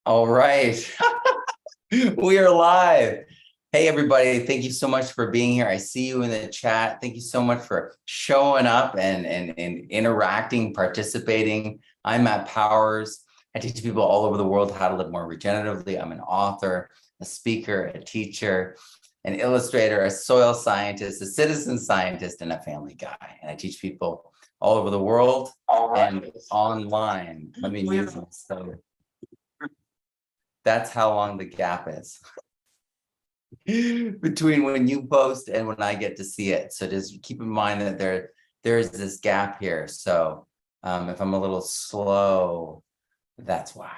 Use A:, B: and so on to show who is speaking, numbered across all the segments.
A: All right. We are live. Hey, everybody. Thank you so much for being here. I see you in the chat. Thank you so much for showing up and interacting, participating. I'm Matt Powers. I teach people all over the world how to live more regeneratively. I'm an author, a speaker, a teacher, an illustrator, a soil scientist, a citizen scientist, and a family guy. And I teach people all over the world and online. Let me mute this. So that's how long the gap is between when you post and when I get to see it. So just keep in mind that there is this gap here. So if I'm a little slow, that's why.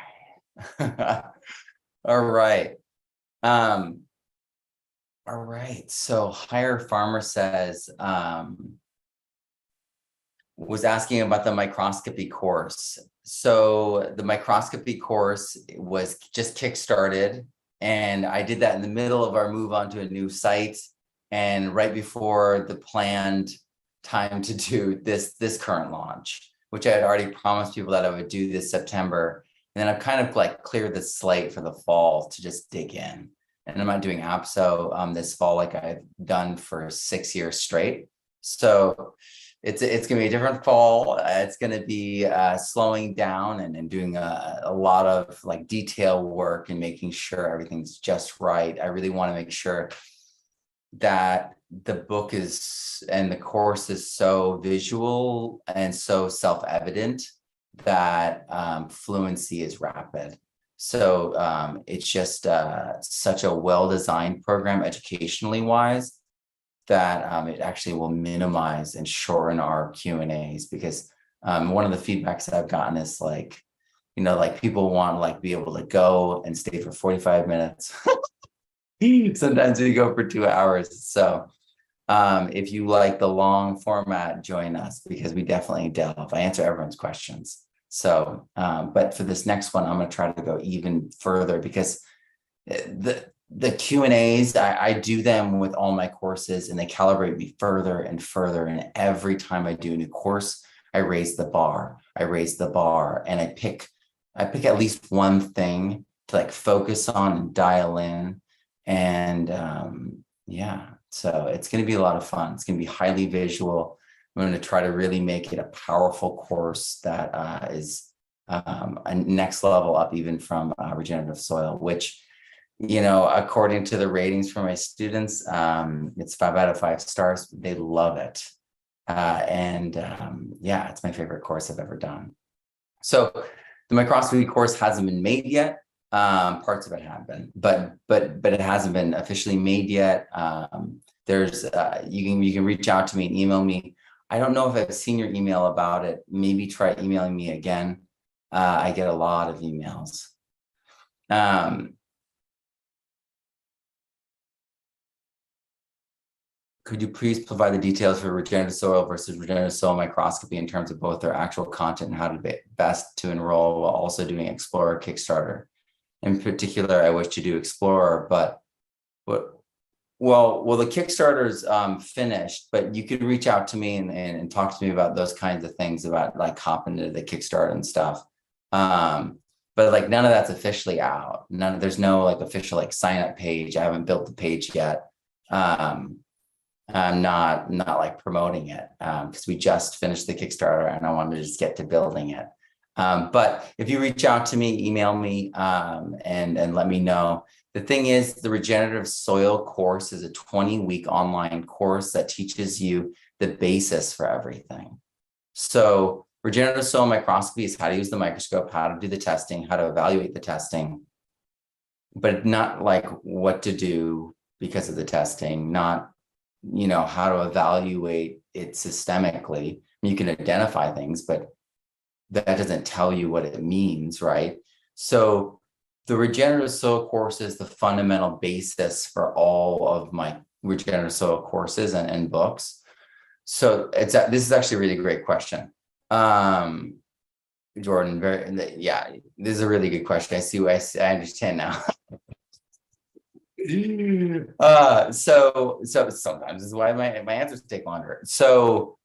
A: All right. All right. So Higher Farmer says, was asking about the microscopy course. So the microscopy course was just kickstarted, and I did that in the middle of our move on to a new site and right before the planned time to do this current launch, which I had already promised people that I would do this September. And then I've kind of like cleared the slate for the fall to just dig in. And I'm not doing APSO this fall like I've done for 6 years straight. So it's going to be a different fall. It's going to be slowing down and doing a lot of like detail work and making sure everything's just right. I really want to make sure that the book is and the course is so visual and so self-evident that fluency is rapid. So it's just such a well-designed program educationally wise that it actually will minimize and shorten our Q&As, because one of the feedbacks that I've gotten is like, like people want to like be able to go and stay for 45 minutes. Sometimes we go for 2 hours. So if you like the long format, join us, because we definitely delve. I answer everyone's questions. So, but for this next one, I'm going to try to go even further, because the Q&As, I do them with all my courses, and they calibrate me further and further. And every time I do a new course, I raise the bar, and I pick at least one thing to like focus on and dial in. And yeah, so it's going to be a lot of fun. It's going to be highly visual. I'm going to try to really make it a powerful course that is a next level up, even from regenerative soil, which, according to the ratings from my students, it's 5 out of 5 stars. They love it. Yeah, it's my favorite course I've ever done. So the microscopy course hasn't been made yet. Parts of it have been, but it hasn't been officially made yet. There's you can reach out to me and email me. I don't know if I've seen your email about it. Maybe try emailing me again. I get a lot of emails. Could you please provide the details for regenerative soil versus regenerative soil microscopy in terms of both their actual content and how to be best to enroll, while also doing Explorer Kickstarter? In particular, I wish to do Explorer, but well, the Kickstarter's finished, but you could reach out to me and talk to me about those kinds of things, about like hopping into the Kickstarter and stuff. But like none of that's officially out. There's no like official like sign up page. I haven't built the page yet. I'm not like promoting it because we just finished the Kickstarter and I wanted to just get to building it. But if you reach out to me, email me and let me know. The thing is, the regenerative soil course is a 20-week online course that teaches you the basis for everything. So regenerative soil microscopy is how to use the microscope, how to do the testing, how to evaluate the testing, but not like what to do because of the testing, not how to evaluate it systemically. You can identify things, but that doesn't tell you what it means, right? So the regenerative soil course is the fundamental basis for all of my regenerative soil courses and books. So this is actually a really great question. Jordan, yeah, this is a really good question. I understand now. So sometimes this is why my answers take longer. So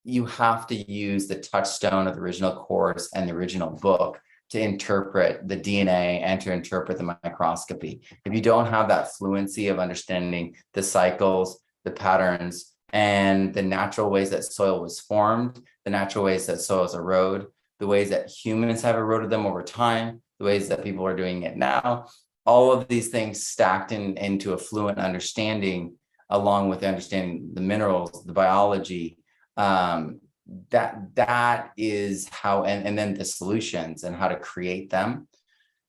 A: you have to use the touchstone of the original course and the original book to interpret the DNA and to interpret the microscopy. If you don't have that fluency of understanding the cycles, the patterns, and the natural ways that soil was formed, the natural ways that soils erode, the ways that humans have eroded them over time, the ways that people are doing it now, all of these things stacked into a fluent understanding, along with understanding the minerals, the biology, that is how, and then the solutions and how to create them.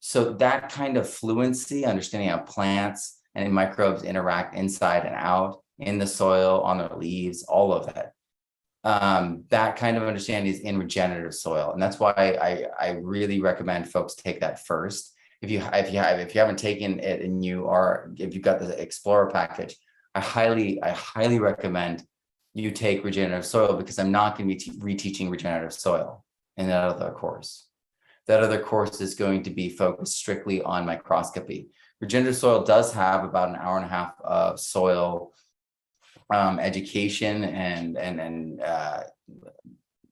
A: So that kind of fluency, understanding how plants and microbes interact inside and out in the soil, on their leaves, all of that. That kind of understanding is in regenerative soil, and that's why I really recommend folks take that first. If you haven't taken it and if you've got the Explorer package, I highly recommend you take regenerative soil, because I'm not going to be reteaching regenerative soil in that other course. That other course is going to be focused strictly on microscopy. Regenerative soil does have about an hour and a half of soil education and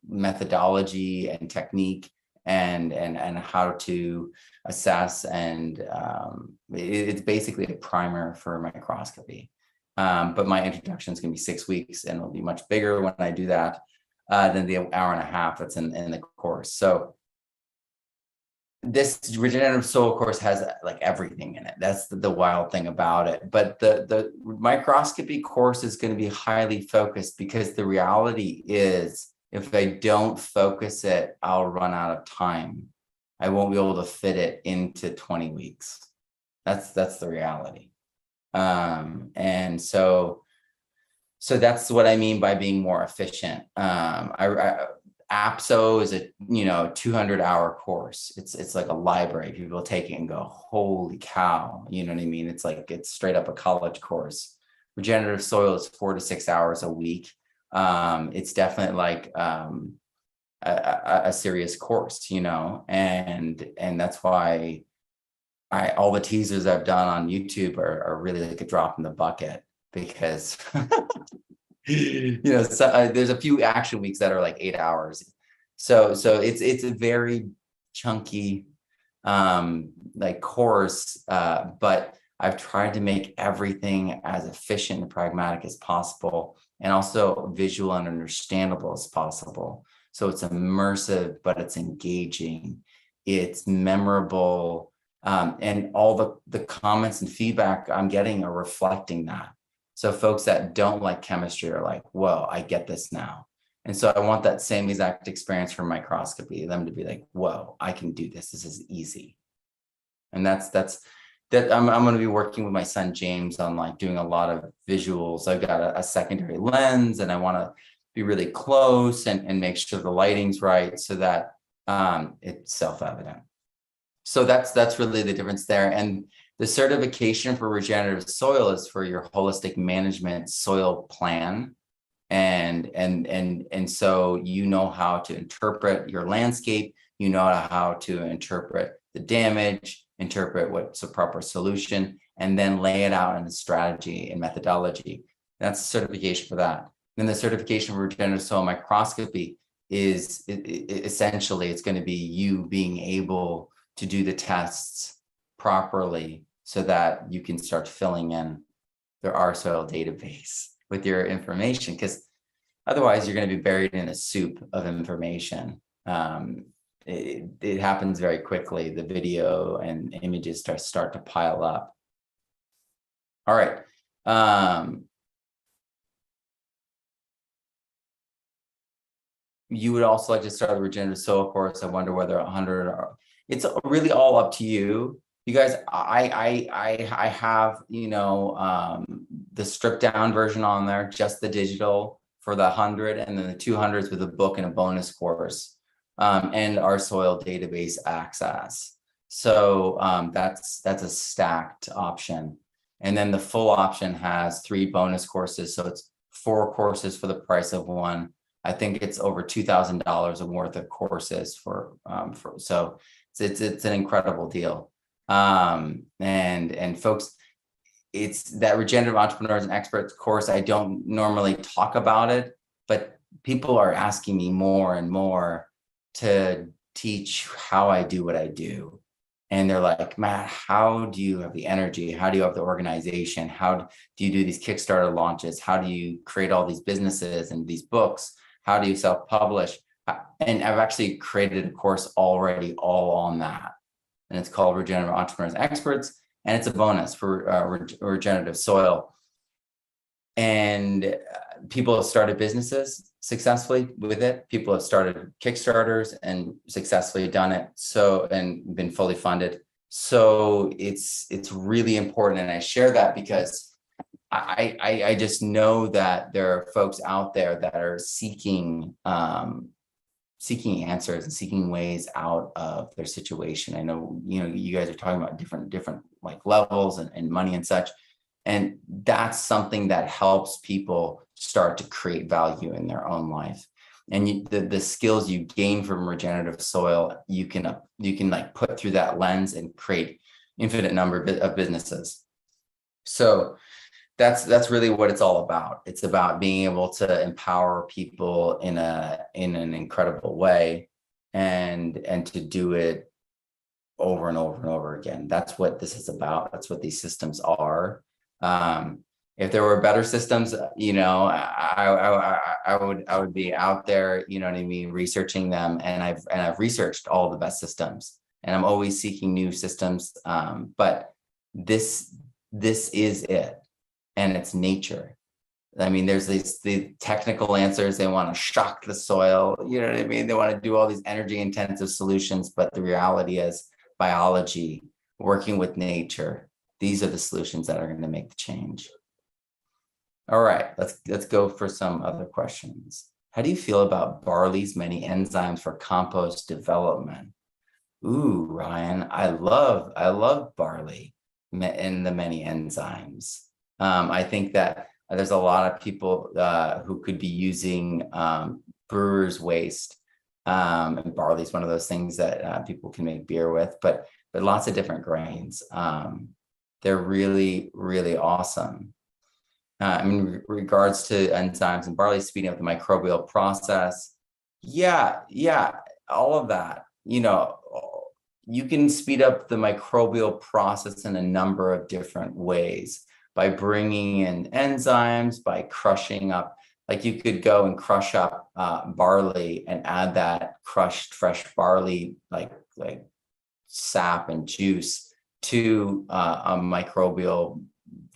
A: methodology and technique and how to assess, and it's basically a primer for microscopy. But my introduction is going to be 6 weeks, and it'll be much bigger when I do that than the hour and a half that's in the course. So this regenerative soil course has like everything in it. That's the wild thing about it. But the microscopy course is going to be highly focused, because the reality is, if I don't focus it, I'll run out of time. I won't be able to fit it into 20 weeks. That's the reality. And so that's what I mean by being more efficient. APSO is a 200-hour course. It's like a library. People take it and go, holy cow, you know what I mean? It's like, it's straight up a college course. Regenerative soil is 4 to 6 hours a week. It's definitely like a serious course, and that's why all the teasers I've done on YouTube are really like a drop in the bucket, because there's a few action weeks that are like 8 hours. So it's a very chunky like course, but I've tried to make everything as efficient and pragmatic as possible, and also visual and understandable as possible. So it's immersive, but it's engaging, it's memorable, and all the comments and feedback I'm getting are reflecting that. So folks that don't like chemistry are like, whoa, I get this now. And so I want that same exact experience for microscopy, them to be like, whoa, I can do this. This is easy. And that's I'm going to be working with my son, James, on like doing a lot of visuals. I've got a secondary lens, and I want to be really close and make sure the lighting's right, so that it's self-evident. So that's really the difference there. And the certification for regenerative soil is for your holistic management soil plan. And so you know how to interpret your landscape, you know how to interpret the damage, interpret what's a proper solution, and then lay it out in a strategy and methodology. That's the certification for that. Then the certification for regenerative soil microscopy is essentially, it's going to be you being able to do the tests properly, so that you can start filling in the R soil database with your information, because otherwise you're going to be buried in a soup of information. It happens very quickly. The video and images start to pile up. All right. You would also like to start the regenerative soil course. I wonder whether 100 are. It's really all up to you. You guys, I have, the stripped down version on there, just the digital for the 100, and then the 200s with a book and a bonus course, and our soil database access. So that's a stacked option. And then the full option has 3 bonus courses. So it's 4 courses for the price of 1. I think it's over $2,000 worth of courses so it's an incredible deal. And folks, it's that Regenerative Entrepreneurs and Experts course. I don't normally talk about it, but people are asking me more and more to teach how I do what I do. And they're like, Matt, how do you have the energy? How do you have the organization? How do you do these Kickstarter launches? How do you create all these businesses and these books? How do you self-publish? And I've actually created a course already all on that. And it's called Regenerative Entrepreneurs Experts. And it's a bonus for regenerative soil. And people have started businesses successfully with it. People have started Kickstarters and successfully done it. So, and been fully funded. So it's really important. And I share that because I just know that there are folks out there that are seeking answers and seeking ways out of their situation. I know, you guys are talking about different like levels and money and such. And that's something that helps people start to create value in their own life. And the skills you gain from regenerative soil, you can like put through that lens and create infinite number of businesses. So that's really what it's all about. It's about being able to empower people in an incredible way, and to do it over and over and over again. That's what this is about. That's what these systems are. If there were better systems, I would be out there, researching them. And I've researched all the best systems, and I'm always seeking new systems. But this is it, and it's nature. I mean, there's the technical answers. They want to shock the soil. You know what I mean? They want to do all these energy intensive solutions, but the reality is biology, working with nature. These are the solutions that are going to make the change. All right, let's go for some other questions. How do you feel about barley's many enzymes for compost development? Ooh, Ryan, I love barley and the many enzymes. I think that there's a lot of people who could be using brewer's waste, and barley is one of those things that people can make beer with, but lots of different grains. They're really, really awesome. Regards to enzymes and barley speeding up the microbial process. Yeah, all of that. You can speed up the microbial process in a number of different ways by bringing in enzymes, by crushing up. Like you could go and crush up barley and add that crushed fresh barley, like sap and juice to a microbial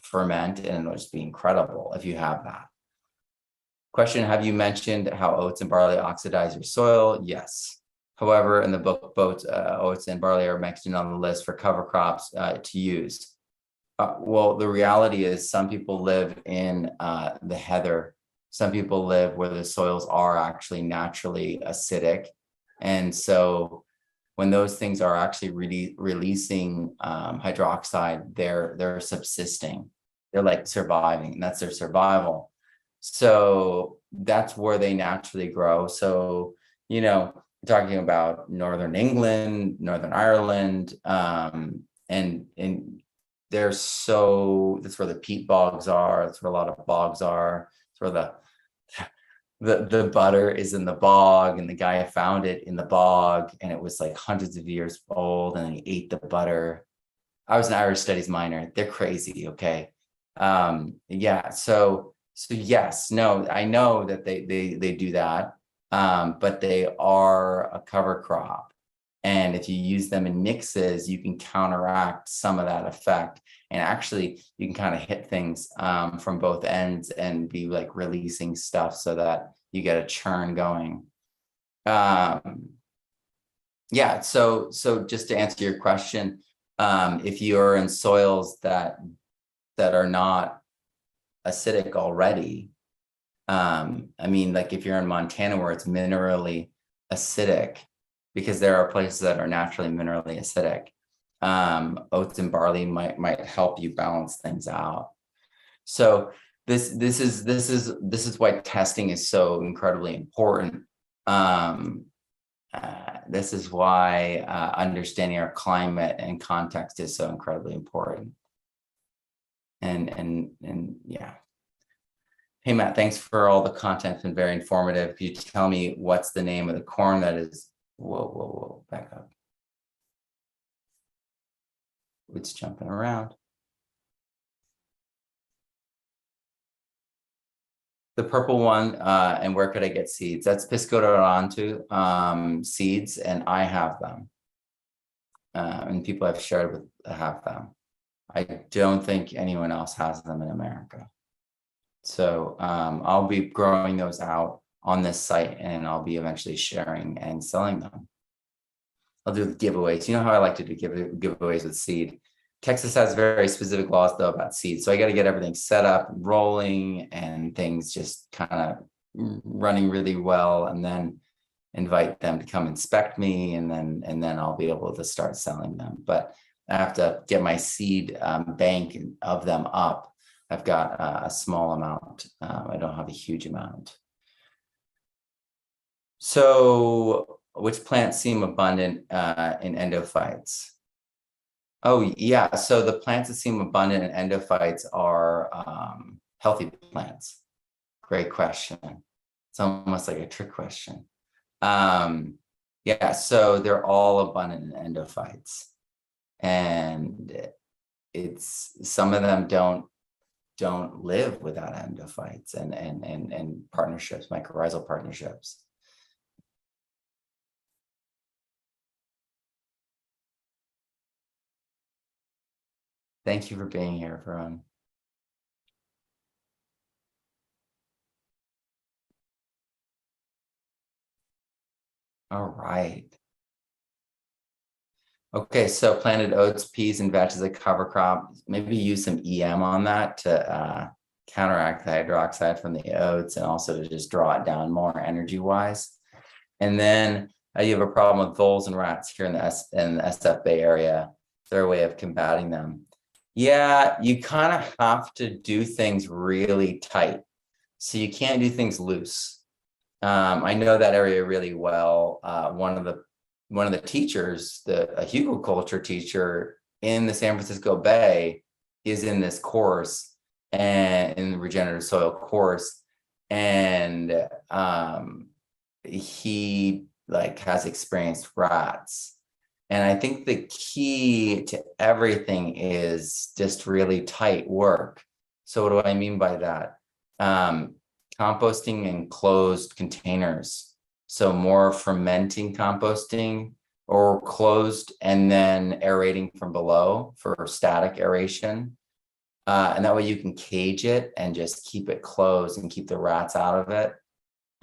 A: ferment, and it'll just be incredible if you have that. Question, have you mentioned how oats and barley oxidize your soil? Yes. However, in the book, both oats and barley are mentioned on the list for cover crops to use. Well, the reality is some people live in the heather. Some people live where the soils are actually naturally acidic. And so when those things are actually releasing hydroxide, they're subsisting. They're like surviving, and that's their survival. So that's where they naturally grow. So, talking about Northern England, Northern Ireland, and that's where the peat bogs are. That's where a lot of bogs are. That's where the butter is in the bog, and the guy found it in the bog, and it was like hundreds of years old, and he ate the butter. I was an Irish studies minor. They're crazy. Okay. So yes, no, I know that they do that, but they are a cover crop. And if you use them in mixes, you can counteract some of that effect. And actually, you can kind of hit things from both ends and be like releasing stuff so that you get a churn going. So just to answer your question, if you're in soils that are not acidic already, like if you're in Montana where it's minerally acidic, because there are places that are naturally minerally acidic, oats and barley might help you balance things out. So this is why testing is so incredibly important. This is why understanding our climate and context is so incredibly important. And yeah. Hey, Matt, thanks for all the content. It's been very informative. Could you tell me what's the name of the corn that is Whoa, back up. It's jumping around. The purple one, and where could I get seeds? That's Piscodorantu seeds, and I have them. And people I've shared with have them. I don't think anyone else has them in America. So I'll be growing those out on this site, and I'll be eventually sharing and selling them. I'll do giveaways. You know how I like to do giveaways with seed. Texas has very specific laws though about seeds. So I got to get everything set up, rolling, and things just kind of running really well, and then invite them to come inspect me, and then I'll be able to start selling them. But I have to get my seed bank of them up. I've got a small amount. I don't have a huge amount. So which plants seem abundant in endophytes? Oh, yeah. So the plants that seem abundant in endophytes are healthy plants. Great question. It's almost like a trick question. Yeah, so they're all abundant in endophytes. And it's some of them don't live without endophytes and partnerships, mycorrhizal partnerships. Thank you for being here, everyone. All right. Okay, so planted oats, peas, and vetch as a cover crop. Maybe use some EM on that to counteract the hydroxide from the oats, and also to just draw it down more energy-wise. And then you have a problem with voles and rats here in the SF Bay area. Their way of combating them. Yeah, you kind of have to do things really tight. So you can't do things loose. I know that area really well. One of the teachers, a hugelkultur teacher in the San Francisco Bay, is in this course, and in the regenerative soil course, and he has experienced rats. And I think the key to everything is just really tight work. So what do I mean by that? Composting in closed containers. So more fermenting composting, or closed and then aerating from below for static aeration. And that way you can cage it and just keep it closed and keep the rats out of it.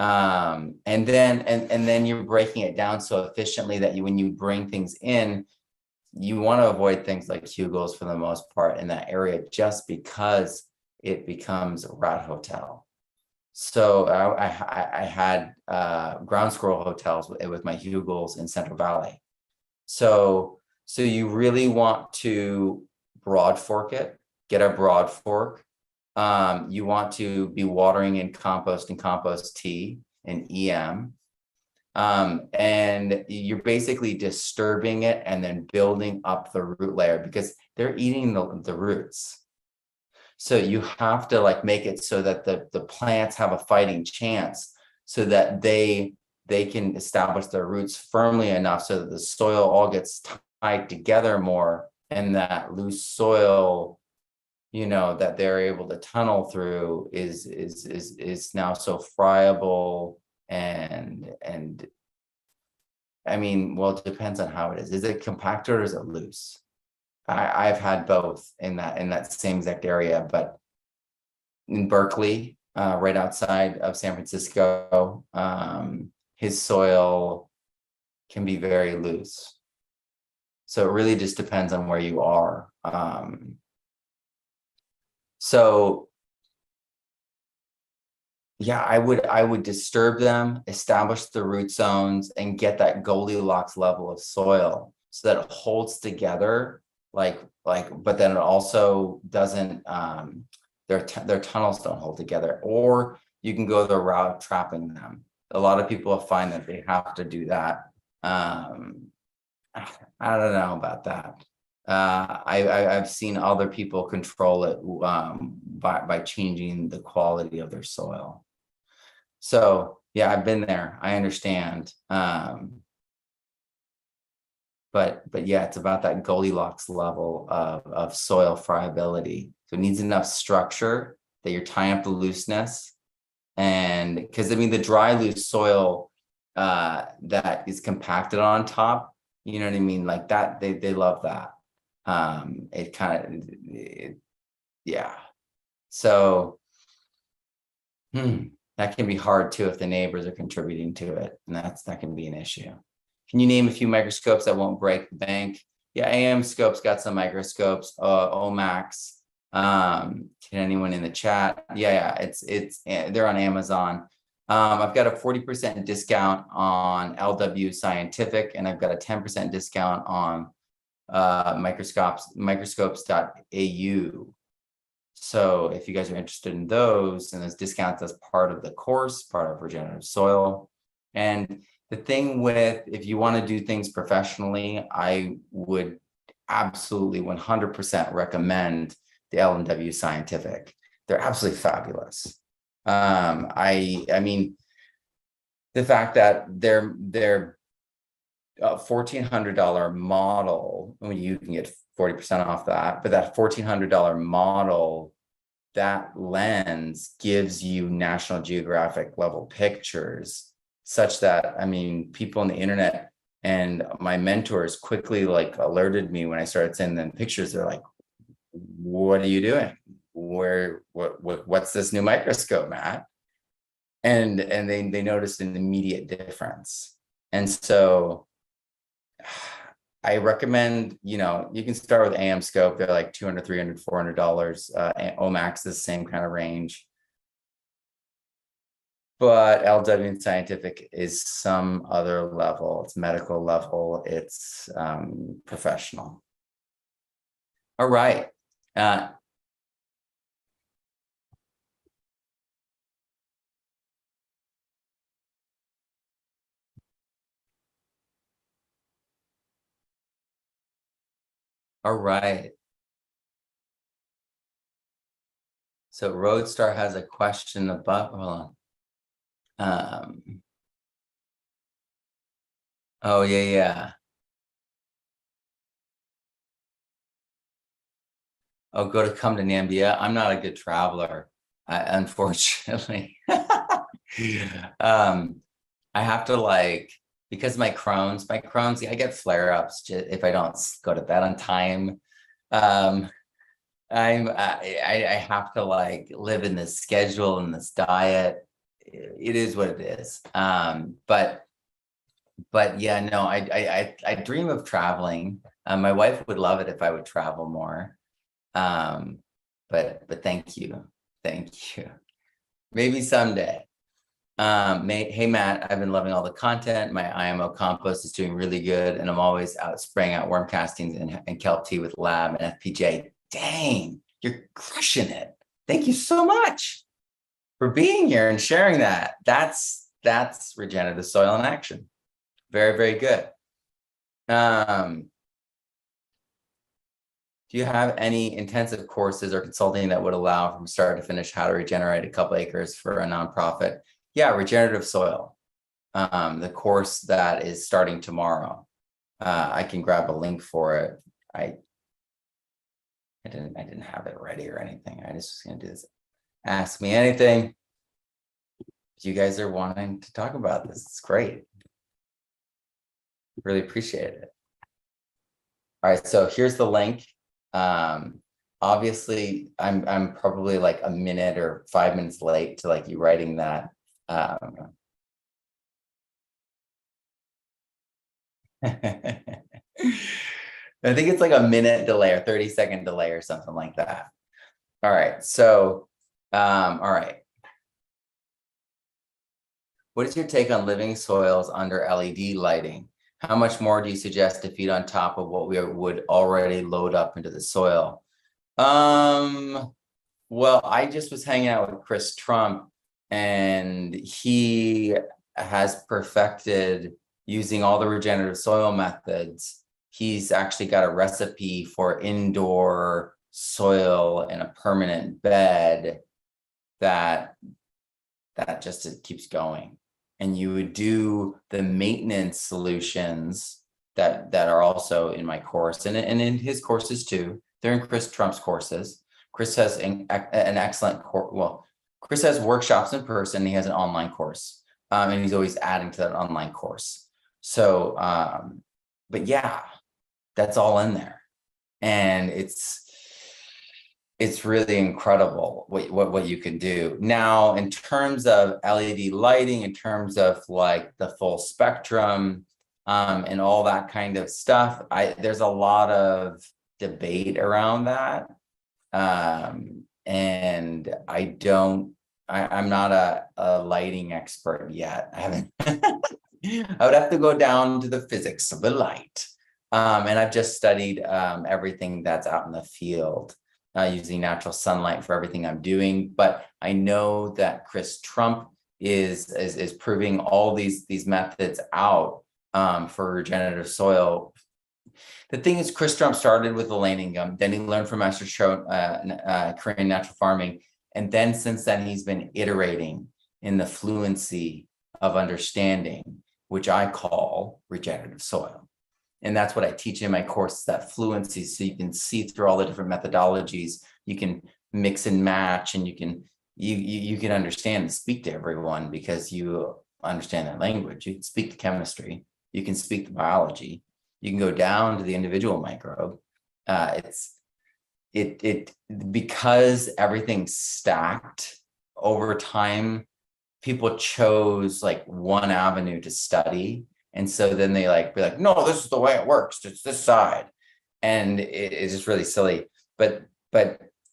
A: And then you're breaking it down so efficiently that when you bring things in, you want to avoid things like hugels for the most part in that area, just because it becomes a rat hotel. So I had ground squirrel hotels with my hugels in Central Valley. So you really want to broad fork it, get a broad fork. You want to be watering in compost and compost tea and EM. And you're basically disturbing it and then building up the root layer, because they're eating the roots. So you have to make it so that the plants have a fighting chance, so that they can establish their roots firmly enough so that the soil all gets tied together more, and that loose soil, that they're able to tunnel through is now so friable. And I mean, well, it depends on how it is. Is it compacted or is it loose? I've had both in that same exact area, but in Berkeley, right outside of San Francisco, his soil can be very loose. So it really just depends on where you are. So yeah, I would disturb them, establish the root zones, and get that Goldilocks level of soil so that it holds together. But then it also doesn't, their tunnels don't hold together. Or you can go the route of trapping them. A lot of people find that they have to do that. I don't know about that. I've seen other people control it by changing the quality of their soil. So yeah, I've been there. I understand. but yeah, it's about that Goldilocks level of soil friability. So it needs enough structure that you're tying up the looseness. And because I mean, the dry, loose soil that is compacted on top, you know what I mean? Like that, they love that. It kind of, yeah. So that can be hard too if the neighbors are contributing to it, and that can be an issue. Can you name a few microscopes that won't break the bank? Yeah, AM Scope's got some microscopes. Omax. Can anyone in the chat? Yeah, it's they're on Amazon. I've got a 40% discount on LW Scientific, and I've got a 10% discount on microscopes.au. So if you guys are interested in those, and those discounts as part of the course, part of Regenerative Soil. And the thing with, if you want to do things professionally, I would absolutely 100% recommend the L&W Scientific. They're absolutely fabulous. I mean, the fact that they're $1,400 model, I mean, you can get 40% off that, but that $1,400 model, that lens gives you National Geographic level pictures, such that, I mean, people on the internet and my mentors quickly like alerted me when I started sending them pictures. They're like, what are you doing? What's this new microscope, Matt? And they noticed an immediate difference. And so I recommend, you know, you can start with AM Scope. They're like $200, $300, $400. Omax is the same kind of range. But LW Scientific is some other level. It's medical level. It's professional. All right. All right. So Roadstar has a question about, hold on. Oh, yeah. Oh, come to Nambia. I'm not a good traveler, unfortunately. I have to like, because my Crohn's, I get flare-ups if I don't go to bed on time. I have to like live in this schedule and this diet. It is what it is. But yeah, no, I dream of traveling. My wife would love it if I would travel more. But thank you. Maybe someday. Hey Matt, I've been loving all the content. My IMO compost is doing really good, and I'm always out spraying out worm castings and kelp tea with lab and FPJ. Dang, you're crushing it. Thank you so much for being here and sharing that. That's regenerative soil in action. Very, very good. Do you have any intensive courses or consulting that would allow from start to finish how to regenerate a couple acres for a nonprofit? Yeah, Regenerative Soil, the course that is starting tomorrow. I can grab a link for it. I didn't have it ready or anything. I just was gonna do this. Ask me anything. You guys are wanting to talk about this. It's great. Really appreciate it. All right, so here's the link. Obviously, I'm probably like a minute or 5 minutes late to like you writing that. I think it's like a minute delay or 30-second delay or something like that. All right, so all right. What is your take on living soils under LED lighting? How much more do you suggest to feed on top of what we would already load up into the soil? Well, I just was hanging out with Chris Trump, and he has perfected using all the regenerative soil methods. He's actually got a recipe for indoor soil in a permanent bed that just it keeps going. And you would do the maintenance solutions that are also in my course and in his courses too. They're in Chris Trump's courses. Chris has an excellent course. Well, Chris has workshops in person. He has an online course, and he's always adding to that online course. So, but yeah, that's all in there, and it's really incredible what you can do. Now, in terms of LED lighting, in terms of like the full spectrum, and all that kind of stuff, there's a lot of debate around that. And I'm not a lighting expert yet. I haven't, I would have to go down to the physics of the light. And I've just studied everything that's out in the field, using natural sunlight for everything I'm doing. But I know that Chris Trump is proving all these methods out for regenerative soil. The thing is, Chris Trump started with the lane income, then he learned from Master Cho, Korean natural farming, and then since then he's been iterating in the fluency of understanding, which I call regenerative soil. And that's what I teach in my course, that fluency, so you can see through all the different methodologies, you can mix and match, and you can understand and speak to everyone because you understand that language. You can speak the chemistry, you can speak the biology, you can go down to the individual microbe. Because everything's stacked over time, people chose like one avenue to study. And so then they be like, no, this is the way it works. It's this side. And it's just really silly, but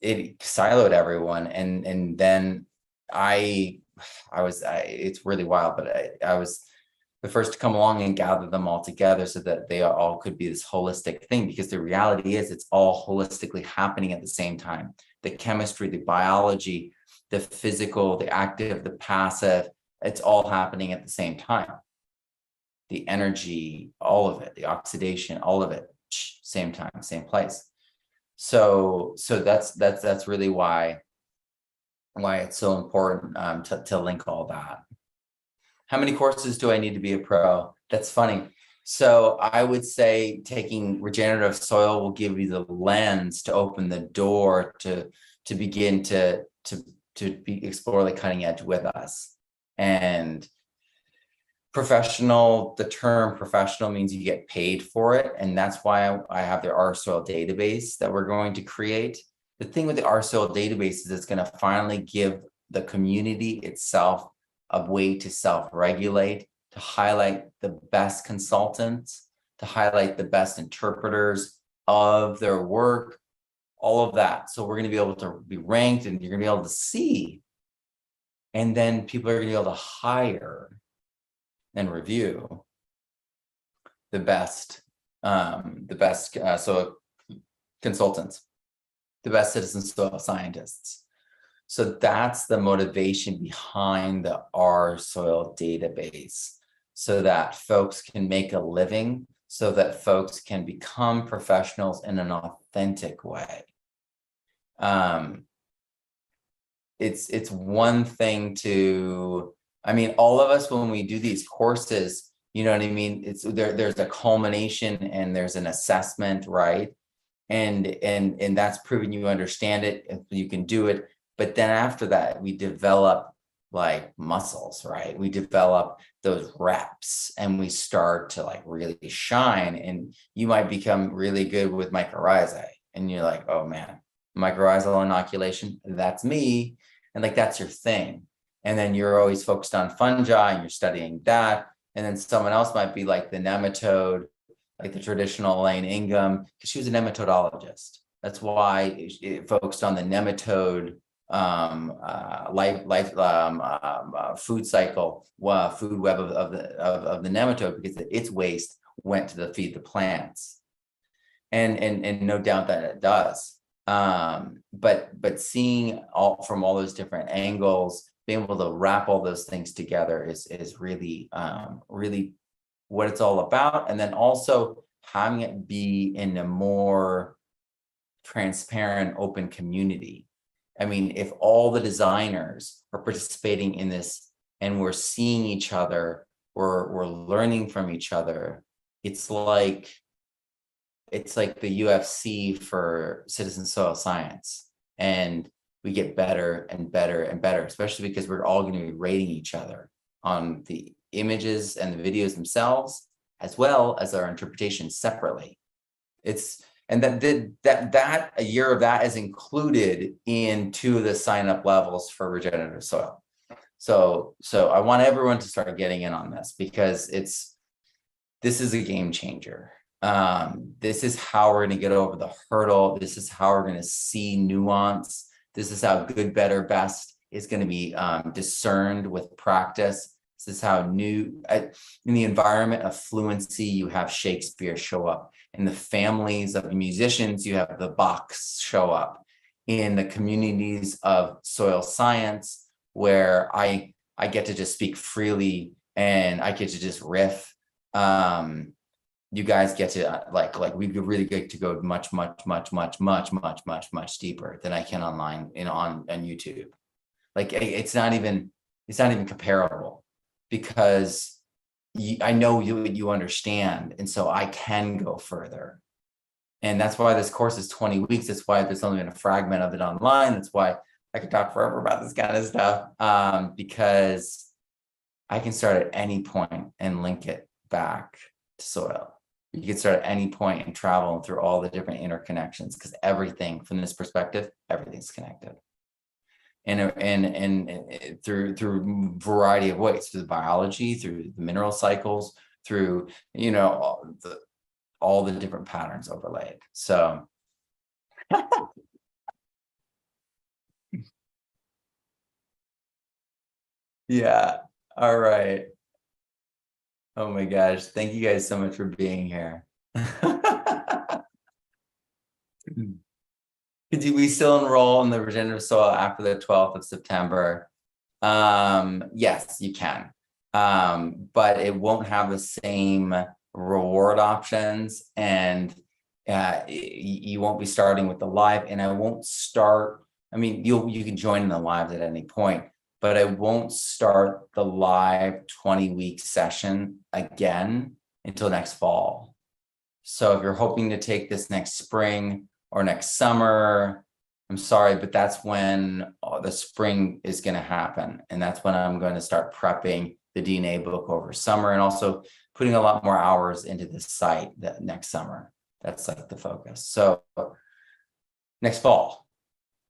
A: it siloed everyone. And then it's really wild, but I was the first to come along and gather them all together so that they all could be this holistic thing, because the reality is it's all holistically happening at the same time. The chemistry, the biology, the physical, the active, the passive, it's all happening at the same time. The energy, all of it, the oxidation, all of it, same time, same place. So that's really why it's so important to link all that. How many courses do I need to be a pro? That's funny. So I would say taking regenerative soil will give you the lens to open the door to begin to explore the cutting edge with us. And professional, the term professional means you get paid for it. And that's why I have the Our Soil database that we're going to create. The thing with the Our Soil database is it's going to finally give the community itself a way to self-regulate, to highlight the best consultants, to highlight the best interpreters of their work, all of that. So we're going to be able to be ranked, and you're going to be able to see. And then people are going to be able to hire and review the best soil consultants, the best citizen soil scientists. So that's the motivation behind the Our Soil database, so that folks can make a living, so that folks can become professionals in an authentic way. It's one thing to, I mean, all of us, when we do these courses, you know what I mean? There's a culmination and there's an assessment, right? And that's proving you understand it, if you can do it. But then after that, we develop like muscles, right? We develop those reps and we start to like really shine, and you might become really good with mycorrhizae. And you're like, oh man, mycorrhizal inoculation, that's me. And like, that's your thing. And then you're always focused on fungi and you're studying that. And then someone else might be like the nematode, like the traditional Elaine Ingham, because she was a nematodologist. That's why it focused on the nematode food cycle, food web of the nematode, because its waste went to feed the plants, and no doubt that it does. But seeing from all those different angles, being able to wrap all those things together is really what it's all about. And then also having it be in a more transparent, open community. I mean, if all the designers are participating in this and we're seeing each other, we're learning from each other, it's like the UFC for citizen soil science, and we get better and better and better, especially because we're all going to be rating each other on the images and the videos themselves, as well as our interpretations separately. And that a year of that is included in 2 of the sign up levels for regenerative soil. So I want everyone to start getting in on this, because this is a game changer. This is how we're going to get over the hurdle. This is how we're going to see nuance. This is how good, better, best is going to be discerned with practice. This is how in the environment of fluency, you have Shakespeare show up. In the families of musicians, you have the Bachs show up. In the communities of soil science, where I get to just speak freely and I get to just riff. You guys get to like we really get to go much deeper than I can online on YouTube. Like it's not even comparable, because I know you understand, and so I can go further. And that's why this course is 20 weeks. That's why there's only been a fragment of it online. That's why I could talk forever about this kind of stuff, because I can start at any point and link it back to soil. You can start at any point and travel through all the different interconnections, because everything from this perspective, everything's connected. And through variety of ways, through the biology, through the mineral cycles, through all the different patterns overlaid. So yeah. All right. Oh my gosh. Thank you guys so much for being here. Could we still enroll in the regenerative soil after the 12th of September? Yes, you can. But it won't have the same reward options, and you won't be starting with the live, and I won't start. I mean, you can join in the lives at any point, but I won't start the live 20-week session again until next fall. So if you're hoping to take this next spring or next summer, I'm sorry, but that's when the spring is going to happen. And that's when I'm going to start prepping the DNA book over summer, and also putting a lot more hours into the site that next summer. That's like the focus. So next fall,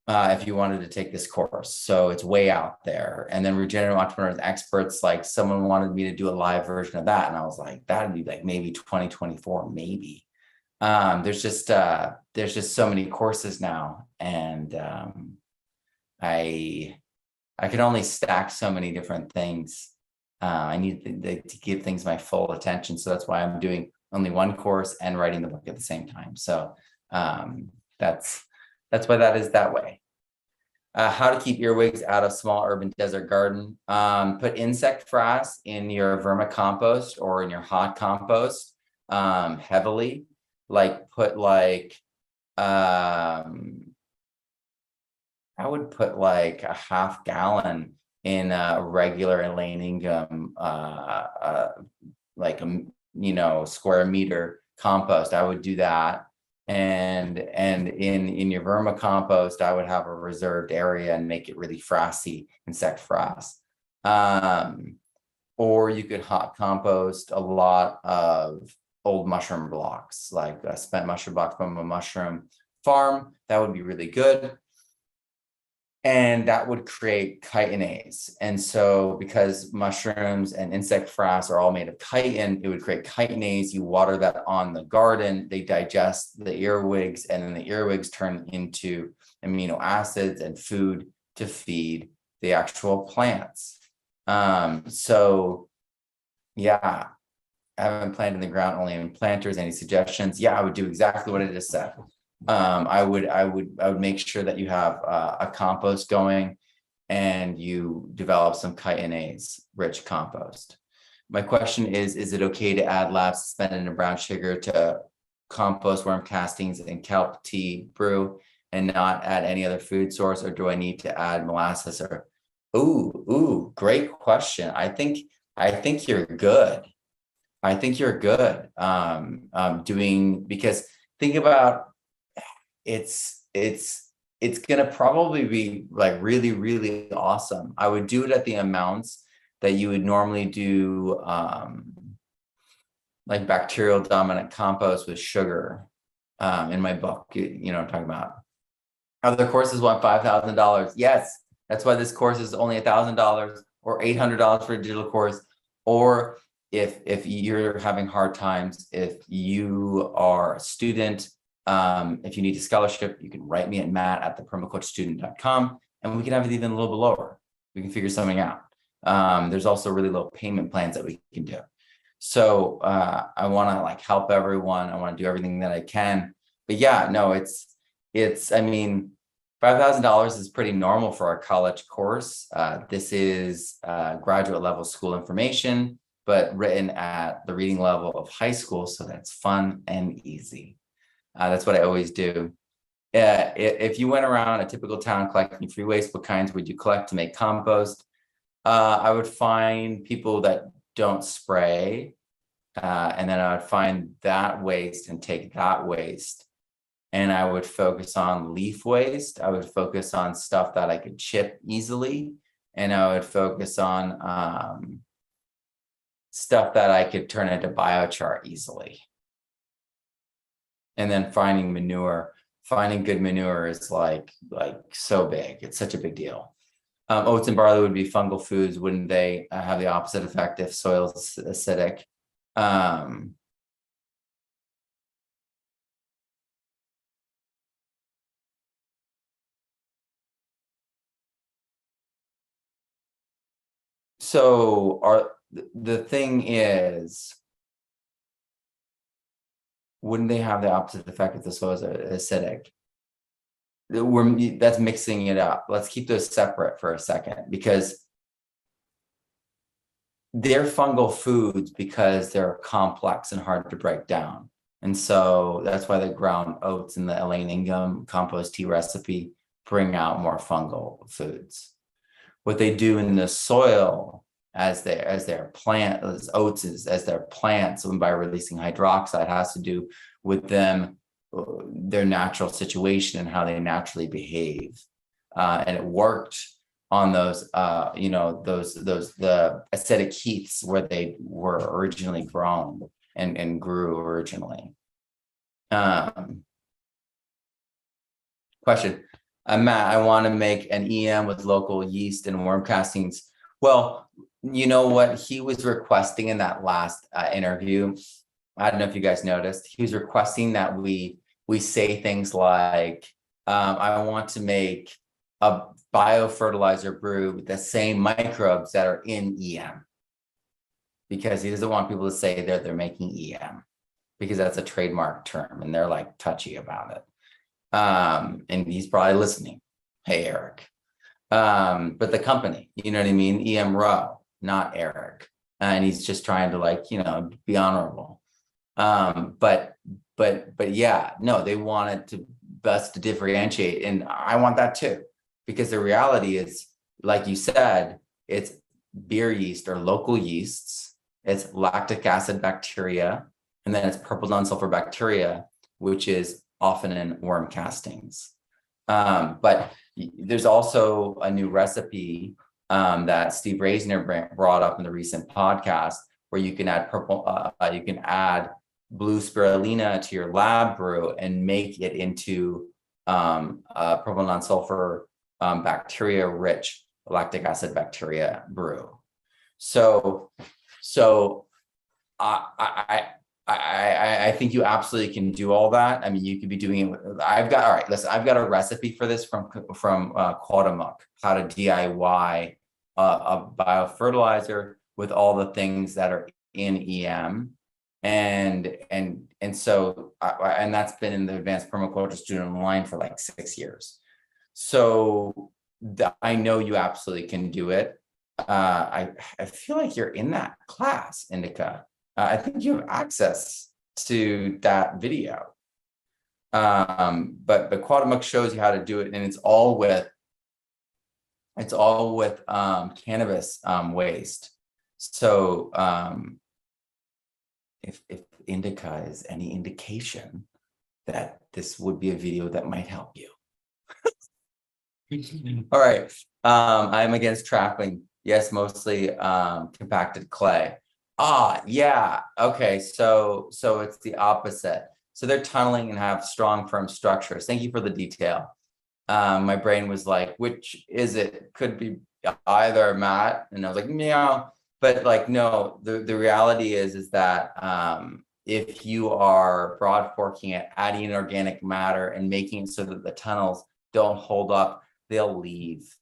A: if you wanted to take this course. So it's way out there. And then Regenerative Entrepreneurs Experts, like someone wanted me to do a live version of that. And I was like, that'd be like maybe 2024, maybe. There's just so many courses now, and I can only stack so many different things. I need to give things my full attention, so that's why I'm doing only one course and writing the book at the same time. So that's why that is that way. How to keep earwigs out of small urban desert garden. Put insect frass in your vermicompost or in your hot compost heavily. Like put like I would put like a half gallon in a regular Elaningum like a square meter compost. I would do that. And in your vermicompost, I would have a reserved area and make it really frassy, insect frass. Or you could hot compost a lot of old mushroom blocks, like a spent mushroom block from a mushroom farm. That would be really good. And that would create chitinase. And so because mushrooms and insect frass are all made of chitin, it would create chitinase. You water that on the garden, they digest the earwigs, and then the earwigs turn into amino acids and food to feed the actual plants. So yeah, I haven't planted in the ground, only in planters. Any suggestions? Yeah, I would do exactly what I just said. I would make sure that you have a compost going, and you develop some chitinase rich compost. My question is it okay to add lab suspended in brown sugar to compost worm castings and kelp tea brew and not add any other food source, or do I need to add molasses? Or ooh, great question. I think you're good. I think you're good. Because think about it's gonna probably be like really, really awesome. I would do it at the amounts that you would normally do like bacterial dominant compost with sugar in my book, you know what I'm talking about. Other courses want $5,000. Yes, that's why this course is only $1,000 or $800 for a digital course. Or if you're having hard times, if you are a student, if you need a scholarship, you can write me at matt@thepermaculturestudent.com and we can have it even a little bit lower. We can figure something out. There's also really low payment plans that we can do. So I want to like help everyone. I want to do everything that I can. But yeah, no, I mean, $5,000 is pretty normal for our college course. This is graduate level school information, but written at the reading level of high school. So that's fun and easy. That's what I always do. If you went around a typical town collecting free waste, what kinds would you collect to make compost? I would find people that don't spray, and then I would find that waste and take that waste. And I would focus on leaf waste. I would focus on stuff that I could chip easily. And I would focus on stuff that I could turn into biochar easily. And then finding manure. Finding good manure is like so big. It's such a big deal. Oats and barley would be fungal foods, wouldn't they? Have the opposite effect if soil's acidic. So the thing is, wouldn't they have the opposite effect if the soil is acidic? That's mixing it up. Let's keep those separate for a second, because they're fungal foods because they're complex and hard to break down. And so that's why the ground oats and the Elaine Ingham compost tea recipe bring out more fungal foods. What they do in the soil as their plant, as oats is as their plants, and by releasing hydroxide, has to do with them, their natural situation and how they naturally behave. And it worked on those, the acidic heaths where they were originally grown and grew originally. Question. Matt, I want to make an EM with local yeast and worm castings. Well, you know what he was requesting in that last interview? I don't know if you guys noticed. He was requesting that we say things like, I want to make a biofertilizer brew with the same microbes that are in EM, because he doesn't want people to say they're making EM, because that's a trademark term and they're like touchy about it. And he's probably listening. Hey, Eric. But the company, you know what I mean? EM Row, not Eric. And he's just trying to be honorable. But yeah, no, they wanted to best to differentiate. And I want that too, because the reality is, like you said, it's beer yeast or local yeasts, it's lactic acid bacteria, and then it's purple non-sulfur bacteria, which is often in worm castings. But there's also a new recipe that Steve Reisner brought up in the recent podcast, where you can add blue spirulina to your lab brew and make it into a purple non-sulfur bacteria rich lactic acid bacteria brew. So I think you absolutely can do all that. I mean, you could be doing it. I've got a recipe for this from Quadamuck, how to DIY a biofertilizer with all the things that are in EM. And so that's been in the advanced permaculture student online for like 6 years. So I know you absolutely can do it. I feel like you're in that class, Indica. I think you have access to that video. But Quadamuck shows you how to do it, and it's all with cannabis waste. So if indica is any indication that this would be a video that might help you. All right. I'm against trapping. Yes, mostly compacted clay. Yeah. Okay. So it's the opposite. So they're tunneling and have strong, firm structures. Thank you for the detail. My brain was like, which is it? Could be either, Matt. And I was like, meow. But like, no, the reality is that if you are broad forking it, adding in organic matter and making it so that the tunnels don't hold up, they'll leave.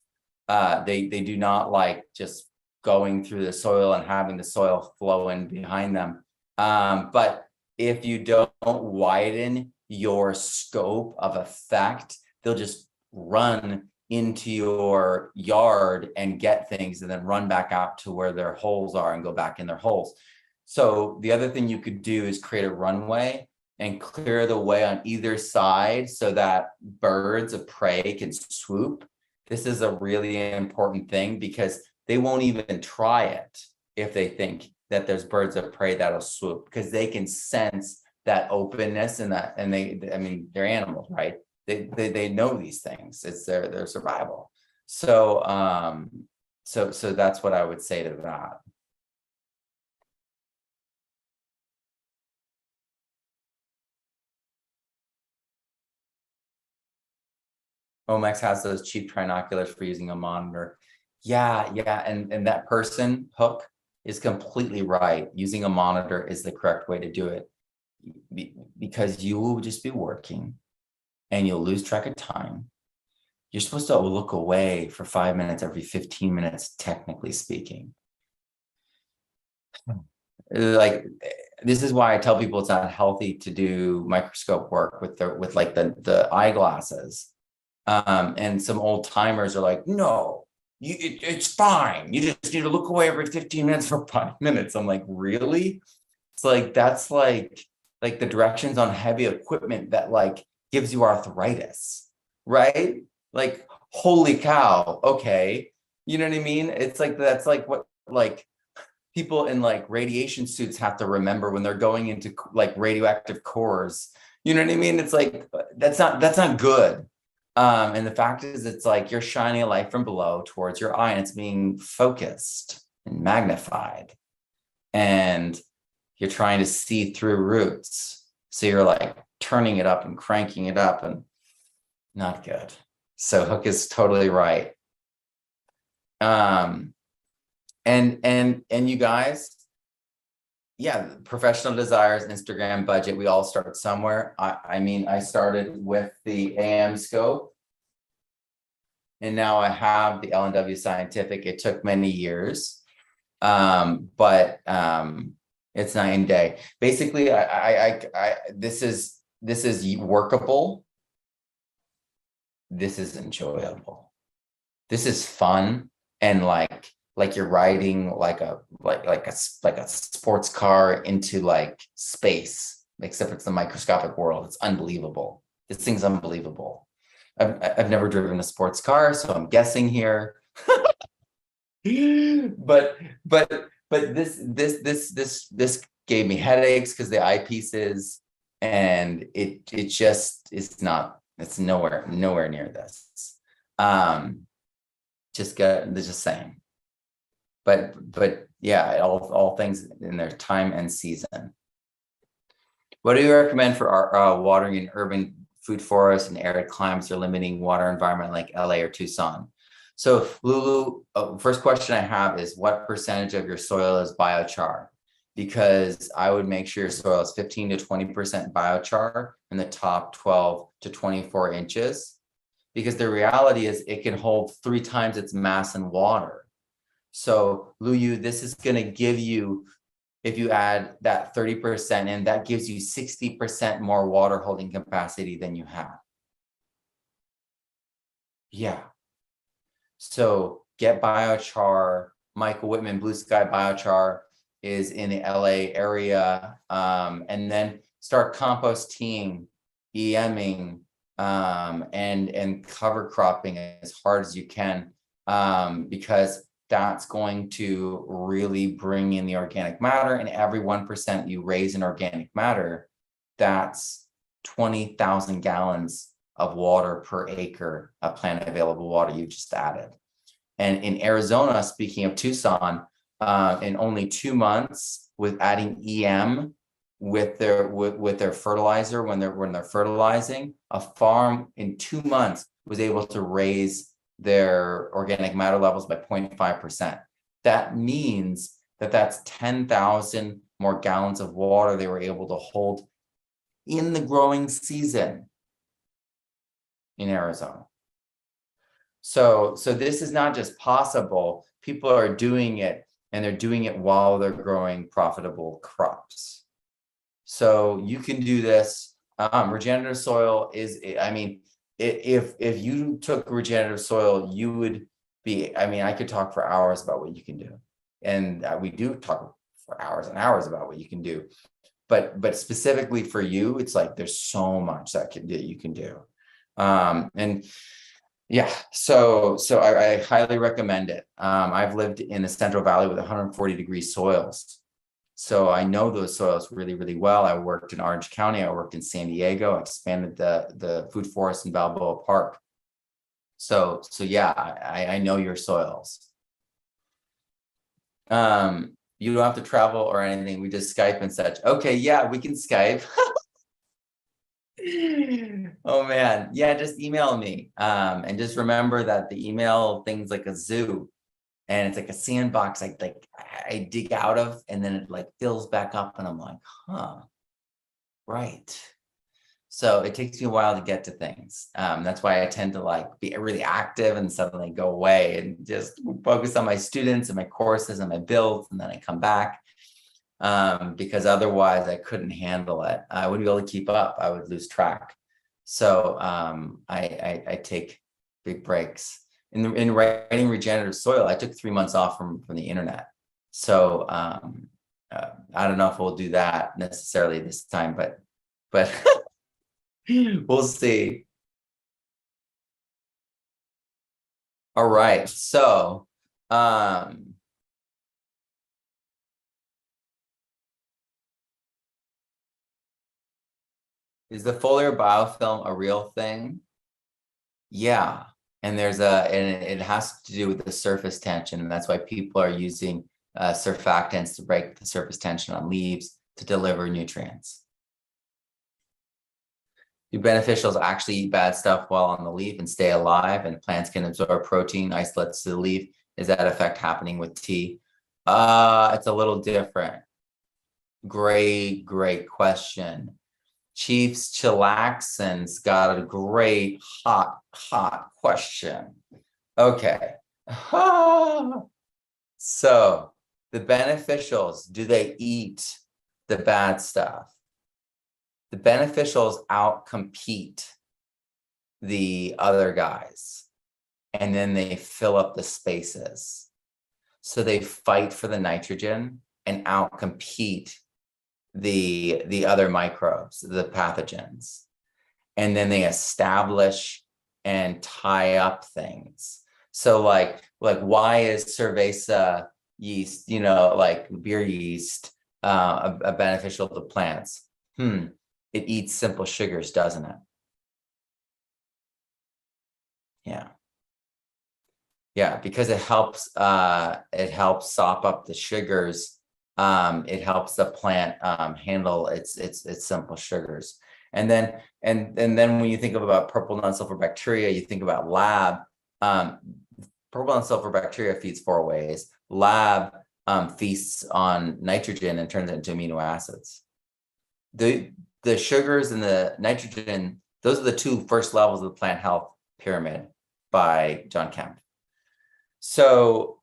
A: They do not like just going through the soil and having the soil flow in behind them. But if you don't widen your scope of effect, they'll just run into your yard and get things and then run back out to where their holes are and go back in their holes. So the other thing you could do is create a runway and clear the way on either side so that birds of prey can swoop. This is a really important thing because they won't even try it if they think that there's birds of prey that'll swoop, because they can sense that openness and that, and I mean, they're animals, right? They know these things. It's their survival. So so that's what I would say to that. Omex has those cheap trinoculars for using a monitor. Yeah, and that person, Hook, is completely right. Using a monitor is the correct way to do it, because you will just be working and you'll lose track of time. You're supposed to look away for 5 minutes every 15 minutes, technically speaking. Like, this is why I tell people it's not healthy to do microscope work with the eyeglasses. And some old timers are like, no, it's fine. You just need to look away every 15 minutes for 5 minutes. I'm like, really? It's like, that's like the directions on heavy equipment that like gives you arthritis, right? Like, holy cow. Okay. You know what I mean? It's like, that's like what like people in like radiation suits have to remember when they're going into like radioactive cores. You know what I mean? It's like, that's not good. And the fact is, it's like you're shining a light from below towards your eye and it's being focused and magnified. And you're trying to see through roots. So you're like turning it up and cranking it up, and not good. So Hook is totally right. And you guys, yeah, professional desires, Instagram budget, we all start somewhere. I mean, I started with the AM scope, and now I have the L&W Scientific. It took many years, but it's night and day. Basically, this is workable. This is enjoyable. This is fun, and like you're riding like a sports car into like space, except it's the microscopic world. It's unbelievable. This thing's unbelievable. I've never driven a sports car, so I'm guessing here. but this gave me headaches because the eyepieces, and it just is not. It's nowhere near this. Just saying. But yeah, all things in their time and season. What do you recommend for our watering in urban food forests and arid climates or limiting water environment like LA or Tucson? So Lulu, first question I have is, what percentage of your soil is biochar? Because I would make sure your soil is 15 to 20% biochar in the top 12 to 24 inches. Because the reality is it can hold 3 times its mass in water. So Luyu, this is going to give you, if you add that 30% in, that gives you 60% more water holding capacity than you have. Yeah. So get biochar. Michael Whitman, Blue Sky Biochar, is in the LA area. And then start composting, EMing, and cover cropping as hard as you can, because that's going to really bring in the organic matter. And every 1% you raise in organic matter, that's 20,000 gallons of water per acre of plant available water you've just added. And in Arizona, speaking of Tucson, in only 2 months with adding EM with their fertilizer when they're fertilizing, a farm in 2 months was able to raise their organic matter levels by 0.5%. That means that that's 10,000 more gallons of water they were able to hold in the growing season in Arizona. So this is not just possible. People are doing it, and they're doing it while they're growing profitable crops. So you can do this. Regenerative soil is, I mean, if you took regenerative soil, you would be, I mean, I could talk for hours about what you can do. And we do talk for hours and hours about what you can do. But specifically for you, it's like there's so much that you can do. And yeah, so I highly recommend it. I've lived in the Central Valley with 140-degree soils. So I know those soils really, really well. I worked in Orange County. I worked in San Diego. I expanded the food forest in Balboa Park. So yeah, I know your soils. You don't have to travel or anything. We just Skype and such. Okay, yeah, we can Skype. Oh man, yeah, just email me. And just remember that the email thing's like a zoo. And it's like a sandbox I dig out of, and then it like fills back up, and I'm like, huh, right. So it takes me a while to get to things. That's why I tend to like be really active and suddenly go away and just focus on my students and my courses and my builds, and then I come back. Because otherwise I couldn't handle it. I wouldn't be able to keep up. I would lose track. So I take big breaks. In writing Regenerative Soil, I took 3 months off from the internet. So I don't know if we'll do that necessarily this time, but we'll see. All right. So is the foliar biofilm a real thing? Yeah. And it has to do with the surface tension. And that's why people are using surfactants to break the surface tension on leaves to deliver nutrients. Do beneficials actually eat bad stuff while on the leaf and stay alive, and plants can absorb protein isolates to the leaf? Is that effect happening with tea? It's a little different. Great question. Chiefs Chillaxon's got a great hot question. Okay. So the beneficials, do they eat the bad stuff? The beneficials outcompete the other guys, and then they fill up the spaces. So they fight for the nitrogen and outcompete the other microbes, the pathogens. And then they establish and tie up things. So like why is cerveza yeast, like beer yeast, a beneficial to plants? It eats simple sugars, doesn't it? Yeah, because it helps sop up the sugars. It helps the plant handle its simple sugars. And then when you think about purple non-sulfur bacteria, you think about lab. Purple non-sulfur bacteria feeds 4 ways. Lab feasts on nitrogen and turns it into amino acids. The sugars and the nitrogen, those are the 2 first levels of the plant health pyramid by John Kemp. So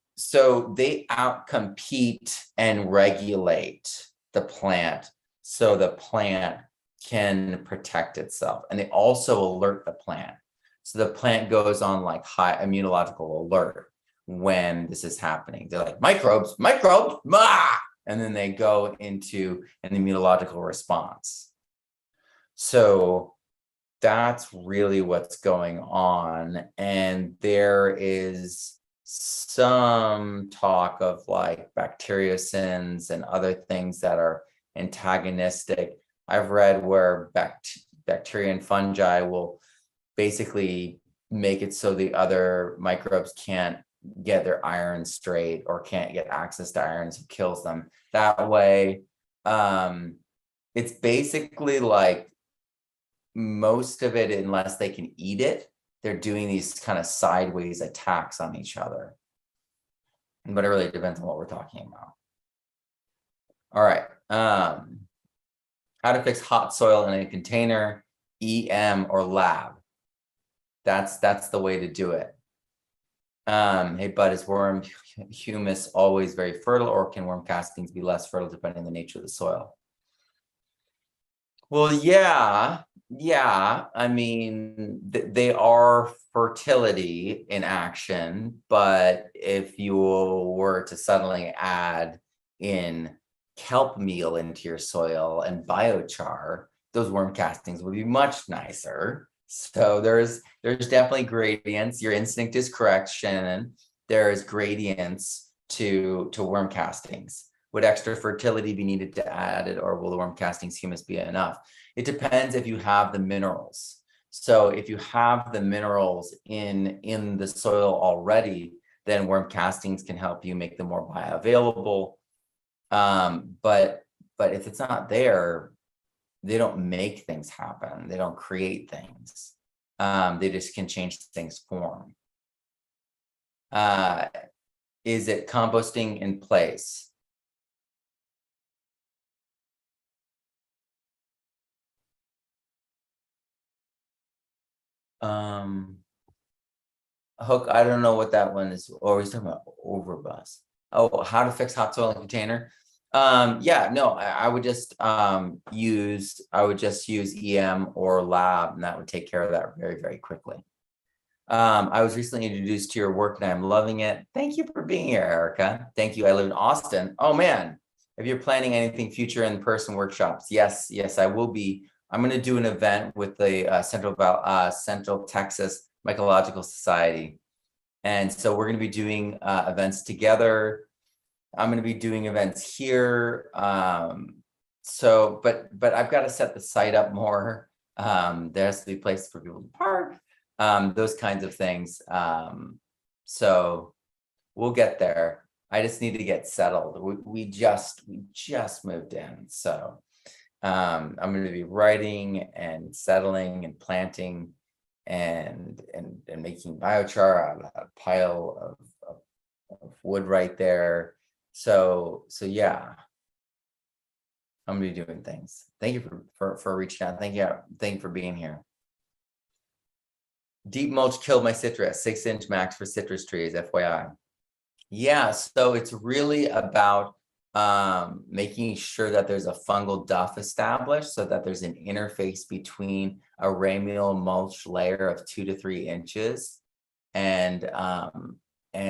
A: they outcompete and regulate the plant so the plant can protect itself. And they also alert the plant. So the plant goes on like high immunological alert when this is happening. They're like, microbes, ah! And then they go into an immunological response. So that's really what's going on. And there is some talk of like bacteriocins and other things that are antagonistic. I've read where bacteria and fungi will basically make it so the other microbes can't get their iron straight or can't get access to iron, so it kills them that way. It's basically like most of it, unless they can eat it, they're doing these kind of sideways attacks on each other. But it really depends on what we're talking about. All right. How to fix hot soil in a container, EM or lab. That's the way to do it. Hey, bud, is worm humus always very fertile, or can worm castings be less fertile depending on the nature of the soil? Well, yeah. I mean, they are fertility in action, but if you were to suddenly add in kelp meal into your soil and biochar, those worm castings would be much nicer. So there's definitely gradients. Your instinct is correct, Shannon. There's gradients to worm castings. Would extra fertility be needed to add it, or will the worm castings humus be enough? It depends if you have the minerals. So if you have the minerals in the soil already, then worm castings can help you make them more bioavailable. But if it's not there, they don't make things happen. They don't create things. They just can change things form. Is it composting in place? Hook, I don't know what that one is. Or he's talking about overbus. Oh, how to fix hot soil in container. Yeah, no, I would just use EM or lab, and that would take care of that very, very quickly. I was recently introduced to your work and I'm loving it. Thank you for being here, Erica. Thank you. I live in Austin. Oh man, if you're planning anything future in-person workshops, yes, I will be. I'm going to do an event with the Central Texas Mycological Society. And so we're going to be doing events together. I'm going to be doing events here. So, but I've got to set the site up more. There has to be places for people to park, those kinds of things. So we'll get there. I just need to get settled. We just moved in. So I'm going to be writing and settling and planting and making biochar out of a pile of wood right there. So yeah, I'm gonna be doing things. Thank you for reaching out. Thank you for being here. Deep mulch killed my citrus, 6-inch max for citrus trees, FYI. Yeah, so it's really about making sure that there's a fungal duff established so that there's an interface between a ramial mulch layer of 2 to 3 inches. And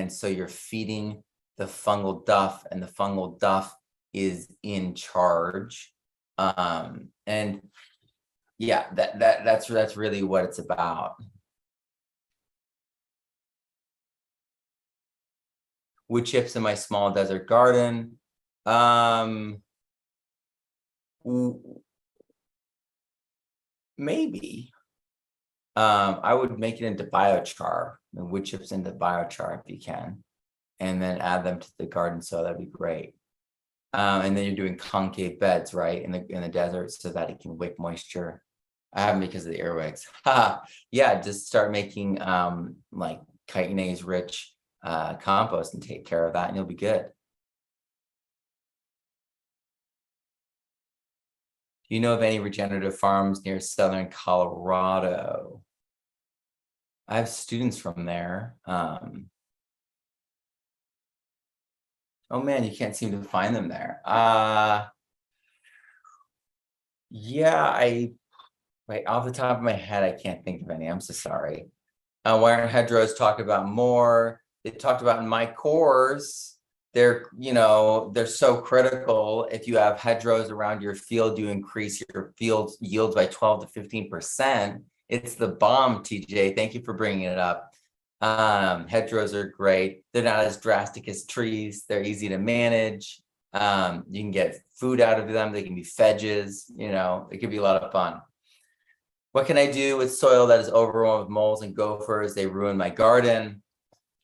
A: so you're feeding the fungal duff, and the fungal duff is in charge. And yeah, that's really what it's about. Wood chips in my small desert garden. Maybe. I would make it into biochar, and wood chips into biochar if you can, and then add them to the garden soil. That'd be great. And then you're doing concave beds, right, in the desert, so that it can wick moisture. I have them because of the earwigs. Yeah, just start making like chitinase rich compost and take care of that, and you'll be good. Do you know of any regenerative farms near southern Colorado? I have students from there. Oh man, you can't seem to find them there. Yeah, right off the top of my head, I can't think of any. I'm so sorry. Why aren't hedgerows talked about more? They talked about in my course. They're so critical. If you have hedgerows around your field, you increase your field yields by 12 to 15%. It's the bomb, TJ. Thank you for bringing it up. Hedgerows are great. They're not as drastic as trees. They're easy to manage. You can get food out of them. They can be fedges, you know, it could be a lot of fun. What can I do with soil that is overrun with moles and gophers? They ruin my garden.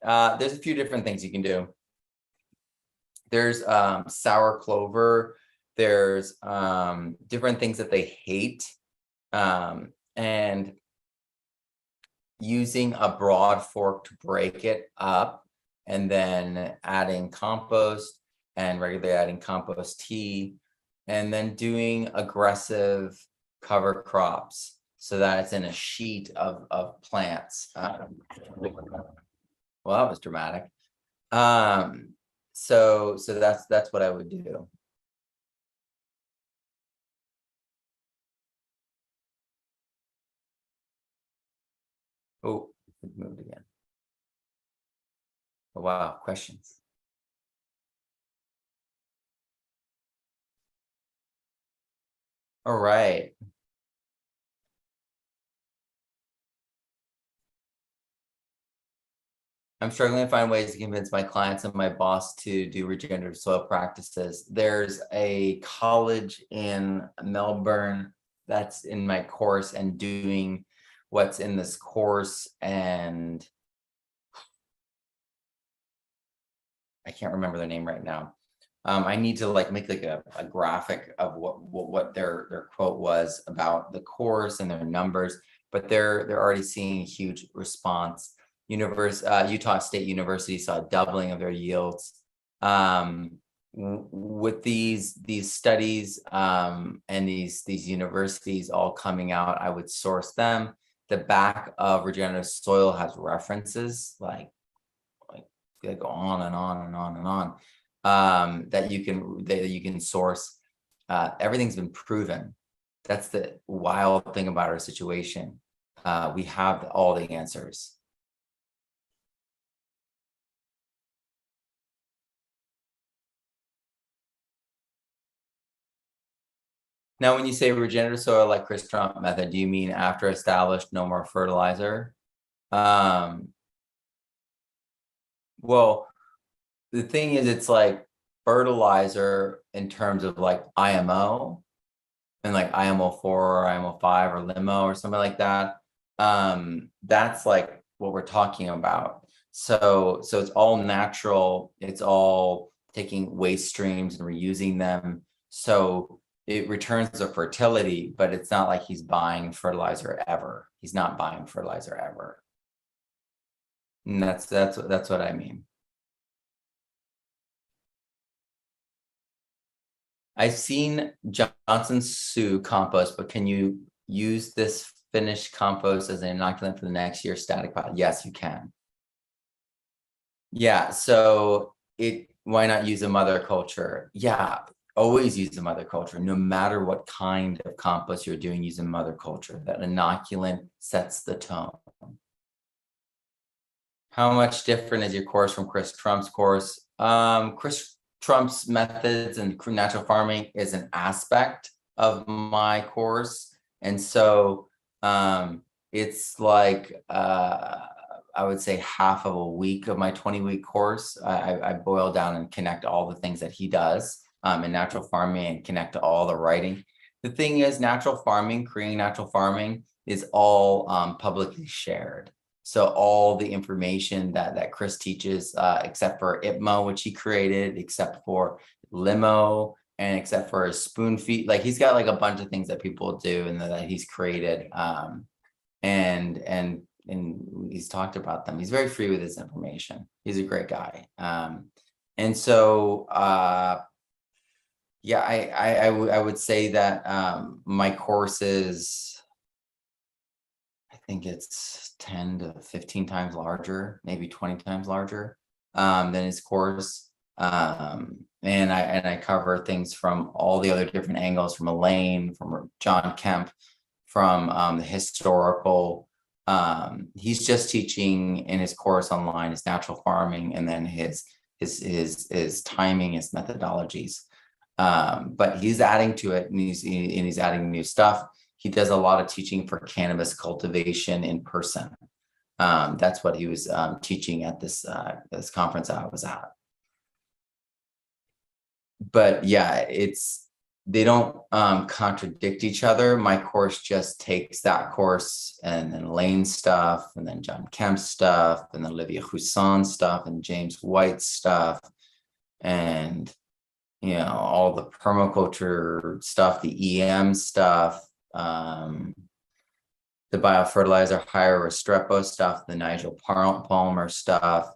A: There's a few different things you can do. There's sour clover. There's different things that they hate. And using a broad fork to break it up, and then adding compost and regularly adding compost tea, and then doing aggressive cover crops so that it's in a sheet of plants. Well, that was dramatic. So that's what I would do. Oh, it moved again. Oh, wow, questions. All right. I'm struggling to find ways to convince my clients and my boss to do regenerative soil practices. There's a college in Melbourne that's in my course and doing what's in this course, and I can't remember their name right now. I need to like make like a graphic of what their quote was about the course and their numbers, but they're already seeing a huge response. Utah State University saw a doubling of their yields. With these studies and these universities all coming out, I would source them. The back of Regenerative Soil has references like they go on and on and on and on, that you can source. Everything's been proven. That's the wild thing about our situation. We have all the answers. Now, when you say regenerative soil like Chris Trump method, do you mean after established, no more fertilizer? Well, the thing is, it's like fertilizer in terms of like IMO and like IMO4 or IMO5 or limo or something like that. That's like what we're talking about. So it's all natural. It's all taking waste streams and reusing them. So it returns the fertility, but it's not like he's buying fertilizer ever. He's not buying fertilizer ever. And that's what I mean. I've seen Johnson Sioux compost, but can you use this finished compost as an inoculant for the next year's static pile? Yes, you can. Yeah, so why not use a mother culture? Yeah, always use a mother culture. No matter what kind of compost you're doing, use a mother culture. That inoculant sets the tone. How much different is your course from Chris Trump's course? Chris Trump's methods and natural farming is an aspect of my course. And so it's like, I would say half of a week of my 20-week course. I boil down and connect all the things that he does in natural farming and connect to all the writing. The thing is, natural farming, creating natural farming is all publicly shared. So all the information that Chris teaches, except for IPMO, which he created, except for limo, and except for his spoon feed, like he's got like a bunch of things that people do and that he's created, and he's talked about them. He's very free with his information. He's a great guy, and so yeah, I would say that my course is, I think it's 10 to 15 times larger, maybe 20 times larger than his course. And I cover things from all the other different angles, from Elaine, from John Kemp, from the historical. He's just teaching in his course online his natural farming, and then his timing, his methodologies. But he's adding to it, and he's adding new stuff. He does a lot of teaching for cannabis cultivation in person. That's what he was teaching at this conference I was at. But yeah, they don't contradict each other. My course just takes that course and then Lane's stuff and then John Kemp's stuff and then Olivia Husson's stuff and James White's stuff and all the permaculture stuff, the EM stuff, the biofertilizer higher Restrepo stuff, the Nigel Palmer stuff,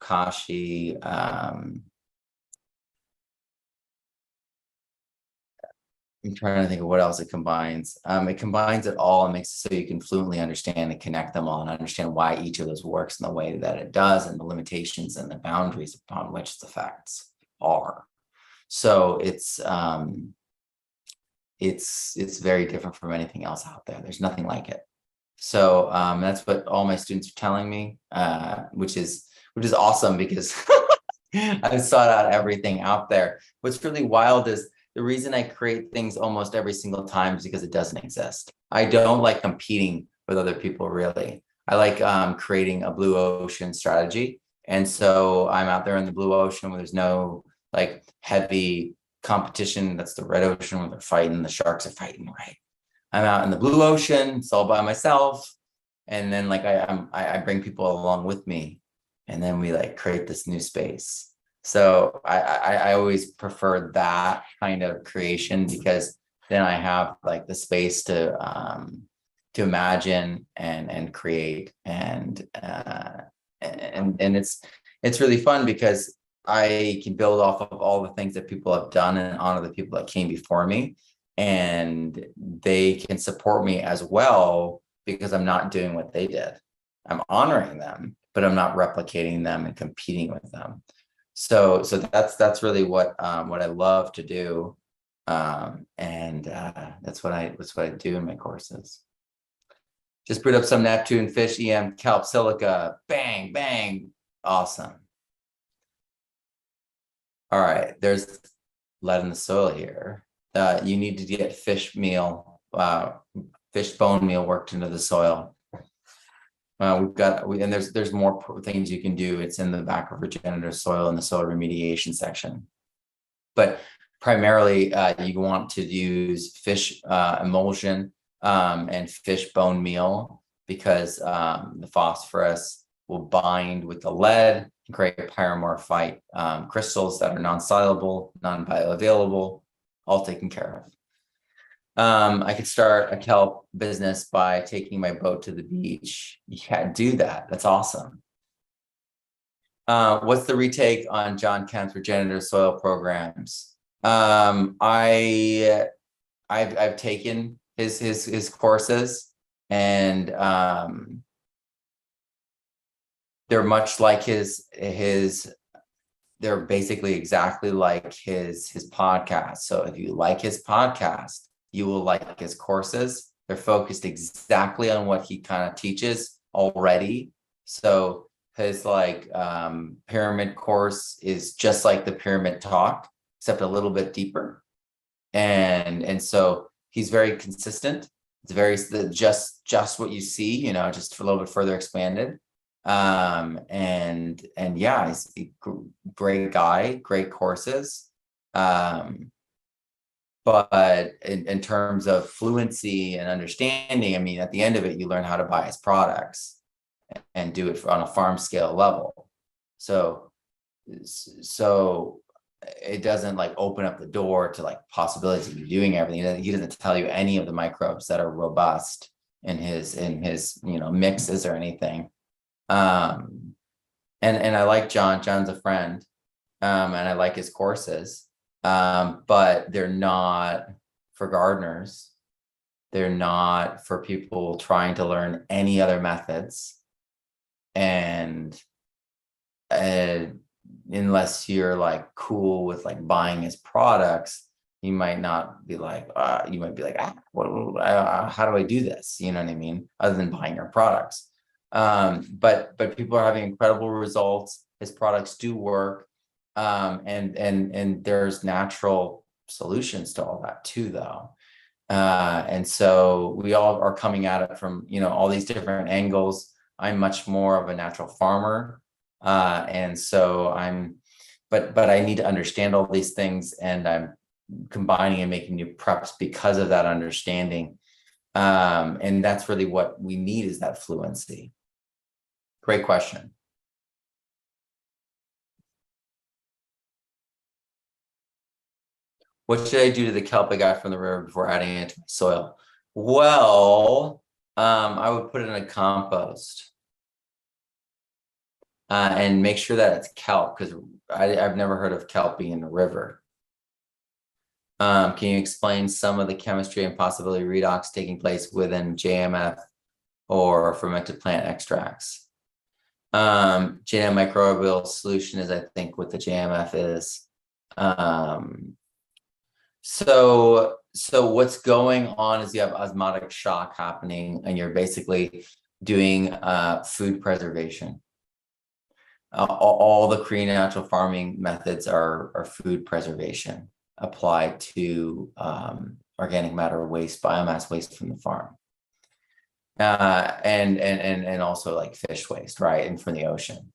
A: Kashi, I'm trying to think of what else it combines. It combines it all and makes it so you can fluently understand and connect them all and understand why each of those works in the way that it does and the limitations and the boundaries upon which its effects are. So it's very different from anything else out there. There's nothing like it. So that's what all my students are telling me, which is awesome because I've sought out everything out there. What's really wild is the reason I create things almost every single time is because it doesn't exist. I don't like competing with other people, really. I like creating a blue ocean strategy. And so I'm out there in the blue ocean where there's no like heavy competition. That's the red ocean where they're fighting. The sharks are fighting, right? I'm out in the blue ocean. It's all by myself. And then like I bring people along with me. And then we like create this new space. So I always prefer that kind of creation because then I have like the space to imagine and create and it's really fun because I can build off of all the things that people have done and honor the people that came before me, and they can support me as well because I'm not doing what they did. I'm honoring them, but I'm not replicating them and competing with them. So that's really what I love to do, and that's what I do in my courses. Just brewed up some Neptune fish, EM, kelp, silica, bang, bang, awesome. All right, there's lead in the soil here. You need to get fish meal, fish bone meal worked into the soil. And there's more things you can do. It's in the back of Regenerative soil in the soil remediation section. But primarily, you want to use fish emulsion and fish bone meal because the phosphorus will bind with the lead and create pyromorphite crystals that are non-soluble, non-bioavailable, all taken care of. I could start a kelp business by taking my boat to the beach. Yeah, do that. That's awesome. What's the retake on John Kemp's regenerative soil programs? I've taken his courses, and they're much like they're basically exactly like his podcast. So if you like his podcast, you will like his courses. They're focused exactly on what he kind of teaches already. So his pyramid course is just like the pyramid talk, except a little bit deeper. And so he's very consistent. It's very just what you see, just a little bit further expanded. And yeah, he's a great guy, great courses. But in terms of fluency and understanding, I mean, at the end of it, you learn how to buy his products and do it on a farm scale level. So it doesn't open up the door to possibilities of doing everything. He doesn't tell you any of the microbes that are robust in his mixes or anything. And I like John. John's a friend, and I like his courses. But they're not for gardeners. They're not for people trying to learn any other methods. And unless you're cool with buying his products, you might not be how do I do this? You know what I mean? Other than buying your products. But people are having incredible results. His products do work. And there's natural solutions to all that too, though. And so we all are coming at it from, all these different angles. I'm much more of a natural farmer. And so but I need to understand all these things, and I'm combining and making new preps because of that understanding. And that's really what we need, is that fluency. Great question. What should I do to the kelp I got from the river before adding it to my soil? Well, I would put it in a compost. And make sure that it's kelp, because I've never heard of kelp being in a river. Can you explain some of the chemistry and possibility redox taking place within JMF or fermented plant extracts? JM microbial solution is, I think, what the JMF is. So what's going on is you have osmotic shock happening, and you're basically doing food preservation. All the Korean natural farming methods are food preservation applied to organic matter waste, biomass waste from the farm, and also like fish waste, right, and from the ocean.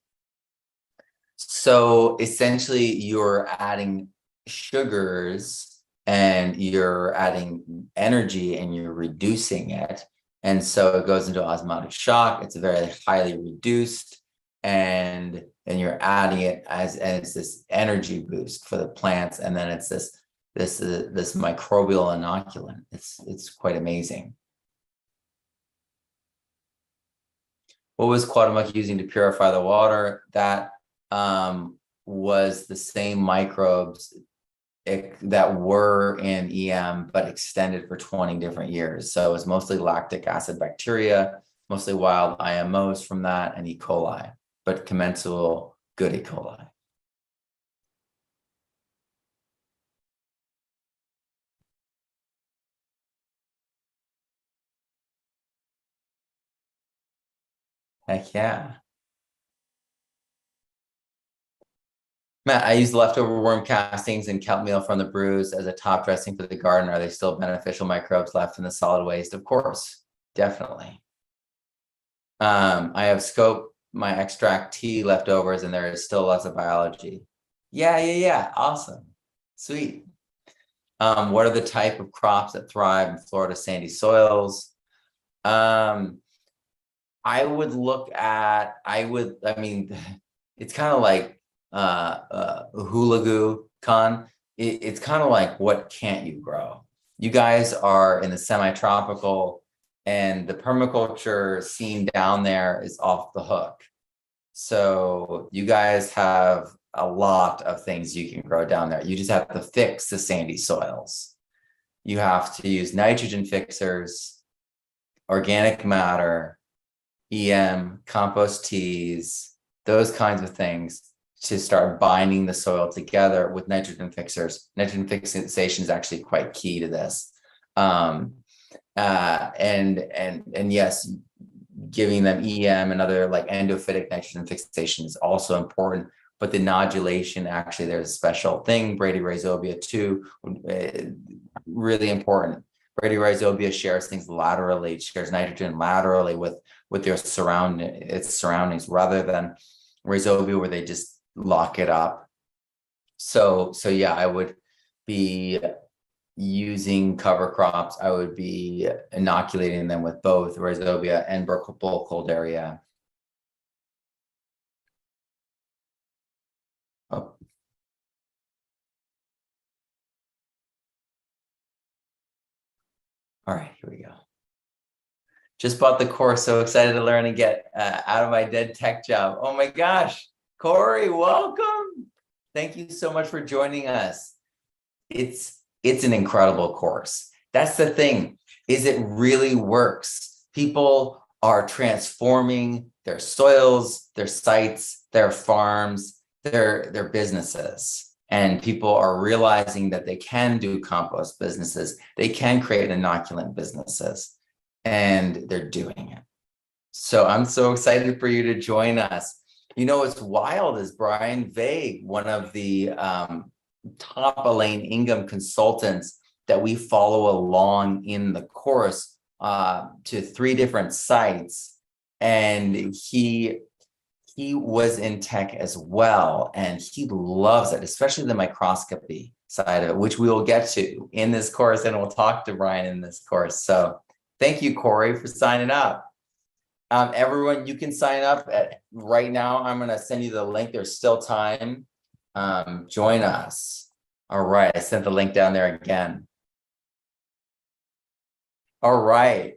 A: So essentially, you're adding sugars and you're adding energy and you're reducing it, and so it goes into osmotic shock. It's very highly reduced. And you're adding it as this energy boost for the plants, and then it's this microbial inoculant. It's quite amazing. What was Quademuc using to purify the water? That was the same microbes that were in EM, but extended for 20 different years. So it was mostly lactic acid bacteria, mostly wild IMOs from that, and E. coli. But commensal good E. coli. Heck yeah. Matt, I use leftover worm castings and kelp meal from the brews as a top dressing for the garden. Are they still beneficial microbes left in the solid waste? Of course, definitely. I have scoped my extract tea leftovers, and there is still lots of biology. Yeah. Awesome. Sweet. What are the type of crops that thrive in Florida sandy soils? I mean, it's kind of like Hulagu Khan. It's kind of like, what can't you grow? You guys are in the semi-tropical, and the permaculture scene down there is off the hook. So you guys have a lot of things you can grow down there. You just have to fix the sandy soils. You have to use nitrogen fixers, organic matter, EM, compost teas, those kinds of things, to start binding the soil together with nitrogen fixers. Nitrogen fixation is actually quite key to this. And yes, giving them EM and other like endophytic nitrogen fixation is also important. But the nodulation, actually, there's a special thing, Bradyrhizobia too, really important. Bradyrhizobia shares things laterally, shares nitrogen laterally with its surroundings, rather than rhizobia where they just lock it up. So yeah, I would be using cover crops. I would be inoculating them with both rhizobia and Burkholderia. Oh. All right, here we go. Just bought the course, so excited to learn and get out of my dead tech job. Oh my gosh, Corey, welcome. Thank you so much for joining us. It's an incredible course. That's the thing, is it really works. People are transforming their soils, their sites, their farms, their businesses. And people are realizing that they can do compost businesses. They can create inoculant businesses, and they're doing it. So I'm so excited for you to join us. You know, what's wild is Brian Vague, one of the top Elaine Ingham consultants that we follow along in the course to 3 different sites. and he was in tech as well, and he loves it, especially the microscopy side of it, which we will get to in this course, and we'll talk to Brian in this course. So thank you, Corey, for signing up. Everyone, you can sign up right now. I'm going to send you the link. There's still time. Join us. All right. I sent the link down there again. All right.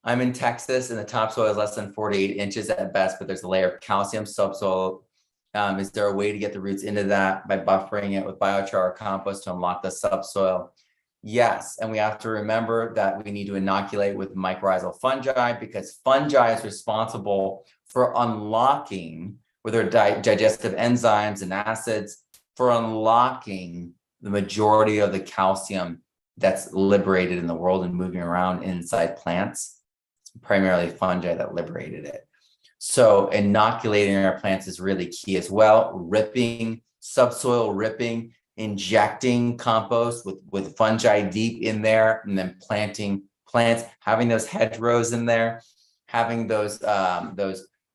A: I'm in Texas, and the topsoil is less than 48 inches at best, but there's a layer of calcium subsoil. Is there a way to get the roots into that by buffering it with biochar or compost to unlock the subsoil? Yes, and we have to remember that we need to inoculate with mycorrhizal fungi, because fungi is responsible for unlocking, with their digestive enzymes and acids, for unlocking the majority of the calcium that's liberated in the world and moving around inside plants. Primarily fungi that liberated it. So inoculating our plants is really key as well. Ripping, subsoil ripping, injecting compost with fungi deep in there, and then planting plants, having those hedgerows in there, having those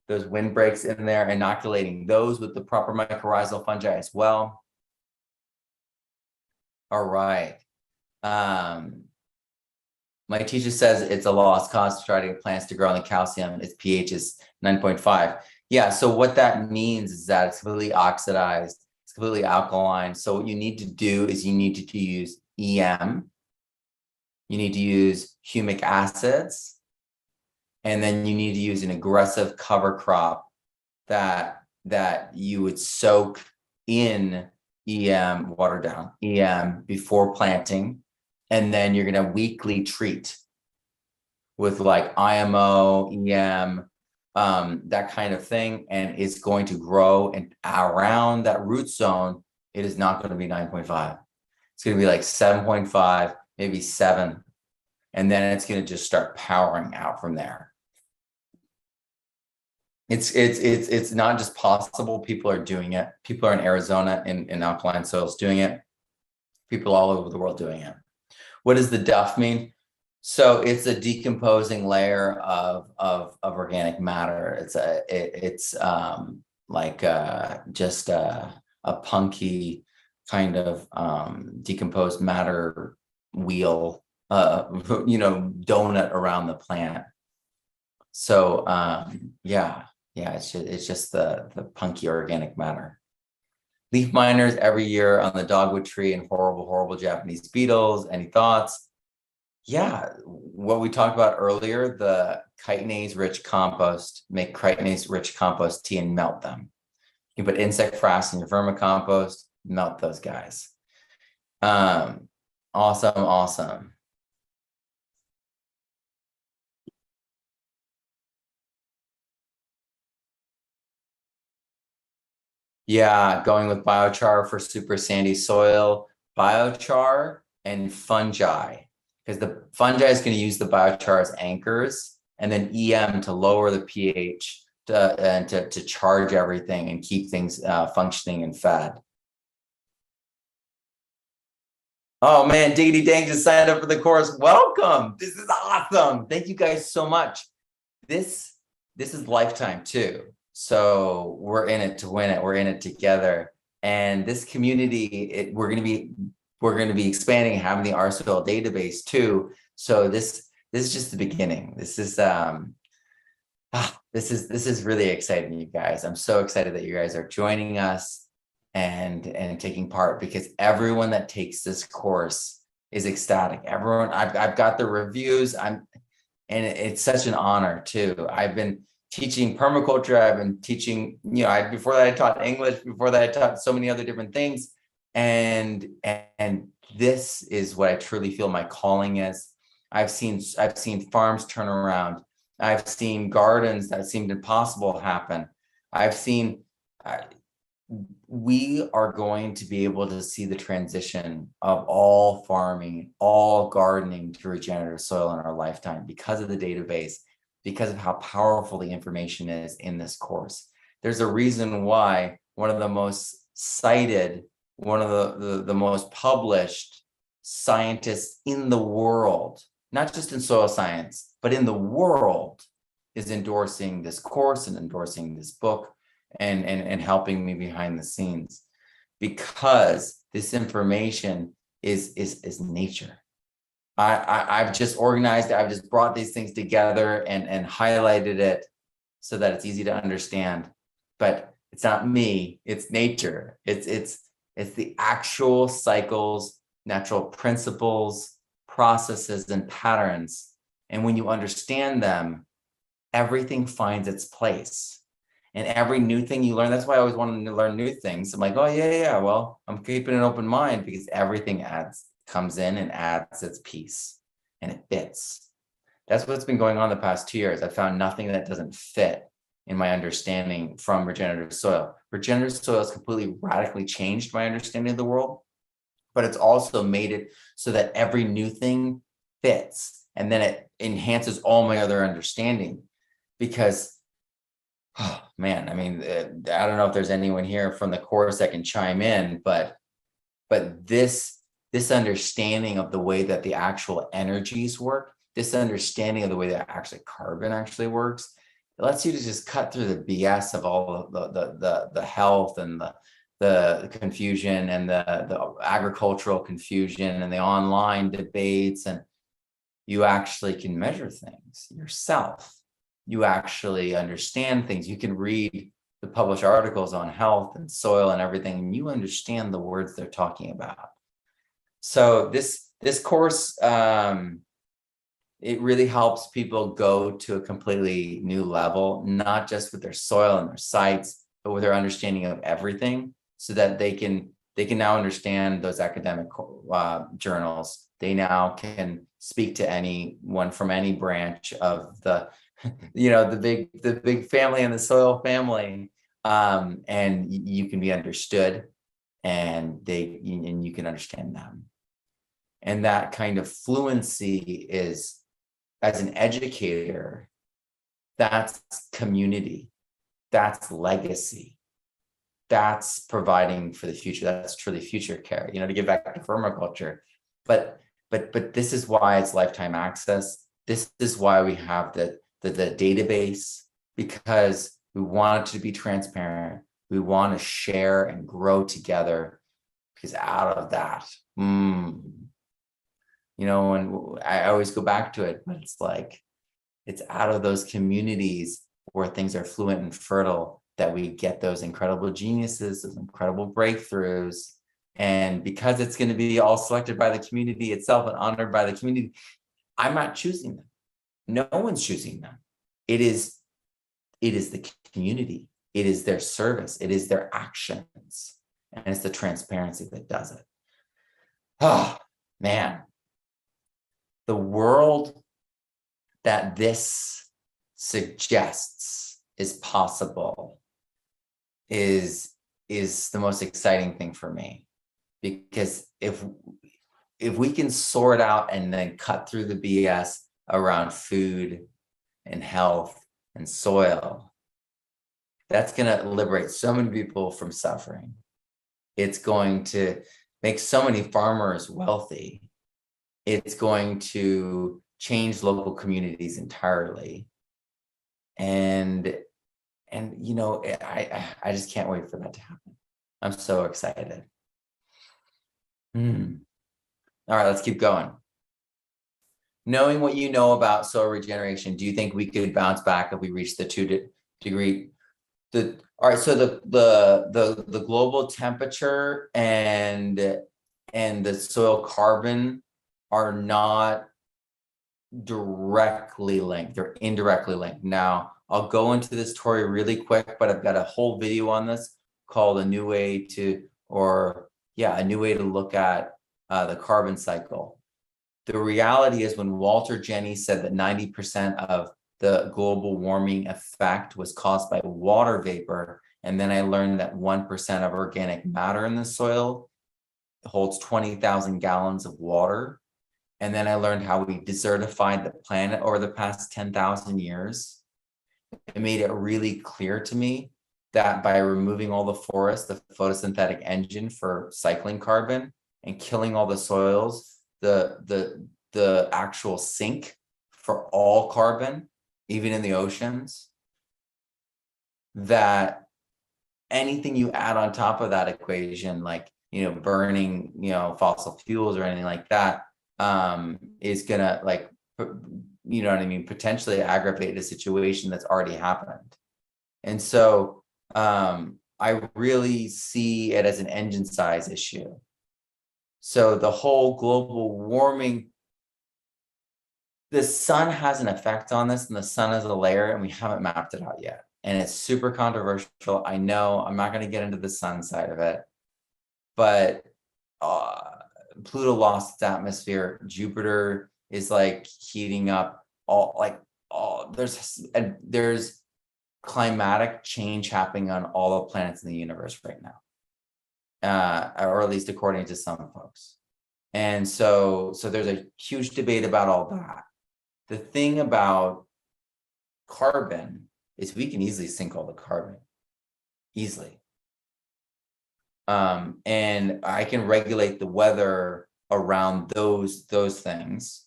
A: windbreaks in there, inoculating those with the proper mycorrhizal fungi as well. All right. My teacher says it's a lost cause to try to get plants to grow on the calcium. Its pH is 9.5. Yeah, so what that means is that it's completely oxidized. It's completely alkaline. So what you need to do is you need to use EM. You need to use humic acids. And then you need to use an aggressive cover crop that you would soak in EM, water down, EM before planting. And then you're going to weekly treat with like IMO, EM, that kind of thing. And it's going to grow, and around that root zone, it is not going to be 9.5. It's going to be like 7.5, maybe 7. And then it's going to just start powering out from there. It's not just possible. People are doing it. People are in Arizona in alkaline soils doing it. People all over the world doing it. What does the duff mean? So it's a decomposing layer of organic matter. It's just a punky kind of decomposed matter wheel, donut around the plant. So it's just the punky organic matter. Leaf miners every year on the dogwood tree, and horrible Japanese beetles. Any thoughts? Yeah, what we talked about earlier, the chitinase-rich compost, make chitinase-rich compost tea and melt them. You can put insect frass in your vermicompost, melt those guys. Awesome. Yeah, going with biochar for super sandy soil, biochar and fungi, because the fungi is going to use the biochar as anchors, and then EM to lower the pH to charge everything and keep things functioning and fed. Oh man, Diggity Dang just signed up for the course. Welcome. This is awesome. Thank you guys so much. This is lifetime too. So we're in it to win it. We're in it together. And this community, we're going to be expanding and having the RSoil database too. So this is just the beginning. This is really exciting, you guys. I'm so excited that you guys are joining us and taking part, because everyone that takes this course is ecstatic. Everyone, I've got the reviews. And it's such an honor too. I've been teaching permaculture. I've been teaching, before that I taught English, before that I taught so many other different things. And this is what I truly feel my calling is. I've seen farms turn around. I've seen gardens that seemed impossible happen. We are going to be able to see the transition of all farming, all gardening to regenerative soil in our lifetime, because of the database, because of how powerful the information is in this course. There's a reason why one of the most cited, one of the most published scientists in the world, not just in soil science, but in the world is endorsing this course and endorsing this book and helping me behind the scenes, because this information is nature. I've just organized it. I've just brought these things together and highlighted it so that it's easy to understand. But it's not me, it's nature. It's the actual cycles, natural principles, processes, and patterns. And when you understand them, everything finds its place. And every new thing you learn, that's why I always wanted to learn new things. I'm like, oh yeah, well, I'm keeping an open mind because everything comes in and adds its piece and it fits. That's what's been going on the past 2 years. I found nothing that doesn't fit in my understanding from regenerative soil. Regenerative soil has completely radically changed my understanding of the world, but it's also made it so that every new thing fits. And then it enhances all my other understanding because, oh man, I mean, I don't know if there's anyone here from the course that can chime in, but this understanding of the way that the actual energies work, this understanding of the way that actually carbon actually works, it lets you to just cut through the BS of all of the health and the confusion and the agricultural confusion and the online debates, and you actually can measure things yourself. You actually understand things. You can read the published articles on health and soil and everything, and you understand the words they're talking about. So this course, it really helps people go to a completely new level, not just with their soil and their sites, but with their understanding of everything, so that they can now understand those academic journals. They now can speak to anyone from any branch of the the big family and the soil family, and you can be understood, and you can understand them. And that kind of fluency is, as an educator, that's community, that's legacy, that's providing for the future. That's truly future care, to give back to permaculture. But this is why it's lifetime access. This is why we have the database, because we want it to be transparent. We want to share and grow together, because out of that, and I always go back to it, but it's like, it's out of those communities where things are fluent and fertile that we get those incredible geniuses, those incredible breakthroughs. And because it's going to be all selected by the community itself and honored by the community, I'm not choosing them. No one's choosing them. It is the community. It is their service. It is their actions. And it's the transparency that does it. Oh, man. The world that this suggests is possible is the most exciting thing for me, because if we can sort out and then cut through the BS around food and health and soil, that's going to liberate so many people from suffering. It's going to make so many farmers wealthy. It's going to change local communities entirely. And I just can't wait for that to happen. I'm so excited. All right, let's keep going. Knowing what you know about soil regeneration, do you think we could bounce back if we reach the 2-degree? All right, so the global temperature and the soil carbon are not directly linked. They're indirectly linked. Now, I'll go into this story really quick, but I've got a whole video on this called a new way to look at the carbon cycle. The reality is, when Walter Jenney said that 90% of the global warming effect was caused by water vapor, and then I learned that 1% of organic matter in the soil holds 20,000 gallons of water. And then I learned how we desertified the planet over the past 10,000 years. It made it really clear to me that by removing all the forests, the photosynthetic engine for cycling carbon, and killing all the soils, the actual sink for all carbon, even in the oceans, that anything you add on top of that equation, like, burning, fossil fuels or anything like that, is gonna, like, you know what I mean, potentially aggravate a situation that's already happened. And so I really see it as an engine size issue. So the whole global warming, the sun has an effect on this, and the sun is a layer, and we haven't mapped it out yet. And it's super controversial. I know I'm not going to get into the sun side of it, but Pluto lost its atmosphere. Jupiter is like heating up. There's climatic change happening on all the planets in the universe right now, or at least according to some folks. And so there's a huge debate about all that. The thing about carbon is we can easily sink all the carbon, easily. And I can regulate the weather around those things.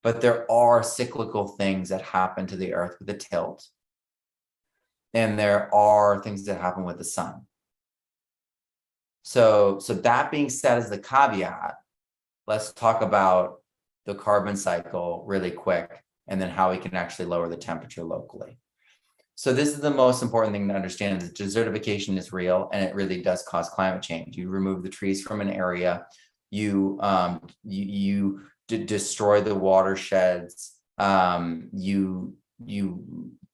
A: But there are cyclical things that happen to the earth with the tilt. And there are things that happen with the sun. So that being said, as the caveat, let's talk about the carbon cycle really quick, and then how we can actually lower the temperature locally. So this is the most important thing to understand, is desertification is real, and it really does cause climate change. You remove the trees from an area, you destroy the watersheds, you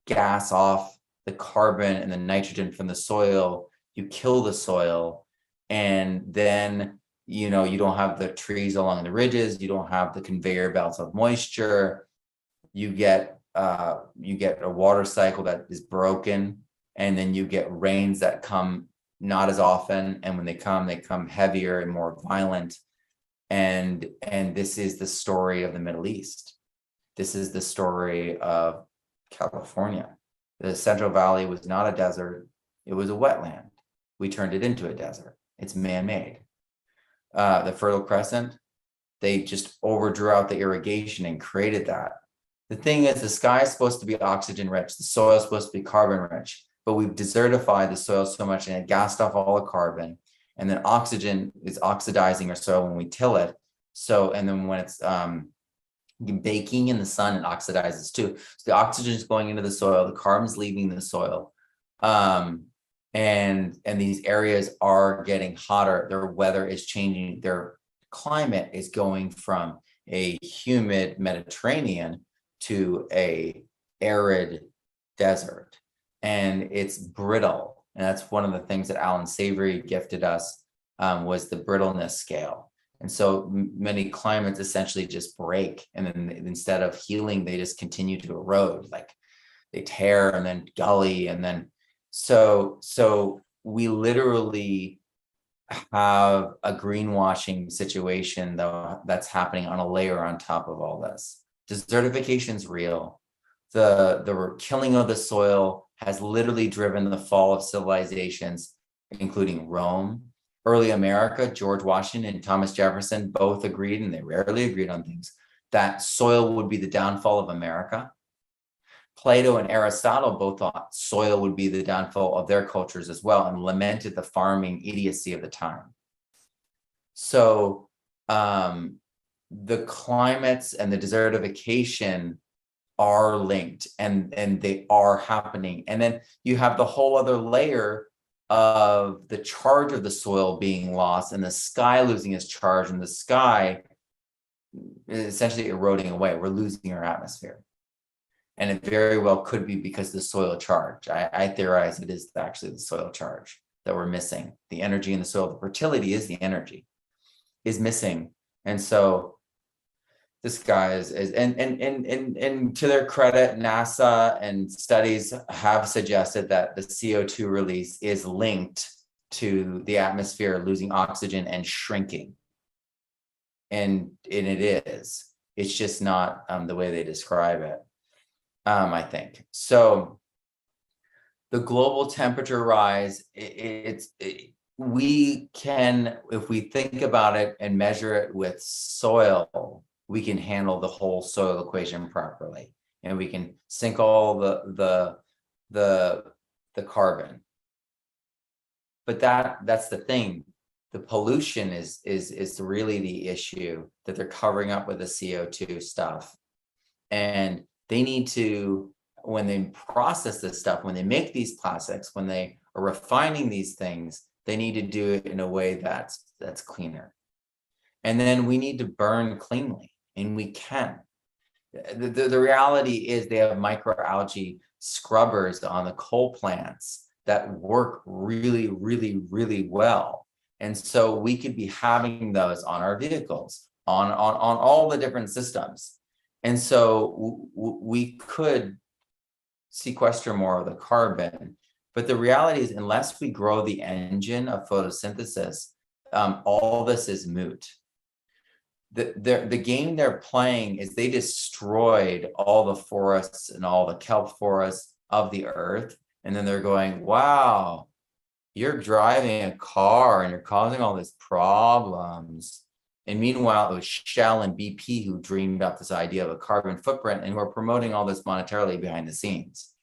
A: gas off the carbon and the nitrogen from the soil, you kill the soil, and then you don't have the trees along the ridges, you don't have the conveyor belts of moisture, you get a water cycle that is broken, and then you get rains that come not as often, and when they come heavier and more violent. And this is the story of the Middle East. This is the story of California. The Central Valley was not a desert, it was a wetland. We turned it into a desert. It's man-made. The Fertile Crescent, they just overdrew out the irrigation and created that. The thing is, the sky is supposed to be oxygen rich, the soil is supposed to be carbon rich, but we've desertified the soil so much and it gassed off all the carbon. And then oxygen is oxidizing our soil when we till it. So, and then when it's baking in the sun, it oxidizes too. So the oxygen is going into the soil, the carbon's leaving the soil. And these areas are getting hotter, their weather is changing, their climate is going from a humid Mediterranean to a arid desert, and it's brittle. And that's one of the things that Alan Savory gifted us, was the brittleness scale. And so many climates essentially just break, and then instead of healing, they just continue to erode, like they tear and then gully, and then so we literally have a greenwashing situation though that's happening on a layer on top of all this. Desertification is real. The killing of the soil has literally driven the fall of civilizations, including Rome, early America. George Washington and Thomas Jefferson both agreed, and they rarely agreed on things, that soil would be the downfall of America. Plato and Aristotle both thought soil would be the downfall of their cultures as well, and lamented the farming idiocy of the time. So the climates and the desertification are linked, and they are happening. And then you have the whole other layer of the charge of the soil being lost, and the sky losing its charge, and the sky is essentially eroding away. We're losing our atmosphere. And it very well could be because of the soil charge. I theorize it is actually the soil charge that we're missing. The energy in the soil, the fertility is the energy, is missing. And so this guy is and to their credit, NASA and studies have suggested that the CO2 release is linked to the atmosphere losing oxygen and shrinking. And it is. It's just not the way they describe it. I think. So the global temperature rise, we can, if we think about it and measure it with soil, we can handle the whole soil equation properly, and we can sink all the carbon. But that's the thing. The pollution is really the issue that they're covering up with the CO2 stuff. And they need to, when they process this stuff, when they make these plastics, when they are refining these things, they need to do it in a way that's cleaner. And then we need to burn cleanly, and we can. The reality is they have microalgae scrubbers on the coal plants that work really, really, really well. And so we could be having those on our vehicles, on all the different systems. And so we could sequester more of the carbon. But the reality is, unless we grow the engine of photosynthesis, all this is moot. The game they're playing is they destroyed all the forests and all the kelp forests of the earth. And then they're going, wow, you're driving a car and you're causing all these problems. And meanwhile, it was Shell and BP who dreamed up this idea of a carbon footprint and who are promoting all this monetarily behind the scenes.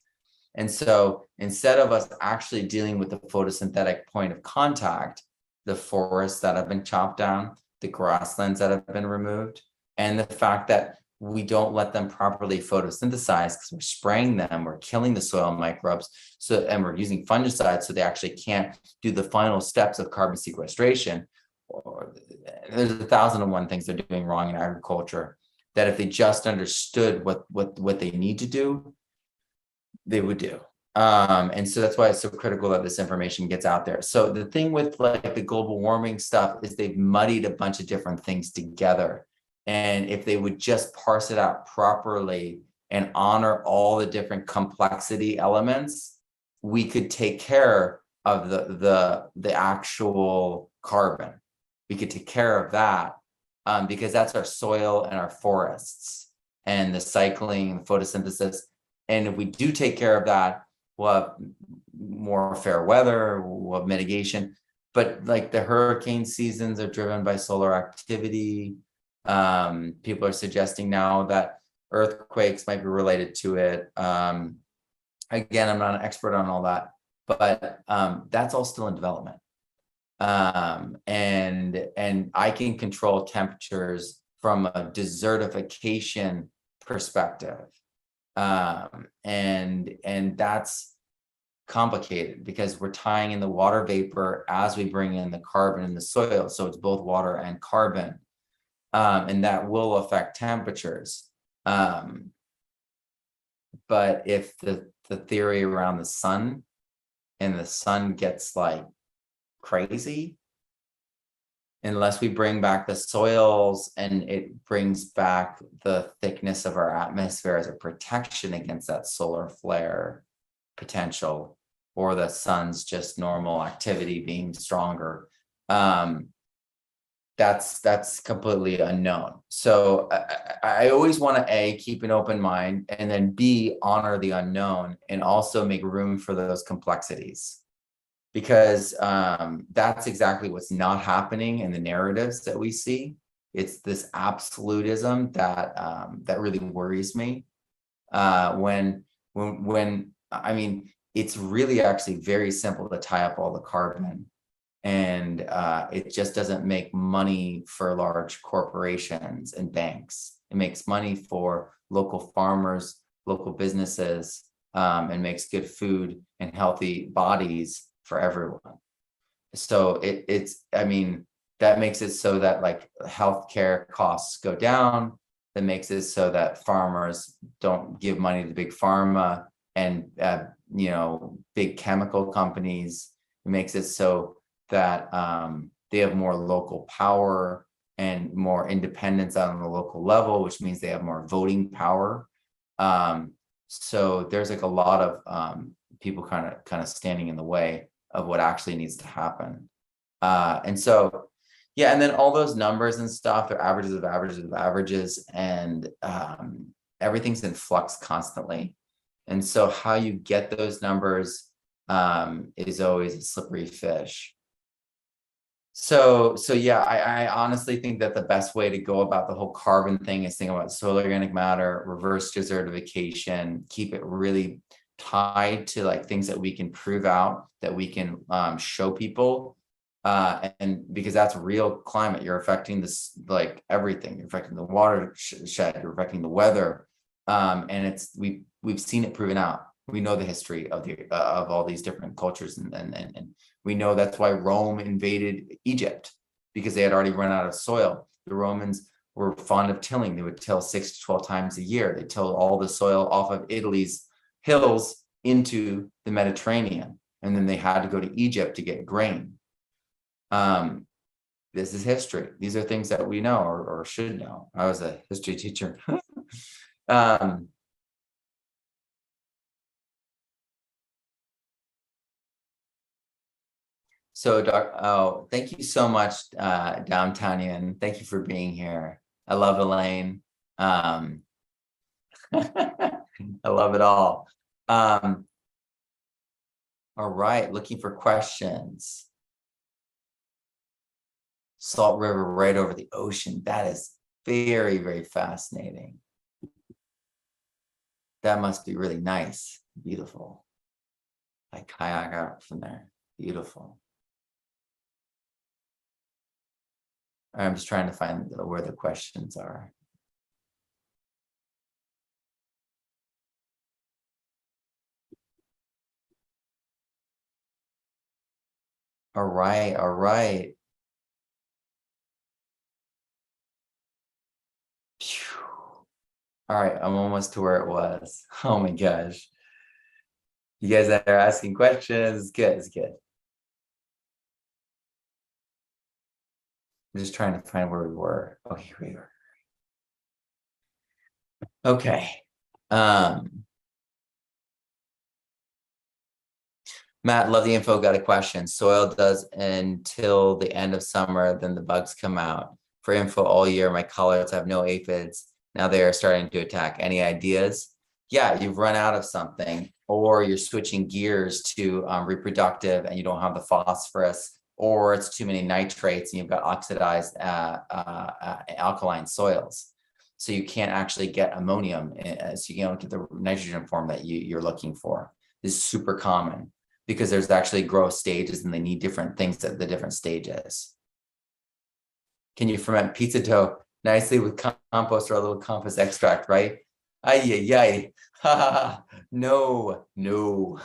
A: And so instead of us actually dealing with the photosynthetic point of contact, the forests that have been chopped down, the grasslands that have been removed, and the fact that we don't let them properly photosynthesize because we're spraying them, we're killing the soil microbes, and we're using fungicides so they actually can't do the final steps of carbon sequestration. There's 1,001 things they're doing wrong in agriculture that if they just understood what they need to do, they would do. And so that's why it's so critical that this information gets out there. So the thing with like the global warming stuff is they've muddied a bunch of different things together. And if they would just parse it out properly and honor all the different complexity elements, we could take care of the actual carbon. We could take care of that because that's our soil and our forests and the cycling, photosynthesis. And if we do take care of that, we'll have more fair weather, we'll have mitigation. But like the hurricane seasons are driven by solar activity. People are suggesting now that earthquakes might be related to it. Again, I'm not an expert on all that, but that's all still in development. And I can control temperatures from a desertification perspective. And that's complicated because we're tying in the water vapor as we bring in the carbon in the soil. So it's both water and carbon. And that will affect temperatures. But if the theory around the sun and the sun gets like crazy, unless we bring back the soils and it brings back the thickness of our atmosphere as a protection against that solar flare potential, or the sun's just normal activity being stronger, that's completely unknown. So I always want to A, keep an open mind, and then B, honor the unknown and also make room for those complexities. Because that's exactly what's not happening in the narratives that we see. It's this absolutism that that really worries me. When I mean, it's really actually very simple to tie up all the carbon, and it just doesn't make money for large corporations and banks. It makes money for local farmers, local businesses, and makes good food and healthy bodies for everyone. So it's, I mean, that makes it so that like healthcare costs go down. That makes it so that farmers don't give money to big pharma and big chemical companies. It makes it so that they have more local power and more independence on the local level, which means they have more voting power. So there's like a lot of people kind of standing in the way of what actually needs to happen. And so, yeah, and then all those numbers and stuff are averages of averages of averages, and everything's in flux constantly. And so how you get those numbers is always a slippery fish. So yeah, I honestly think that the best way to go about the whole carbon thing is think about soil organic matter, reverse desertification, keep it really tied to like things that we can prove out, that we can show people. And because that's real climate, you're affecting this, like everything, you're affecting the watershed, you're affecting the weather. And we've seen it proven out. We know the history of of all these different cultures, and we know that's why Rome invaded Egypt, because they had already run out of soil. The Romans were fond of tilling. They would till 6 to 12 times a year. They tilled all the soil off of Italy's hills into the Mediterranean. And then they had to go to Egypt to get grain. This is history. These are things that we know or should know. I was a history teacher. So, thank you so much, Downtownian. Thank you for being here. I love Elaine. I love it all. All right, looking for questions. Salt River right over the ocean. That is very, very fascinating. That must be really nice. Beautiful. I kayak out from there. Beautiful. I'm just trying to find where the questions are. All right, all right. Phew. All right, I'm almost to where it was. Oh my gosh. You guys that are asking questions, it's good, it's good. I'm just trying to find where we were. Oh, here we are. Okay. Matt, love the info. Got a question. Soil does until the end of summer, then the bugs come out. For info all year, my collards have no aphids. Now they are starting to attack. Any ideas? Yeah, you've run out of something, or you're switching gears to reproductive and you don't have the phosphorus, or it's too many nitrates and you've got oxidized alkaline soils. So you can't actually get ammonium, so you don't get the nitrogen form that you're looking for. This is super common, because there's actually growth stages and they need different things at the different stages. Can you ferment pizza dough nicely with compost or a little compost extract, right? Ay, ay, ay. No, no.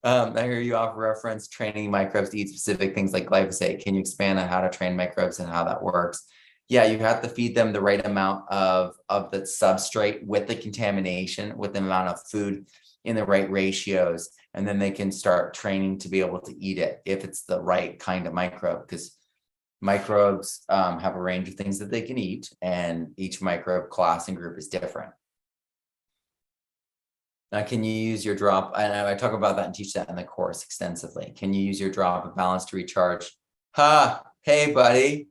A: I hear you offer reference training microbes to eat specific things like glyphosate. Can you expand on how to train microbes and how that works? Yeah, you have to feed them the right amount of the substrate with the contamination, with the amount of food in the right ratios, and then they can start training to be able to eat it if it's the right kind of microbe, because microbes have a range of things that they can eat, and each microbe class and group is different. Now, can you use your drop? And I talk about that and teach that in the course extensively. Can you use your drop of balance to recharge? Hey, buddy.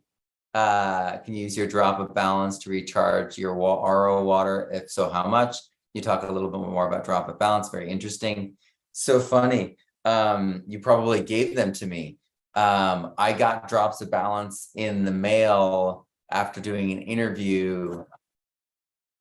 A: Can you use your drop of balance to recharge your RO water? If so, how much? You talk a little bit more about drop of balance. Very interesting. So funny. You probably gave them to me. I got drops of balance in the mail after doing an interview.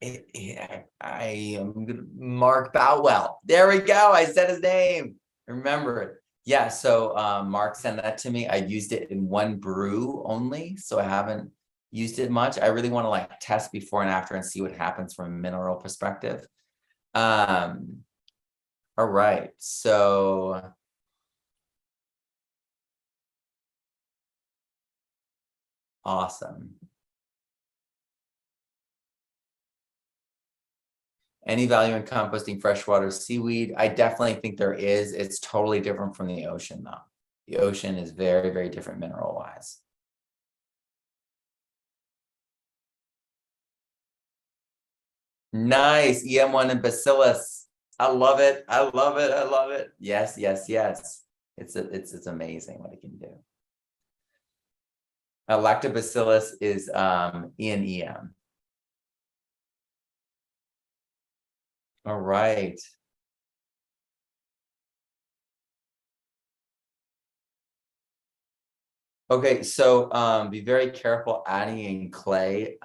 A: I am Mark Bowell. There we go. I said his name. Remember it. Yeah. So Mark sent that to me. I used it in one brew only, so I haven't used it much. I really want to like test before and after and see what happens from a mineral perspective. All right. So awesome. Any value in composting freshwater seaweed? I definitely think there is. It's totally different from the ocean, though. The ocean is very, very different mineral wise. Nice. EM1 and Bacillus. I love it. I love it. I love it. Yes, yes, yes. It's amazing what it can do. Lactobacillus is in EM. All right. Okay, so be very careful adding in clay,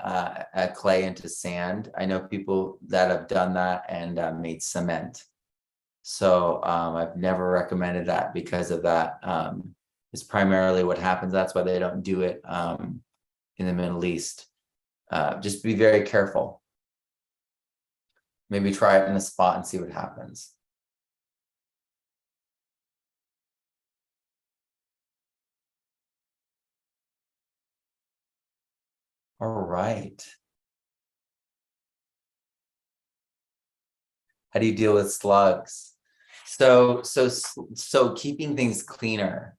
A: clay into sand. I know people that have done that and made cement. So I've never recommended that because of that. It's primarily what happens. That's why they don't do it in the Middle East. Just be very careful. Maybe try it in a spot and see what happens. All right. How do you deal with slugs? So keeping things cleaner.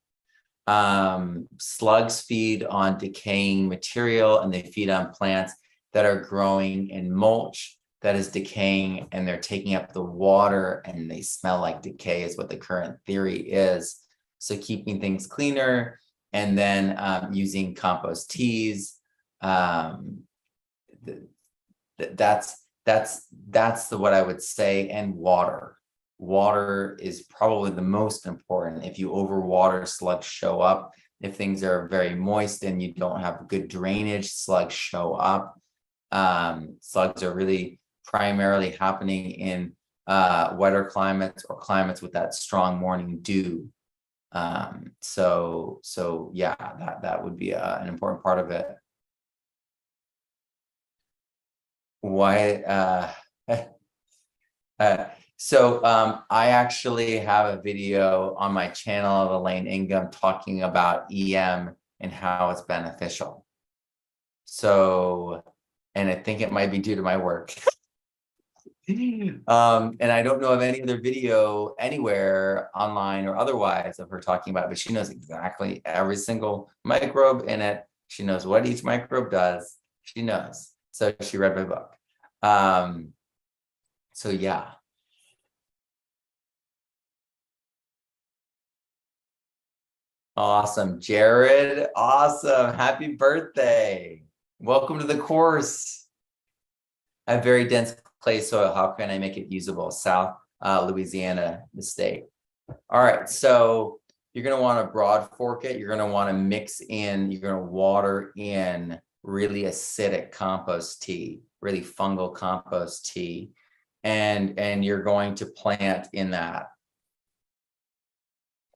A: Slugs feed on decaying material and they feed on plants that are growing in mulch that is decaying, and they're taking up the water and they smell like decay is what the current theory is. So keeping things cleaner, and then using compost teas. That's what I would say. And water is probably the most important. If you overwater, slugs show up. If things are very moist and you don't have good drainage, slugs show up. Slugs are really primarily happening in wetter climates or climates with that strong morning dew. So yeah, that would be an important part of it. Why so I actually have a video on my channel of Elaine Ingham talking about EM and how it's beneficial. So, and I think it might be due to my work. And I don't know of any other video anywhere online or otherwise of her talking about it, but she knows exactly every single microbe in it. She knows what each microbe does. She knows. So she read my book. So yeah. Awesome. Jared, awesome. Happy birthday. Welcome to the course. I have very dense clay soil. How can I make it usable? South Louisiana, the state. All right. So you're going to want to broad fork it. You're going to want to mix in, you're going to water in really acidic compost tea, really fungal compost tea. And you're going to plant in that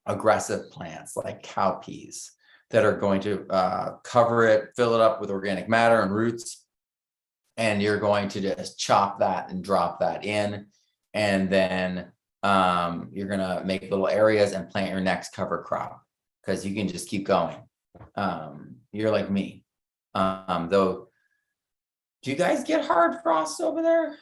A: aggressive plants like cowpeas that are going to cover it, fill it up with organic matter and roots. And you're going to just chop that and drop that in. And then you're going to make little areas and plant your next cover crop, because you can just keep going. You're like me. Though, do you guys get hard frost over there?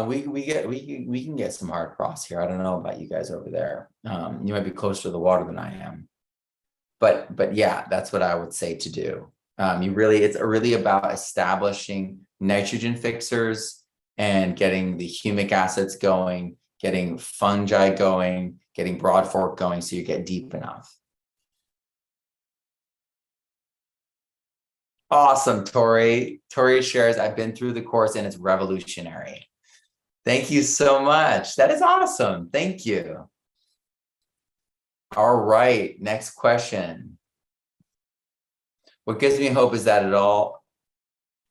A: We can get some hard frost here. I don't know about you guys over there. You might be closer to the water than I am. But yeah, that's what I would say to do. It's really about establishing nitrogen fixers and getting the humic acids going, getting fungi going, getting broad fork going so you get deep enough. Awesome, Tori. Tori shares, I've been through the course and it's revolutionary. Thank you so much. That is awesome. Thank you. All right, next question. What gives me hope is that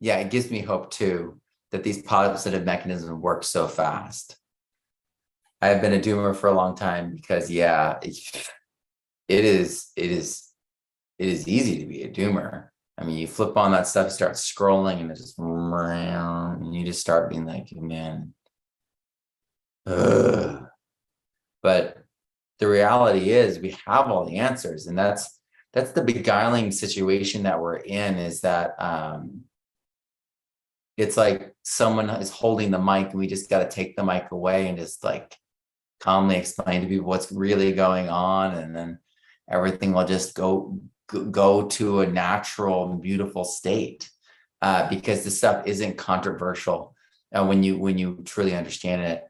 A: it gives me hope too, that these positive mechanisms work so fast. I have been a doomer for a long time because yeah, it is easy to be a doomer. I mean, you flip on that stuff, start scrolling, and it just, and you just start being like, man. Ugh. But the reality is we have all the answers, and that's the beguiling situation that we're in, is that it's like someone is holding the mic and we just got to take the mic away and just like calmly explain to people what's really going on, and then everything will just go to a natural and beautiful state, because this stuff isn't controversial. When you truly understand it,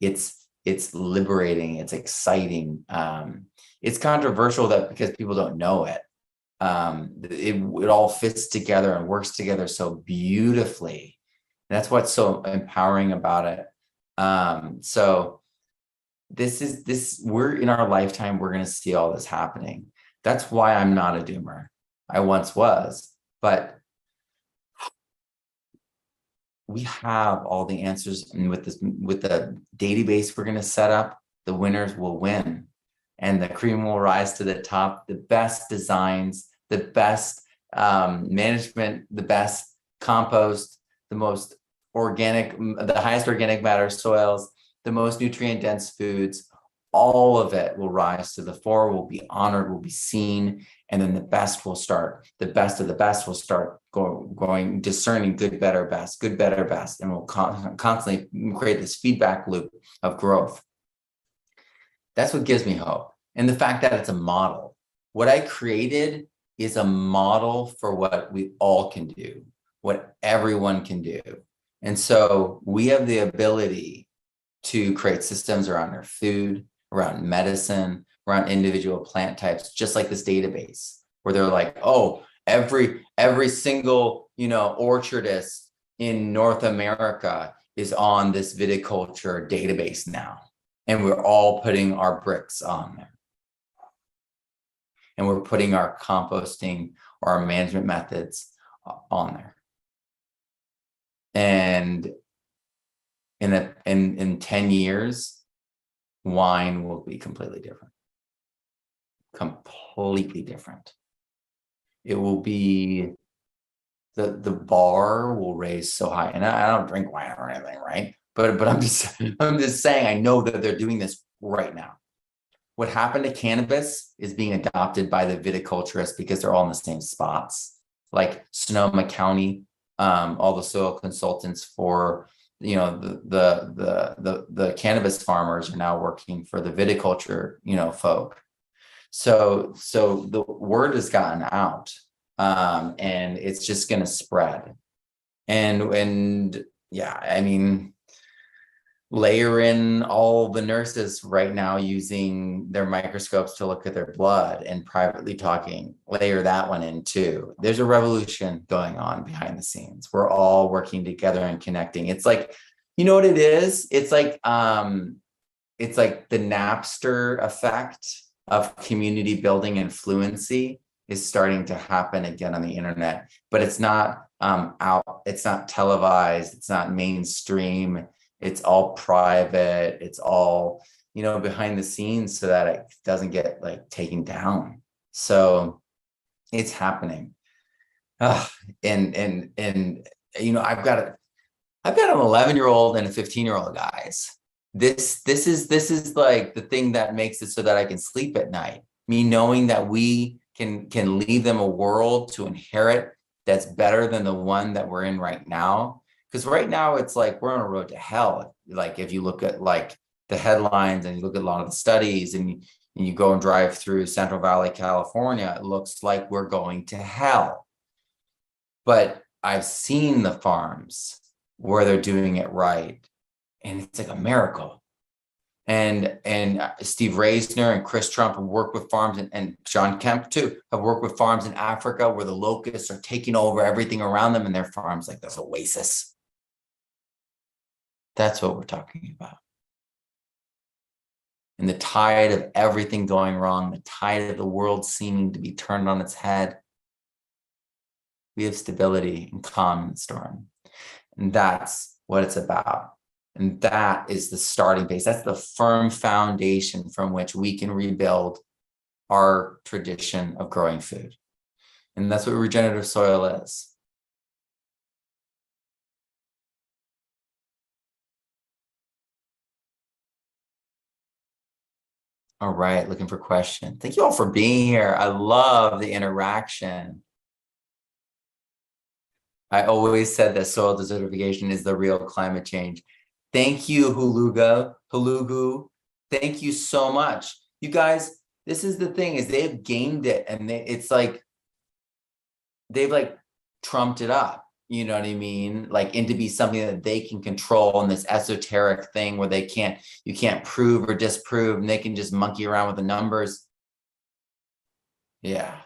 A: it's liberating, it's exciting. It's controversial because people don't know it. It all fits together and works together so beautifully. And that's what's so empowering about it. So we're in our lifetime, we're going to see all this happening. That's why I'm not a doomer. I once was, but we have all the answers, and with the database we're going to set up, the winners will win, and the cream will rise to the top. The best designs, the best management, the best compost, the most organic, the highest organic matter soils, the most nutrient dense foods. All of it will rise to the fore, will be honored, will be seen, and then the best will start. The best of the best will start going discerning good, better, best, good, better, best, and we'll constantly create this feedback loop of growth. That's what gives me hope. And the fact that it's a model. What I created is a model for what we all can do, what everyone can do. And so we have the ability to create systems around our food, around medicine, around individual plant types, just like this database, where they're like, oh, every single, orchardist in North America is on this viticulture database now. And we're all putting our bricks on there. And we're putting our composting or our management methods on there. And in 10 years, wine will be completely different. Completely different. It will be, the bar will raise so high. And I don't drink wine or anything, right? But I'm just saying, I know that they're doing this right now. What happened to cannabis is being adopted by the viticulturists because they're all in the same spots. Like Sonoma County, all the soil consultants for the cannabis farmers are now working for the viticulture folk. So the word has gotten out, and it's just going to spread. And yeah, I mean, layer in all the nurses right now using their microscopes to look at their blood and privately talking, layer that one in too. There's a revolution going on behind the scenes. We're all working together and connecting. It's like, you know what it is? It's like the Napster effect of community building and fluency is starting to happen again on the internet, but it's not it's not televised, it's not mainstream. It's all private. It's all, behind the scenes so that it doesn't get taken down. So it's happening. And I've got an 11-year-old and a 15-year-old, guys. This is like the thing that makes it so that I can sleep at night. Me knowing that we can leave them a world to inherit that's better than the one that we're in right now. Because right now it's like we're on a road to hell. Like if you look at the headlines and you look at a lot of the studies and you go and drive through Central Valley, California, it looks like we're going to hell. But I've seen the farms where they're doing it right, and it's like a miracle. And Steve Reisner and Chris Trump have worked with farms, and John Kemp too, have worked with farms in Africa where the locusts are taking over everything around them, and their farms like this oasis. That's what we're talking about. And the tide of everything going wrong, the tide of the world seeming to be turned on its head, we have stability and calm in the storm. And that's what it's about. And that is the starting base. That's the firm foundation from which we can rebuild our tradition of growing food. And that's what regenerative soil is. All right, looking for questions. Thank you all for being here. I love the interaction. I always said that soil desertification is the real climate change. Thank you, Hulugu. Thank you so much. You guys, this is the thing, is they've gamed it, and it's like they've trumped it up. You know what I mean? Into be something that they can control in this esoteric thing where you can't prove or disprove, and they can just monkey around with the numbers. Yeah.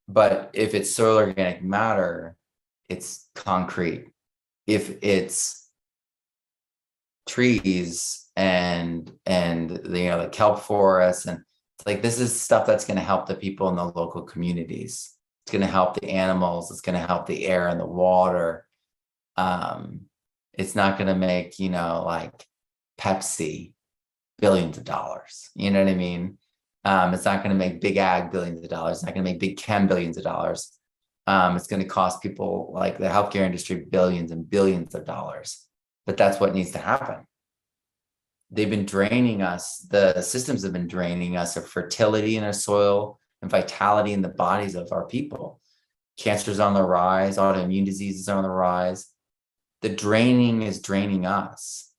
A: But if it's soil organic matter, it's concrete. If it's trees and the kelp forests, and It's like, this is stuff that's going to help the people in the local communities. It's going to help the animals. It's going to help the air and the water. It's not going to make, like Pepsi billions of dollars. You know what I mean? It's not going to make big ag billions of dollars. It's not going to make big chem billions of dollars. It's going to cost people like the healthcare industry billions and billions of dollars. But that's what needs to happen. They've been draining us. The systems have been draining us of fertility in our soil and vitality in the bodies of our people. Cancer's on the rise. Autoimmune diseases are on the rise. The draining is draining us.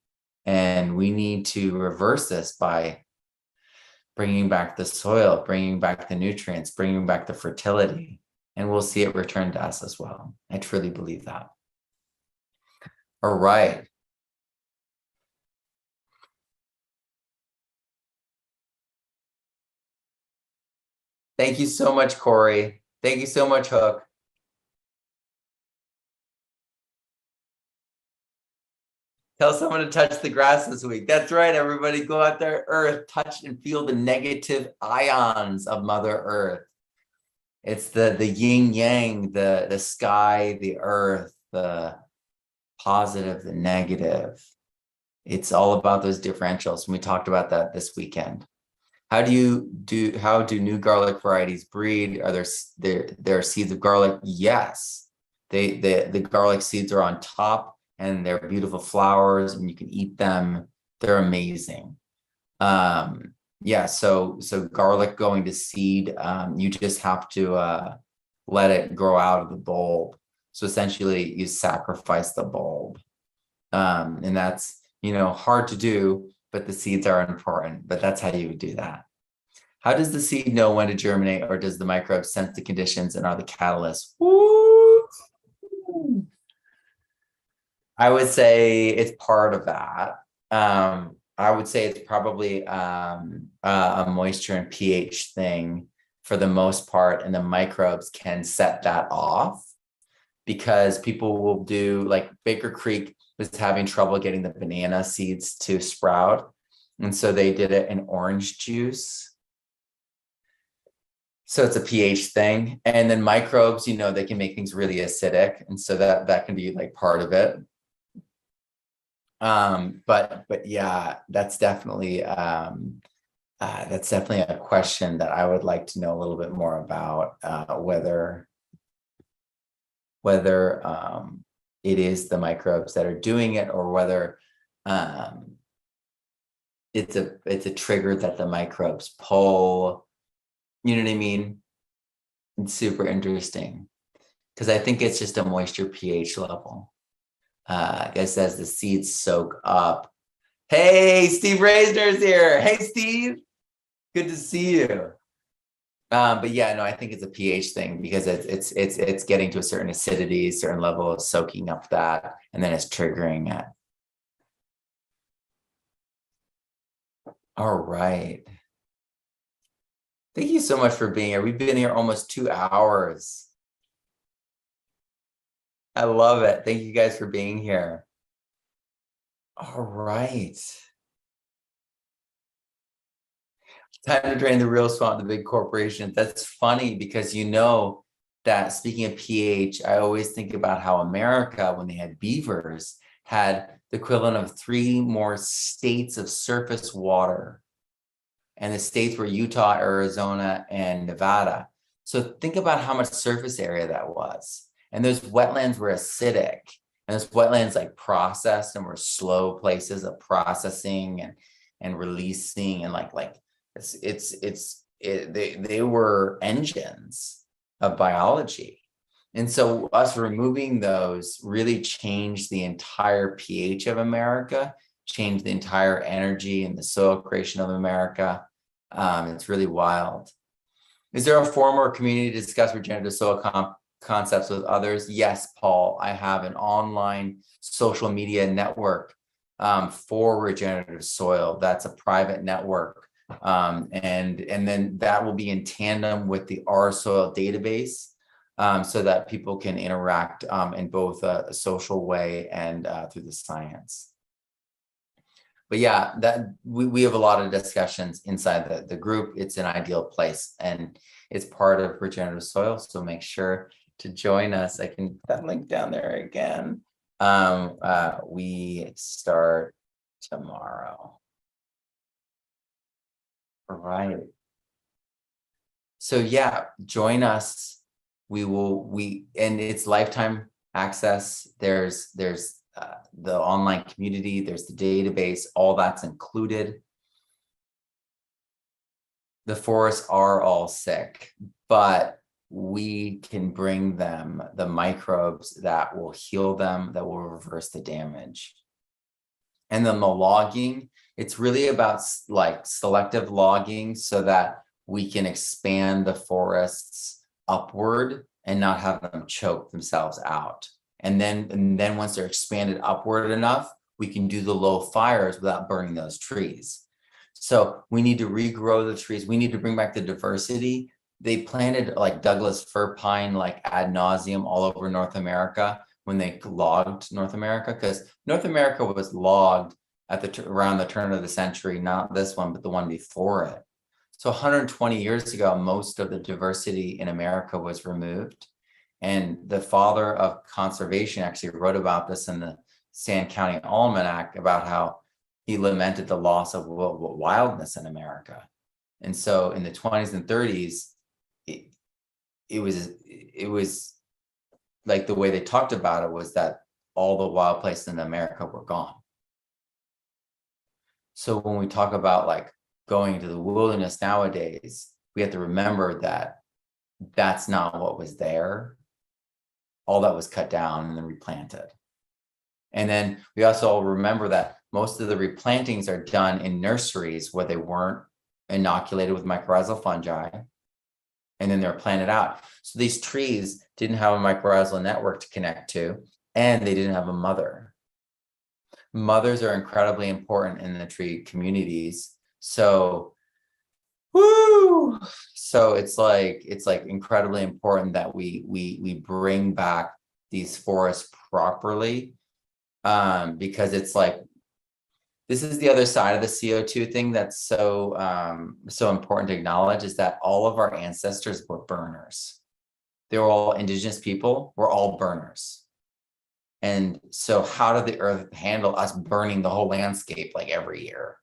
A: And we need to reverse this by bringing back the soil, bringing back the nutrients, bringing back the fertility. And we'll see it return to us as well. I truly believe that. All right. Thank you so much, Corey. Thank you so much, Hook. Tell someone to touch the grass this week. That's right, everybody. Go out there, Earth, touch and feel the negative ions of Mother Earth. It's the yin yang, the sky, the earth, the positive, the negative. It's all about those differentials. And we talked about that this weekend. How do new garlic varieties breed? Are there seeds of garlic? Yes. The garlic seeds are on top and they're beautiful flowers and you can eat them. They're amazing. Yeah, so garlic going to seed, you just have to let it grow out of the bulb. So essentially you sacrifice the bulb. And that's, hard to do, but the seeds are important, but that's how you would do that. How does the seed know when to germinate, or does the microbe sense the conditions and are the catalysts? Woo! I would say it's part of that. I would say it's probably a moisture and pH thing for the most part, and the microbes can set that off because people will do, like Baker Creek was having trouble getting the banana seeds to sprout. And so they did it in orange juice. So it's a pH thing. And then microbes, they can make things really acidic. And so that can be like part of it. But yeah, that's definitely a question that I would like to know a little bit more about, whether it is the microbes that are doing it, or whether it's a trigger that the microbes pull. You know what I mean? It's super interesting because I think it's just a moisture pH level. I guess as the seeds soak up. Hey, Steve Reisner's here. Hey, Steve. Good to see you. But yeah, no, I think it's a pH thing because it's getting to a certain acidity, certain level of soaking up that, and then it's triggering it. All right. Thank you so much for being here. We've been here almost 2 hours. I love it. Thank you guys for being here. All right. Time to drain the real swamp, the big corporations. That's funny because that speaking of pH, I always think about how America, when they had beavers, had the equivalent of 3 more states of surface water. And the states were Utah, Arizona, and Nevada. So think about how much surface area that was. And those wetlands were acidic. And those wetlands like processed and were slow places of processing and releasing, and they were engines of biology. And so us removing those really changed the entire pH of America, changed the entire energy and the soil creation of America. It's really wild. Is there a forum or community to discuss regenerative soil concepts with others? Yes, Paul, I have an online social media network for regenerative soil. That's a private network. And then that will be in tandem with the R Soil database, so that people can interact in both a social way and through the science. but yeah, that we have a lot of discussions inside the group. It's an ideal place, and it's part of Regenerative Soil. So make sure to join us. I can put that link down there again. We start tomorrow. All right. So yeah, join us. And it's lifetime access. There's the online community, there's the database, all that's included. The forests are all sick, but we can bring them the microbes that will heal them, that will reverse the damage. And then the logging, it's really about like selective logging so that we can expand the forests upward and not have them choke themselves out. And then once they're expanded upward enough, we can do the low fires without burning those trees. So we need to regrow the trees. We need to bring back the diversity. They planted like Douglas fir pine like ad nauseum all over North America when they logged North America, because North America was logged at around the turn of the century, not this one, but the one before it. So 120 years ago, most of the diversity in America was removed. And the father of conservation actually wrote about this in the Sand County Almanac about how he lamented the loss of wildness in America. And so in the 20s and 30s, it was like the way they talked about it was that all the wild places in America were gone. So when we talk about like going to the wilderness nowadays, we have to remember that that's not what was there. All that was cut down and then replanted. And then we also remember that most of the replantings are done in nurseries where they weren't inoculated with mycorrhizal fungi, and then they're planted out. So these trees didn't have a mycorrhizal network to connect to, and they didn't have a mother. Mothers are incredibly important in the tree communities. So, so it's like incredibly important that we bring back these forests properly, because it's like, this is the other side of the CO2 thing that's so important to acknowledge, is that all of our ancestors were burners. They were all indigenous people, we're all burners. And so how did the earth handle us burning the whole landscape like every year?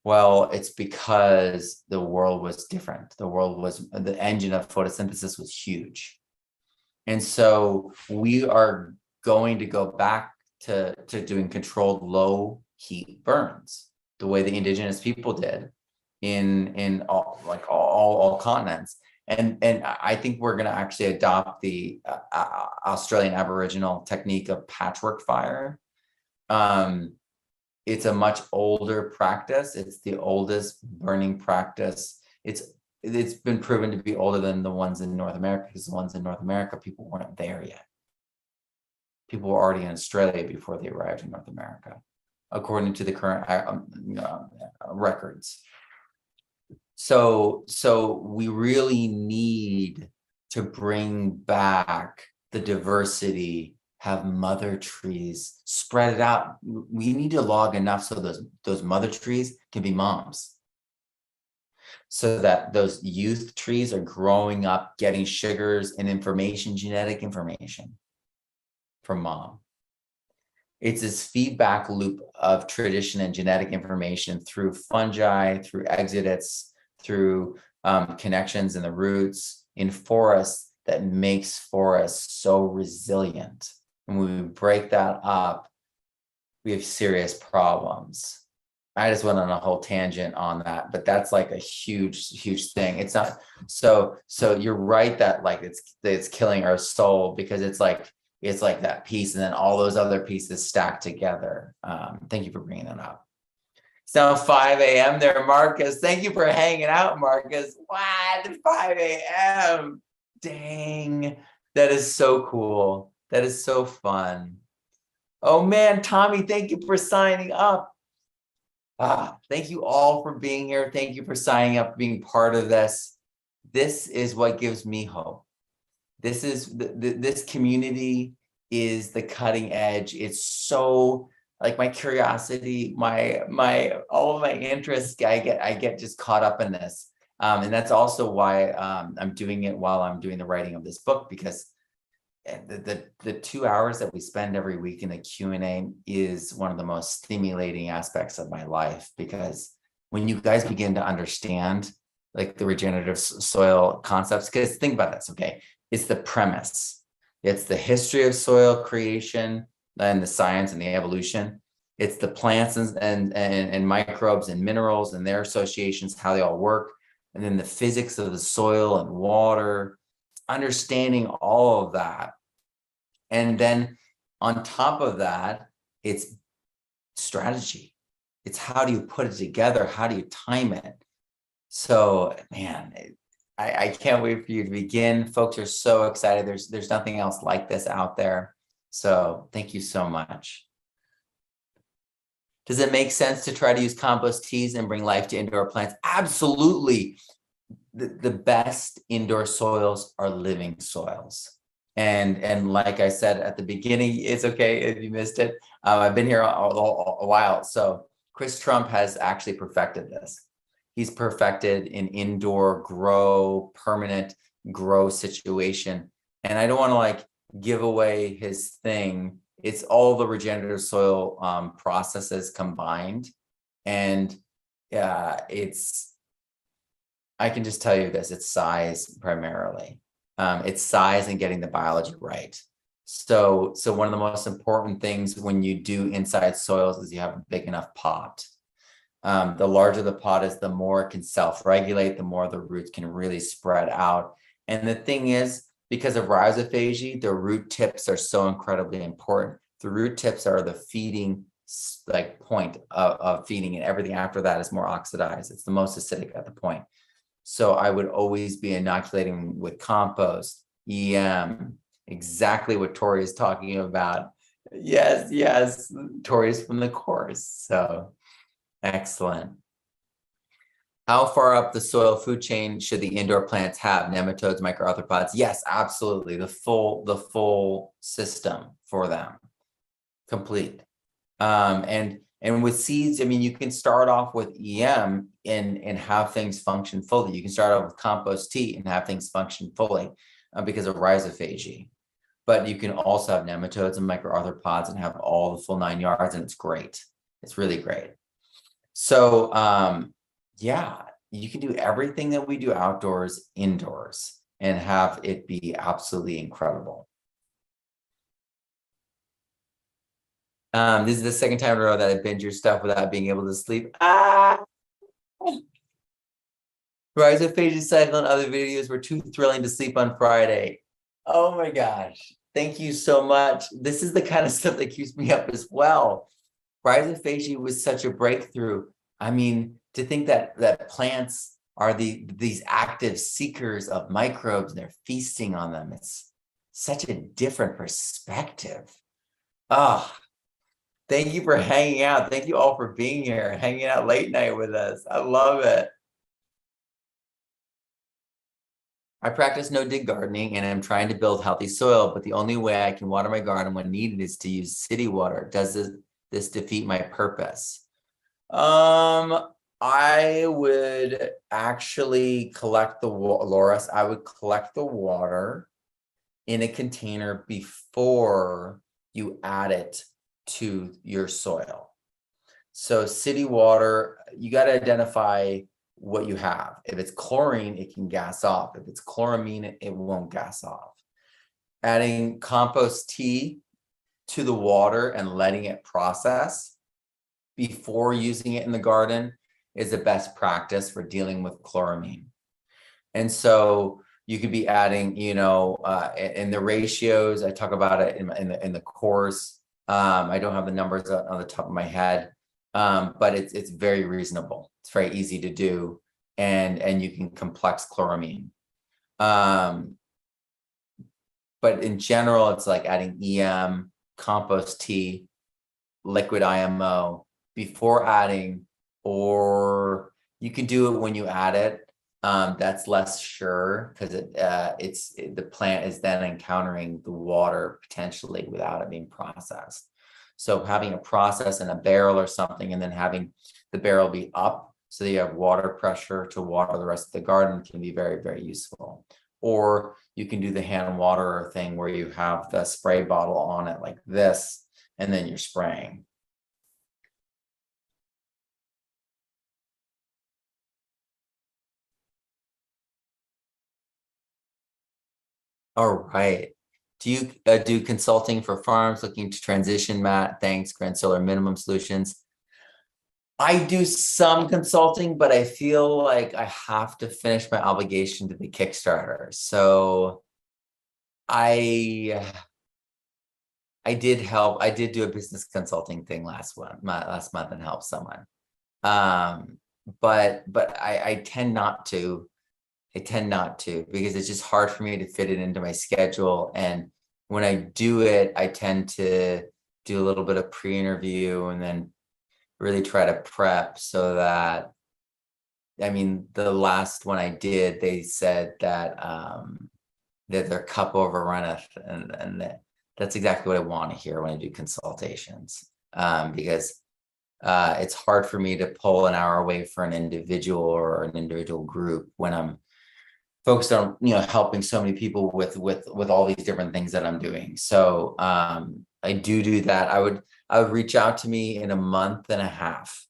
A: Well, it's because the world was different. The engine of photosynthesis was huge. And so we are going to go back to doing controlled low heat burns, the way the indigenous people did in all continents. And I think we're going to actually adopt the Australian Aboriginal technique of patchwork fire. It's a much older practice. It's the oldest burning practice. It's been proven to be older than the ones in North America, because the ones in North America, people weren't there yet. People were already in Australia before they arrived in North America, according to the current records. So we really need to bring back the diversity, have mother trees, spread it out. We need to log enough so those mother trees can be moms, so that those youth trees are growing up, getting sugars and information, genetic information from mom. It's this feedback loop of tradition and genetic information through fungi, through exudates, through connections in the roots in forests, that makes forests so resilient. And when we break that up, we have serious problems. I just went on a whole tangent on that, but that's like a huge thing. It's not so you're right that like it's killing our soul, because it's like that piece and then all those other pieces stacked together. Thank you for bringing that up. It's now 5 a.m. there, Marcus. Thank you for hanging out, Marcus. What? 5 a.m. Dang. That is so cool. That is so fun. Oh man, Tommy, thank you for signing up. Thank you all for being here. Thank you for signing up, being part of this. This is what gives me hope. This community is the cutting edge. It's so like my curiosity, all of my interests, I get just caught up in this. And that's also why I'm doing it while I'm doing the writing of this book, because the 2 hours that we spend every week in the Q&A is one of the most stimulating aspects of my life, because when you guys begin to understand like the regenerative soil concepts, because think about this, okay? It's the premise. It's the history of soil creation and the science and the evolution. It's the plants and microbes and minerals and their associations, how they all work. And then the physics of the soil and water, understanding all of that. And then on top of that, it's strategy. It's how do you put it together? How do you time it? So, man, I can't wait for you to begin. Folks are so excited. There's nothing else like this out there. So thank you so much. Does it make sense to try to use compost teas and bring life to indoor plants? Absolutely. The best indoor soils are living soils. And like I said at the beginning, it's okay if you missed it. I've been here a while. So Chris Trump has actually perfected this. He's perfected an indoor permanent grow situation. And I don't want to like give away his thing. It's all the regenerative soil processes combined. And I can just tell you this, it's size primarily. It's size and getting the biology right. So one of the most important things when you do inside soils is you have a big enough pot. The larger the pot is, the more it can self-regulate, the more the roots can really spread out. And the thing is, because of rhizophagy, the root tips are so incredibly important. The root tips are the feeding point of feeding, and everything after that is more oxidized. It's the most acidic at the point. So I would always be inoculating with compost, EM, exactly what Tori is talking about. Yes, Tori's from the course. So excellent. How far up the soil food chain should the indoor plants have? Nematodes, microarthropods? Yes, absolutely. The full system for them, complete. And with seeds, I mean, you can start off with EM and have things function fully. You can start off with compost tea and have things function fully because of rhizophagy. But you can also have nematodes and microarthropods and have all the full 9 yards, and it's great. It's really great. So yeah, you can do everything that we do outdoors, indoors, and have it be absolutely incredible. This is the second time in a row that I binge your stuff without being able to sleep. Rhizophagy cycle and other videos were too thrilling to sleep on Friday. Oh my gosh. Thank you so much. This is the kind of stuff that keeps me up as well. Rhizophagy was such a breakthrough. I mean, to think that plants are these active seekers of microbes and they're feasting on them. It's such a different perspective. Oh, thank you for hanging out. Thank you all for being here, hanging out late night with us. I love it. I practice no-dig gardening and I'm trying to build healthy soil, but the only way I can water my garden when needed is to use city water. Does this defeat my purpose? I would actually collect Loris, I would collect the water in a container before you add it to your soil. So city water, you got to identify what you have. If it's chlorine, it can gas off. If it's chloramine, it won't gas off. Adding compost tea to the water and letting it process before using it in the garden is the best practice for dealing with chloramine. And so you could be adding, in the ratios, I talk about it in the course. I don't have the numbers on the top of my head, but it's very reasonable. It's very easy to do, and you can complex chloramine. But in general, it's like adding EM, compost tea, liquid IMO before adding, or you can do it when you add it. That's less sure because the plant is then encountering the water potentially without it being processed. So having a process in a barrel or something, and then having the barrel be up so that you have water pressure to water the rest of the garden can be very, very useful. Or you can do the hand waterer thing where you have the spray bottle on it like this, and then you're spraying. All right. Do you do consulting for farms looking to transition, Matt? Thanks, Grand Solar Minimum Solutions. I do some consulting, but I feel like I have to finish my obligation to the Kickstarter. So I did help. I did do a business consulting thing last month and help someone. But I tend not to. I tend not to, because it's just hard for me to fit it into my schedule. And when I do it, I tend to do a little bit of pre-interview and then really try to prep so that, I mean, the last one I did, they said that that their cup overrunneth, and that's exactly what I want to hear when I do consultations, because it's hard for me to pull an hour away for an individual or an individual group when I'm focused on, you know, helping so many people with all these different things that I'm doing. So I do that. I would reach out to me in a month and a half,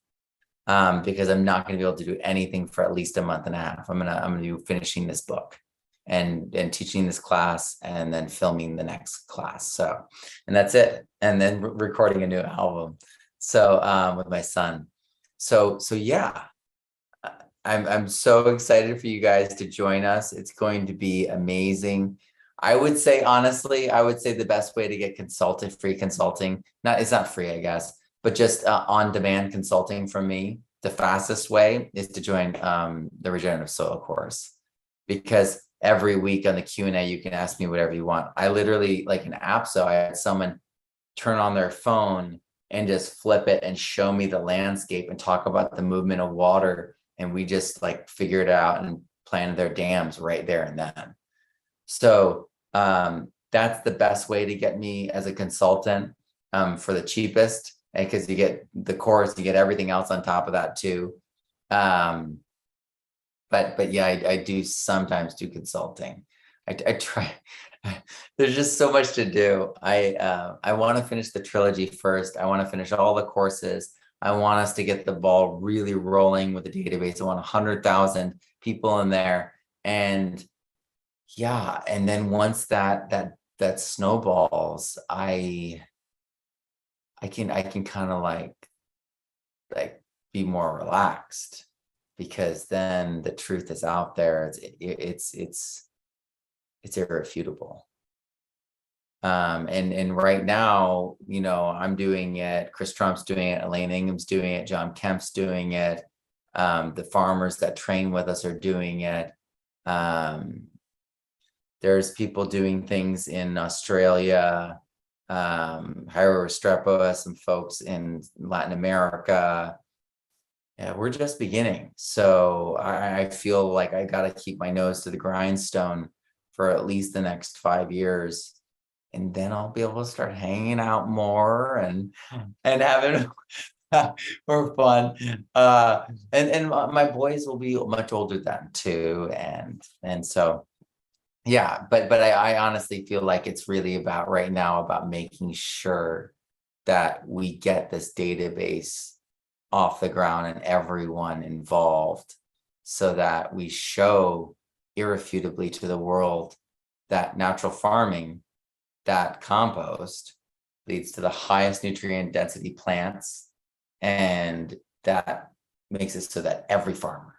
A: because I'm not going to be able to do anything for at least a month and a half. I'm gonna be finishing this book and teaching this class and then filming the next class. So, and that's it. And then recording a new album. So with my son. So yeah. I'm so excited for you guys to join us. It's going to be amazing. I would say, honestly, the best way to get free consulting, it's not free, I guess, but just on-demand consulting from me, the fastest way is to join the Regenerative Soil course, because every week on the Q&A, you can ask me whatever you want. I literally, like in APSO, I had someone turn on their phone and just flip it and show me the landscape and talk about the movement of water. And we just like figured it out and planted their dams right there and then. So that's the best way to get me as a consultant, for the cheapest, because you get the course, you get everything else on top of that too. But yeah, I do sometimes do consulting. I try. There's just so much to do. I want to finish the trilogy first. I want to finish all the courses. I want us to get the ball really rolling with the database. I want 100,000 people in there, and yeah, and then once that snowballs, I can kind of like be more relaxed, because then the truth is out there. It's irrefutable. And right now, you know, I'm doing it, Chris Trump's doing it, Elaine Ingham's doing it, John Kemp's doing it, the farmers that train with us are doing it. There's people doing things in Australia, Jairo Restrepo, some folks in Latin America. Yeah, we're just beginning. So I feel like I got to keep my nose to the grindstone for at least the next 5 years. And then I'll be able to start hanging out more and having more fun. And my boys will be much older then too. And so, yeah, but I honestly feel like it's really about right now about making sure that we get this database off the ground and everyone involved, so that we show irrefutably to the world that natural farming, that compost, leads to the highest nutrient density plants, and that makes it so that every farmer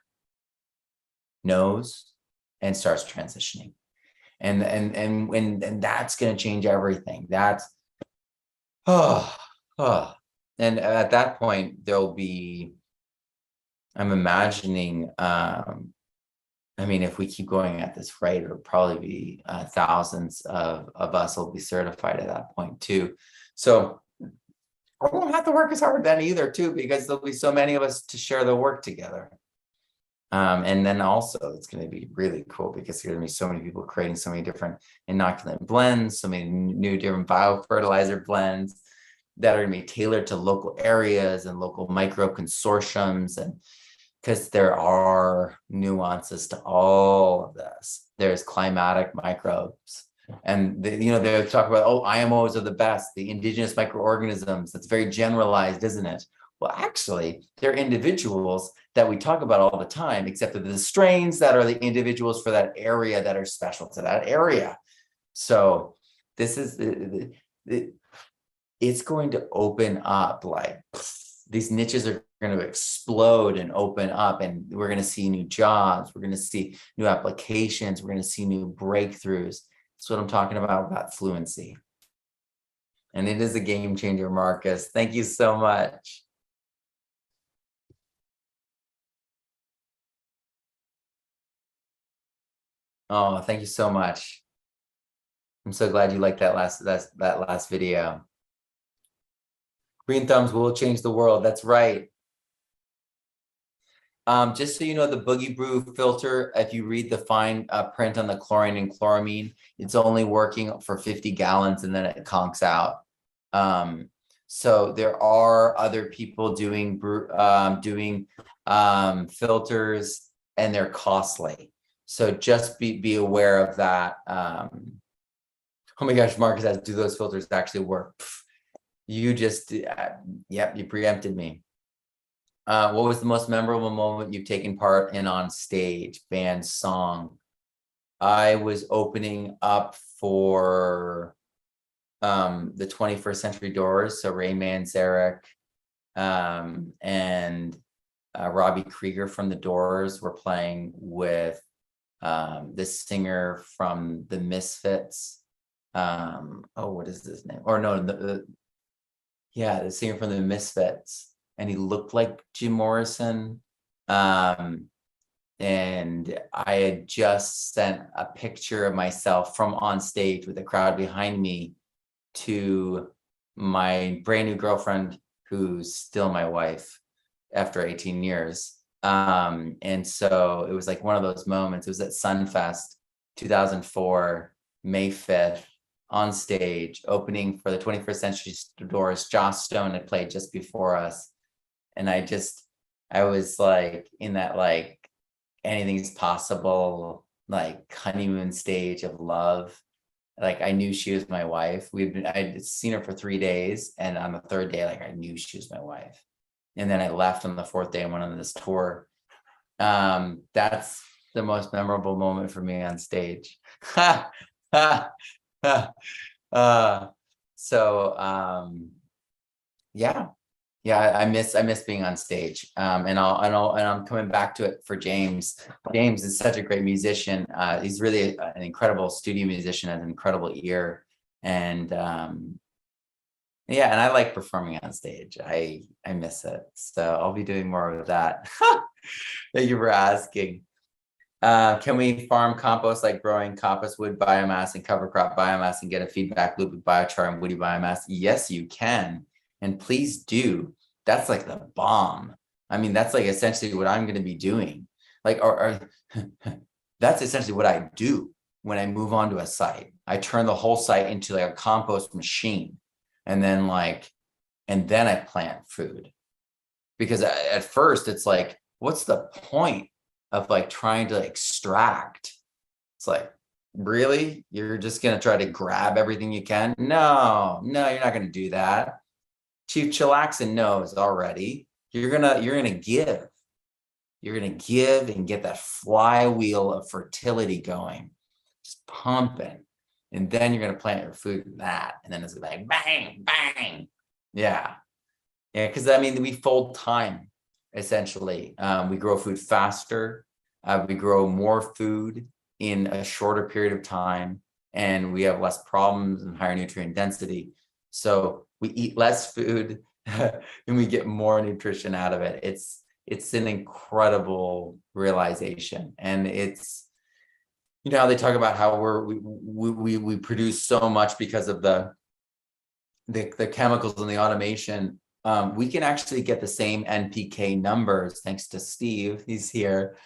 A: knows and starts transitioning. And that's going to change everything. That's and at that point there'll be, I'm imagining, I mean, if we keep going at this rate, it'll probably be thousands of us will be certified at that point too. So I won't have to work as hard then either too, because there'll be so many of us to share the work together. And then also it's going to be really cool, because there's going to be so many people creating so many different inoculant blends, so many new different biofertilizer blends. that are going to be tailored to local areas and local microbe consortiums. And because there are nuances to all of this. There's climatic microbes. And they talk about, oh, IMOs are the best, the indigenous microorganisms. That's very generalized, isn't it? Well, actually, they're individuals that we talk about all the time, except that the strains that are the individuals for that area that are special to that area. So this is it's going to open up, like these niches are going to explode and open up, and we're going to see new jobs. We're going to see new applications. We're going to see new breakthroughs. That's what I'm talking about fluency. And it is a game changer, Marcus. Thank you so much. Oh, thank you so much. I'm so glad you liked that last video. Green thumbs will change the world. That's right. Just so you know, the Boogie Brew filter, if you read the fine print on the chlorine and chloramine, it's only working for 50 gallons and then it conks out. So there are other people doing filters, and they're costly. So just be aware of that. Oh my gosh, Marcus, do those filters actually work? You just, yep, you preempted me. What was the most memorable moment you've taken part in on stage, band, song? I was opening up for the 21st Century Doors, so Ray Manzarek and Robbie Krieger from the Doors were playing with this singer from the Misfits. Oh, what is his name? Or no, the singer from the Misfits. And he looked like Jim Morrison. And I had just sent a picture of myself from on stage with the crowd behind me to my brand new girlfriend, who's still my wife after 18 years. And so it was like one of those moments. It was at Sunfest 2004, May 5th, on stage, opening for the 21st Century Doors. Joss Stone had played just before us. And I was like in that, like, anything's possible, like honeymoon stage of love. Like I knew she was my wife. I'd seen her for 3 days. And on the third day, like I knew she was my wife. And then I left on the fourth day and went on this tour. That's the most memorable moment for me on stage. Yeah, I miss being on stage. And I'm coming back to it for James. James is such a great musician. He's really an incredible studio musician, has an incredible ear. And and I like performing on stage. I miss it. So I'll be doing more of that. Thank you for asking. Can we farm compost like growing compost wood biomass and cover crop biomass and get a feedback loop with biochar and woody biomass? Yes, you can. And please do. That's like the bomb. I mean, that's like essentially what I'm going to be doing. Like, or that's essentially what I do when I move on to a site. I turn the whole site into like a compost machine. And then I plant food. Because at first it's like, what's the point of like trying to extract? It's like, really? You're just going to try to grab everything you can? No, you're not going to do that. Chief Chillaxin knows already. You're gonna give. You're gonna give and get that flywheel of fertility going, just pumping, and then you're gonna plant your food in that, and then it's like bang, bang, yeah. Because I mean, we fold time essentially. We grow food faster. We grow more food in a shorter period of time, and we have less problems and higher nutrient density. So we eat less food and we get more nutrition out of it. It's an incredible realization. And it's, how they talk about how we produce so much because of the chemicals and the automation. We can actually get the same NPK numbers thanks to Steve. He's here.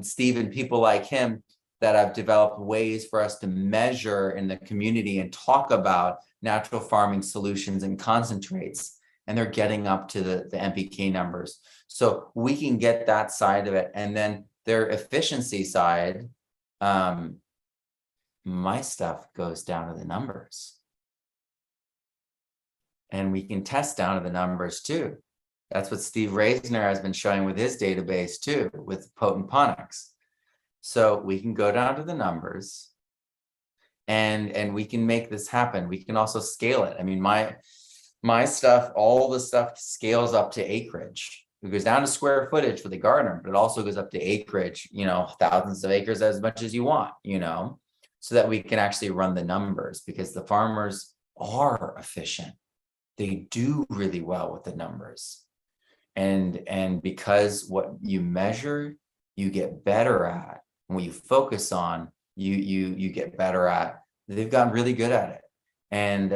A: Steve and people like him that have developed ways for us to measure in the community and talk about natural farming solutions and concentrates, and they're getting up to the NPK numbers. So we can get that side of it. And then their efficiency side, my stuff goes down to the numbers. And we can test down to the numbers too. That's what Steve Reisner has been showing with his database too, with Potent Ponics. So we can go down to the numbers and we can make this happen. We can also scale it. I mean, my stuff, all the stuff scales up to acreage. It goes down to square footage for the gardener, but it also goes up to acreage, you know, thousands of acres, as much as you want, you know, so that we can actually run the numbers, because the farmers are efficient. They do really well with the numbers. And because what you measure, you get better at. And what you focus on, you get better at. They've gotten really good at it. And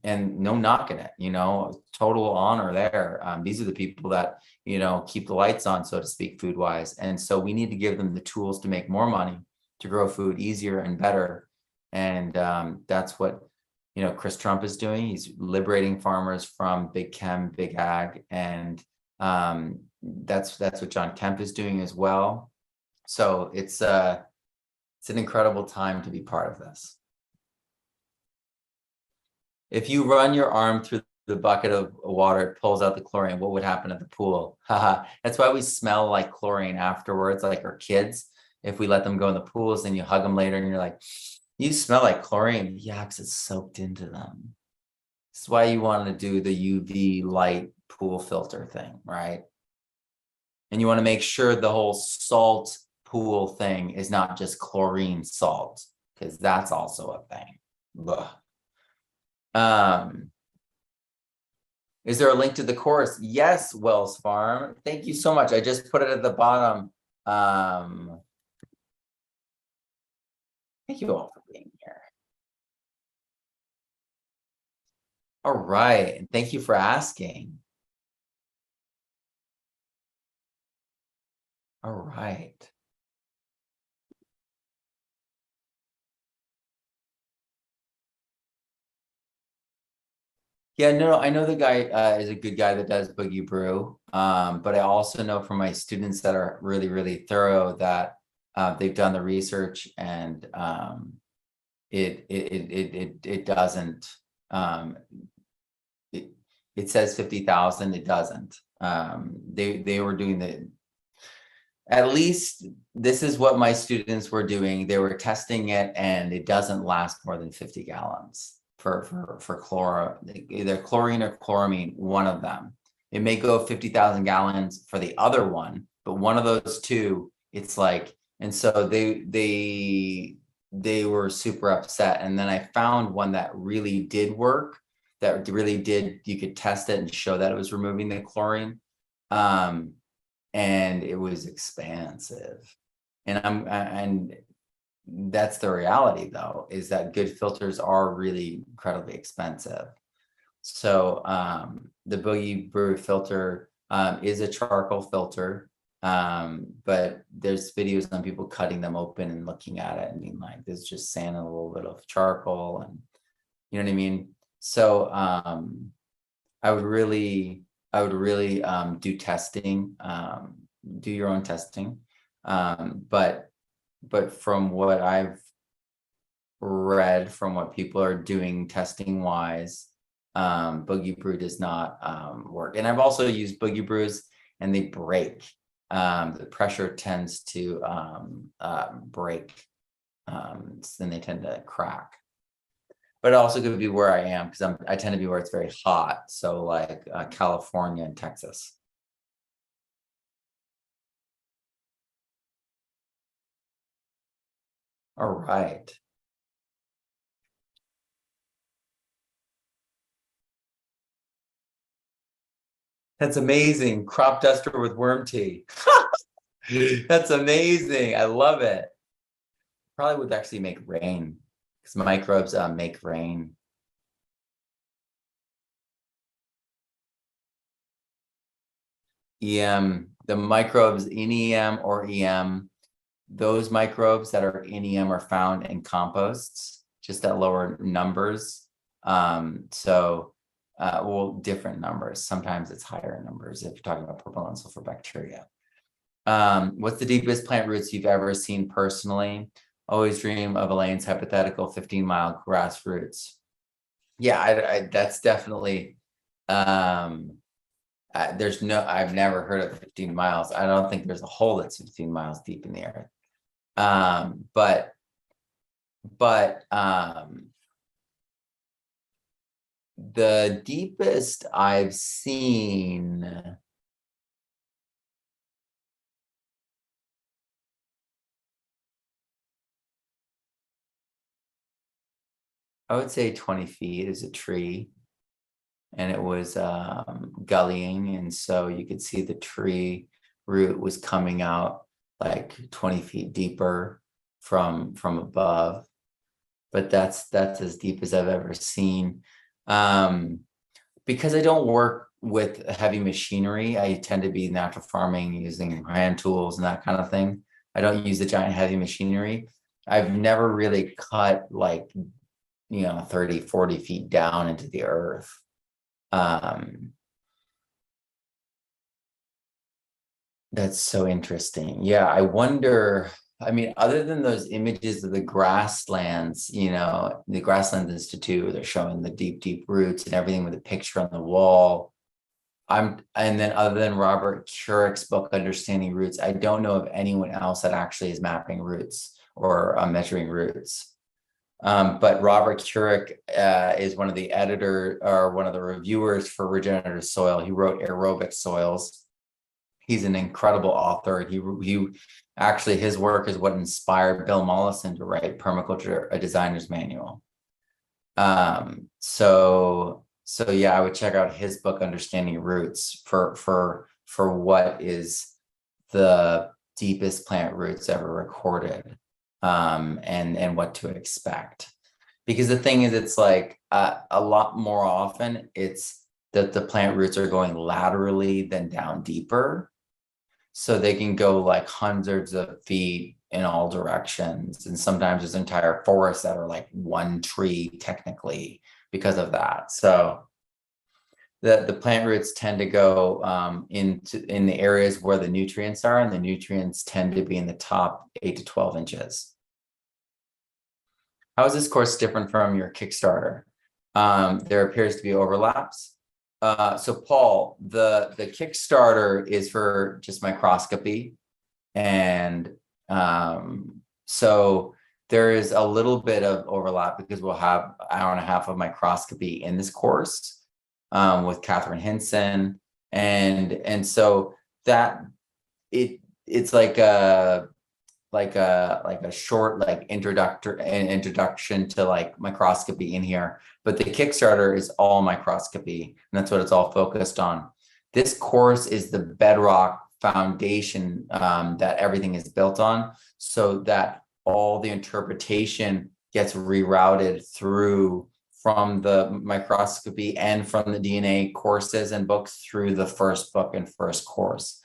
A: no knocking it, you know, total honor there. These are the people that, you know, keep the lights on, so to speak, food wise. And so we need to give them the tools to make more money, to grow food easier and better. And that's what, you know, Chris Trump is doing. He's liberating farmers from big chem, big ag. And that's what John Kemp is doing as well. So it's an incredible time to be part of this. If you run your arm through the bucket of water, it pulls out the chlorine. What would happen at the pool? Haha. That's why we smell like chlorine afterwards, like our kids. If we let them go in the pools and you hug them later and you're like, you smell like chlorine. Yeah, because it's soaked into them. That's why you want to do the UV light pool filter thing, right? And you want to make sure the whole salt pool thing is not just chlorine salt, because that's also a thing. Ugh. Is there a link to the course? Yes, Wells Farm. Thank you so much. I just put it at the bottom. Thank you all for being here. All right. And thank you for asking. All right. Yeah, no, I know the guy is a good guy that does Boogie Brew, but I also know from my students that are really, really thorough that they've done the research, and it doesn't. It says 50,000. It doesn't. They were doing the. At least this is what my students were doing. They were testing it, and it doesn't last more than 50 gallons. For either chlorine or chloramine, one of them. It may go 50,000 gallons for the other one, but one of those two, it's like, and so they were super upset. And then I found one that really did work, that really did, you could test it and show that it was removing the chlorine. And it was expansive. And that's the reality, though, is that good filters are really incredibly expensive. So the Boogie Brew filter is a charcoal filter, but there's videos on people cutting them open and looking at it and being like, there's just sand and a little bit of charcoal, and you know what I mean? So I would really do testing, do your own testing, but from what I've read, from what people are doing testing wise, Boogie Brew does not work. And I've also used Boogie Brews and they break. The pressure tends to break, and they tend to crack. But it also could be where I am, because I tend to be where it's very hot. So like California and Texas. All right. That's amazing. Crop duster with worm tea. That's amazing. I love it. Probably would actually make rain, because microbes make rain. EM, the microbes in EM or EM, those microbes that are in EM are found in composts, just at lower numbers. Well, different numbers. Sometimes it's higher numbers if you're talking about purple and sulfur bacteria. What's the deepest plant roots you've ever seen personally? Always dream of Elaine's hypothetical 15-mile grass roots. Yeah, that's definitely, I've never heard of 15 miles. I don't think there's a hole that's 15 miles deep in the earth. But the deepest I've seen, I would say 20 feet is a tree, and it was gullying, and so you could see the tree root was coming out like 20 feet deeper from above. But that's as deep as I've ever seen. Because I don't work with heavy machinery, I tend to be natural farming using hand tools and that kind of thing. I don't use the giant heavy machinery. I've never really cut like, 30, 40 feet down into the earth. That's so interesting. Yeah, I wonder, I mean, other than those images of the grasslands, the Grasslands Institute, they're showing the deep, deep roots and everything with a picture on the wall. And then other than Robert Curick's book, Understanding Roots, I don't know of anyone else that actually is mapping roots or measuring roots. But Robert Curick is one of the editor or one of the reviewers for Regenerative Soil. He wrote Aerobic Soils. He's an incredible author. He actually, his work is what inspired Bill Mollison to write Permaculture, a Designer's Manual. So yeah, I would check out his book, Understanding Roots, for what is the deepest plant roots ever recorded, and what to expect. Because the thing is, it's like a lot more often, it's that the plant roots are going laterally than down deeper. So they can go like hundreds of feet in all directions. And sometimes there's entire forests that are like one tree technically because of that. So the plant roots tend to go in the areas where the nutrients are, and the nutrients tend to be in the top 8 to 12 inches. How is this course different from your Kickstarter? There appears to be overlaps. So Paul, the Kickstarter is for just microscopy. And so there is a little bit of overlap because we'll have an hour and a half of microscopy in this course with Catherine Hinson. And so that it's like a short introduction to like microscopy in here, but the Kickstarter is all microscopy, and that's what it's all focused on. This course is the bedrock foundation that everything is built on, so that all the interpretation gets rerouted through from the microscopy and from the DNA courses and books through the first book and first course.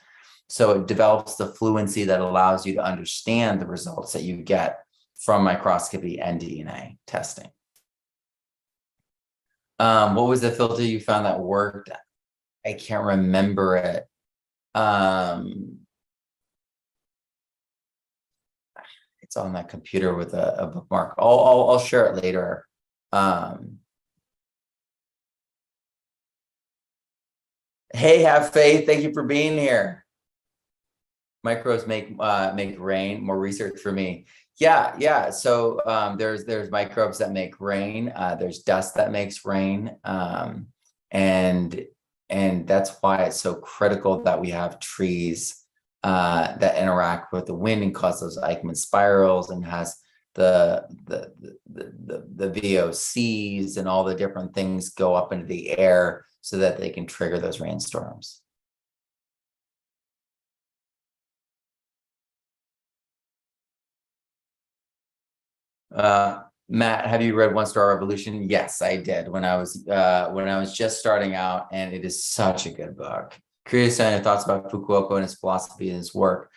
A: So it develops the fluency that allows you to understand the results that you get from microscopy and DNA testing. What was the filter you found that worked? I can't remember it. It's on that computer with a bookmark. I'll share it later. Hey, have faith. Thank you for being here. Microbes make rain. More research for me. Yeah. So there's microbes that make rain. There's dust that makes rain, and that's why it's so critical that we have trees that interact with the wind and cause those Eichmann spirals, and has the VOCs and all the different things go up into the air so that they can trigger those rainstorms. Matt, have you read One Star Revolution? Yes, I did when I was just starting out, and it is such a good book. Curious on your thoughts about Fukuoka and his philosophy and his work.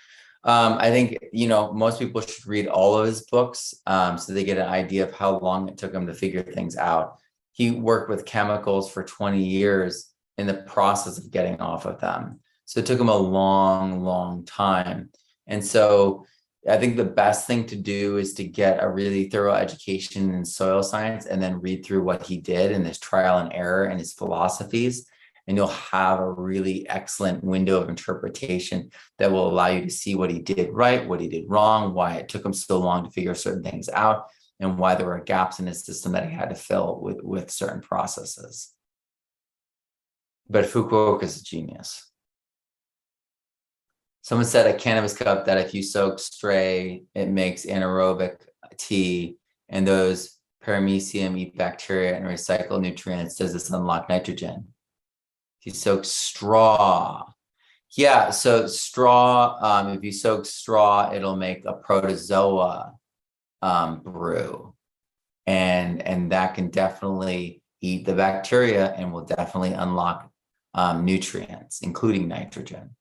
A: I think, most people should read all of his books, so they get an idea of how long it took him to figure things out. He worked with chemicals for 20 years in the process of getting off of them. So it took him a long, long time. And so I think the best thing to do is to get a really thorough education in soil science and then read through what he did and his trial and error and his philosophies. And you'll have a really excellent window of interpretation that will allow you to see what he did right, what he did wrong, why it took him so long to figure certain things out, and why there were gaps in his system that he had to fill with certain processes. But Fukuoka is a genius. Someone said a cannabis cup that if you soak stray, it makes anaerobic tea, and those paramecium eat bacteria and recycle nutrients. Does this unlock nitrogen? If you soak straw. Yeah, so straw, if you soak straw, it'll make a protozoa brew. And that can definitely eat the bacteria and will definitely unlock nutrients, including nitrogen.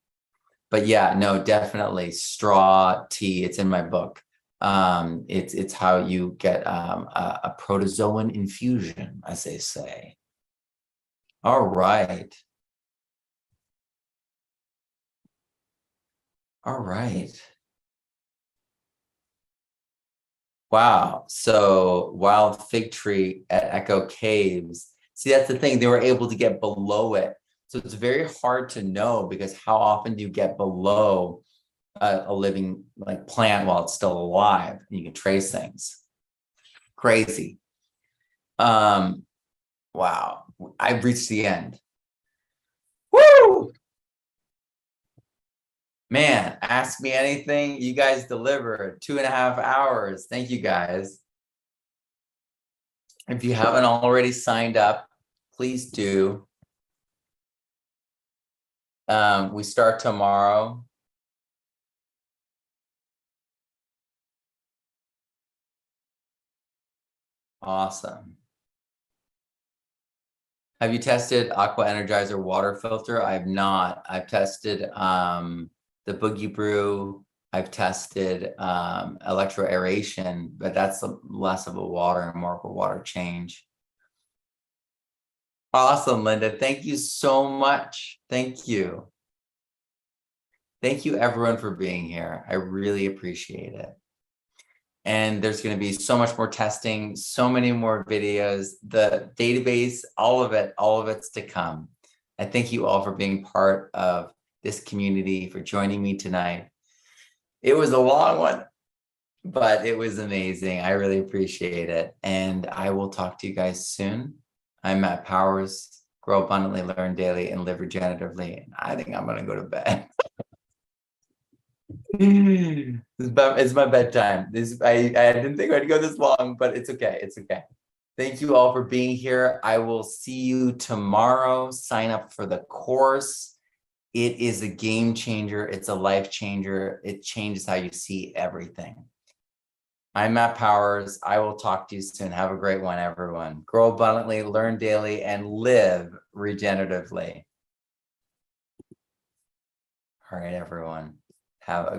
A: But yeah, no, definitely straw tea. It's in my book. It's how you get a protozoan infusion, as they say. All right. All right. Wow. So wild fig tree at Echo Caves. See, that's the thing. They were able to get below it. So it's very hard to know because how often do you get below a living like plant while it's still alive? And you can trace things. Crazy. Wow. I've reached the end. Woo! Man, ask me anything. You guys delivered 2.5 hours. Thank you guys. If you haven't already signed up, please do. We start tomorrow. Awesome. Have you tested Aqua Energizer water filter? I have not. I've tested the Boogie Brew. I've tested electro aeration, but that's less of a water and more of a water change. Awesome, Linda. Thank you so much. Thank you. Thank you everyone for being here. I really appreciate it. And there's going to be so much more testing, so many more videos, the database, all of it's to come. I thank you all for being part of this community, for joining me tonight. It was a long one, but it was amazing. I really appreciate it. And I will talk to you guys soon. I'm Matt Powers, grow abundantly, learn daily, and live regeneratively. And I think I'm going to go to bed. It's my bedtime. I didn't think I'd go this long, but it's okay. It's okay. Thank you all for being here. I will see you tomorrow. Sign up for the course. It is a game changer. It's a life changer. It changes how you see everything. I'm Matt Powers. I will talk to you soon. Have a great one, everyone. Grow abundantly, learn daily, and live regeneratively. All right, everyone. Have a